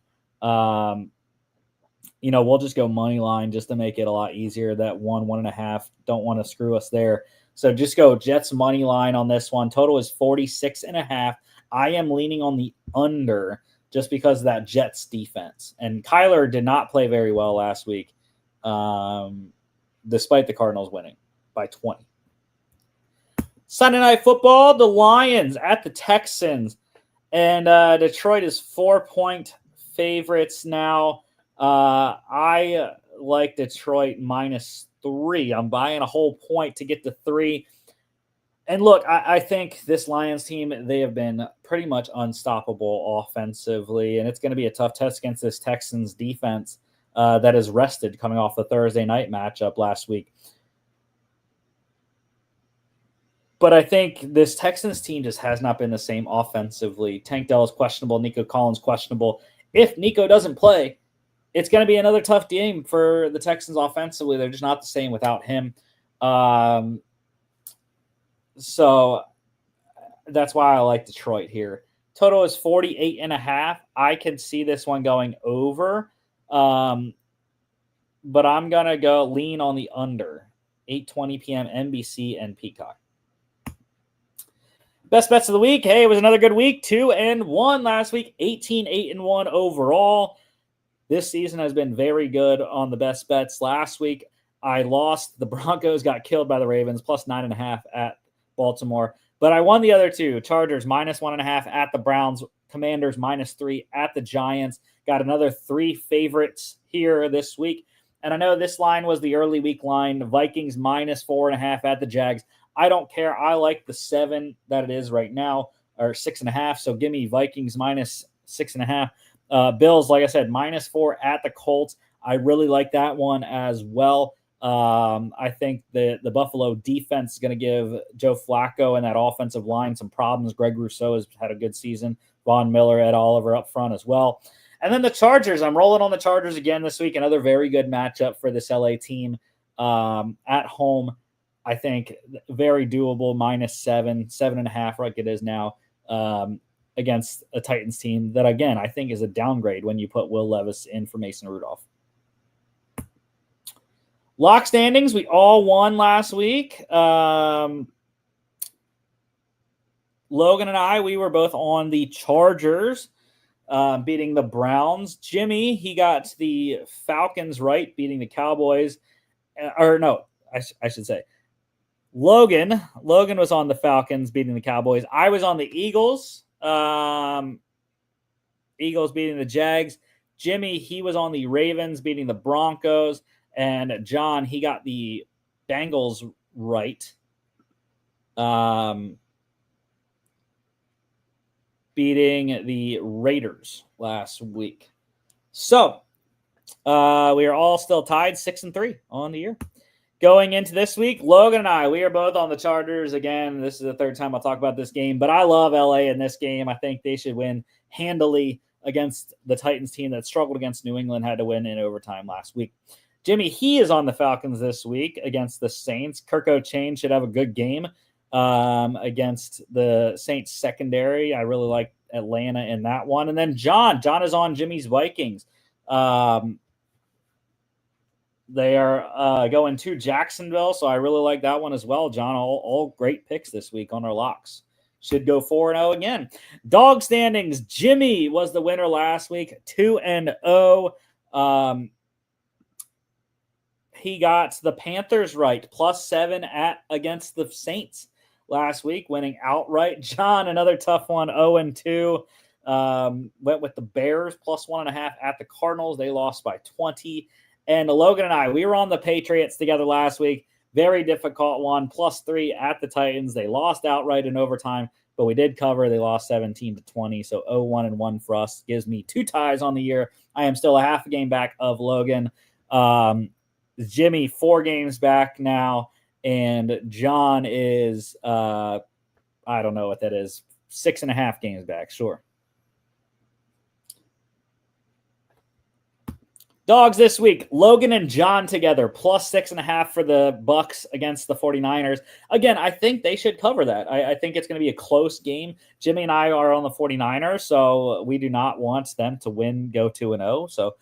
We'll just go money line just to make it a lot easier. That 1.5. Don't want to screw us there. So just go Jets money line on this one. Total is 46.5. I am leaning on the under just because of that Jets defense. And Kyler did not play very well last week, despite the Cardinals winning by 20. Sunday Night Football, the Lions at the Texans. And Detroit is 4-point favorites now. I like Detroit -3. I'm buying a whole point to get to 3. And look, I think this Lions team, they have been pretty much unstoppable offensively, and it's going to be a tough test against this Texans defense that is rested coming off the Thursday night matchup last week. But I think this Texans team just has not been the same offensively. Tank Dell is questionable. Nico Collins questionable. If Nico doesn't play, it's going to be another tough game for the Texans offensively. They're just not the same without him. So that's why I like Detroit here. Total is 48.5. I can see this one going over. But I'm going to go lean on the under. 8:20 p.m. NBC and Peacock. Best bets of the week. Hey, it was another good week. 2-1 last week. 18-8-1 overall. This season has been very good on the best bets. Last week, I lost. The Broncos got killed by the Ravens, +9.5 at Baltimore. But I won the other two. Chargers -1.5 at the Browns. Commanders -3 at the Giants. Got another 3 favorites here this week. And I know this line was the early week line. Vikings -4.5 at the Jags. I don't care. I like the 7 that it is right now, or 6.5. So give me Vikings -6.5. Bills, like I said, -4 at the Colts. I really like that one as well. I think the Buffalo defense is going to give Joe Flacco and that offensive line some problems. Greg Rousseau has had a good season. Von Miller, Ed Oliver up front as well. And then the Chargers. I'm rolling on the Chargers again this week. Another very good matchup for this LA team at home. I think very doable, -7, 7.5, like it is now, against a Titans team that, again, I think is a downgrade when you put Will Levis in for Mason Rudolph. Lock standings, we all won last week. Logan and I, we were both on the Chargers, beating the Browns. Jimmy, he got the Falcons right, beating the Cowboys. I should say. Logan was on the Falcons, beating the Cowboys. I was on the Eagles. Eagles beating the Jags. Jimmy, he was on the Ravens, beating the Broncos. And John, he got the Bengals right. Beating the Raiders last week. So, we are all still tied 6-3 on the year. Going into this week, Logan and I, we are both on the Chargers. Again, this is the third time I'll talk about this game, but I love LA in this game. I think they should win handily against the Titans team that struggled against New England, had to win in overtime last week. Jimmy, he is on the Falcons this week against the Saints. Kirko Chain should have a good game against the Saints secondary. I really like Atlanta in that one. And then John is on Jimmy's Vikings. They are going to Jacksonville, so I really like that one as well. John, all great picks this week on our locks. Should go 4-0 again. Dog standings. Jimmy was the winner last week, 2-0. He got the Panthers right, +7 against the Saints last week, winning outright. John, another tough one, 0-2. Went with the Bears, +1.5 at the Cardinals. They lost by 20. And Logan and I, we were on the Patriots together last week. Very difficult one, +3 at the Titans. They lost outright in overtime, but we did cover. They lost 17-20, so 0-1-1 for us. Gives me 2 ties on the year. I am still a half a game back of Logan. Jimmy, 4 games back now, and John is, I don't know what that is, 6.5 games back, sure. Dogs this week, Logan and John together, +6.5 for the Bucks against the 49ers. Again, I think they should cover that. I think it's going to be a close game. Jimmy and I are on the 49ers, so we do not want them to win, go 2-0. So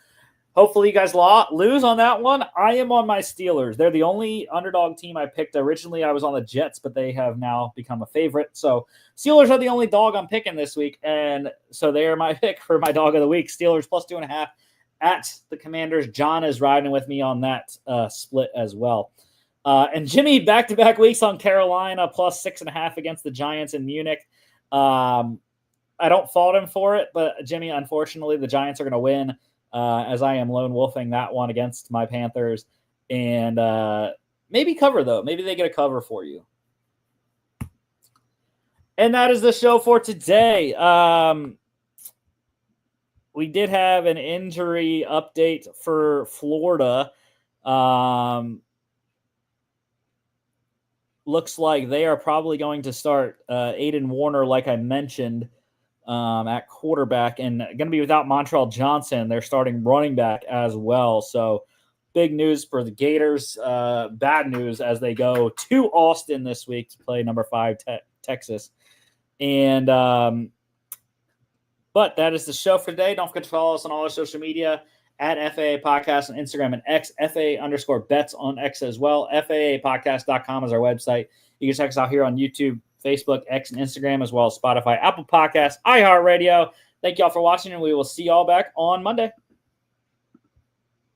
hopefully you guys lose on that one. I am on my Steelers. They're the only underdog team I picked. Originally, I was on the Jets, but they have now become a favorite. So Steelers are the only dog I'm picking this week, and so they are my pick for my dog of the week. Steelers +2.5 at the Commanders. John is riding with me on that split as well. And Jimmy, back-to-back weeks on Carolina, +6.5 against the Giants in Munich. I don't fault him for it, but Jimmy, unfortunately, the Giants are going to win, as I am lone wolfing that one against my Panthers. And maybe cover, though. Maybe they get a cover for you. And that is the show for today. We did have an injury update for Florida. Looks like they are probably going to start Aiden Warner, like I mentioned, at quarterback, and going to be without Montrell Johnson. They're starting running back as well. So big news for the Gators. Bad news as they go to Austin this week to play number 5 Texas. And but that is the show for today. Don't forget to follow us on all our social media at FAA Podcast on Instagram and X, FAA_bets on X as well. FAApodcast.com is our website. You can check us out here on YouTube, Facebook, X, and Instagram, as well as Spotify, Apple Podcasts, iHeartRadio. Thank you all for watching, and we will see y'all back on Monday.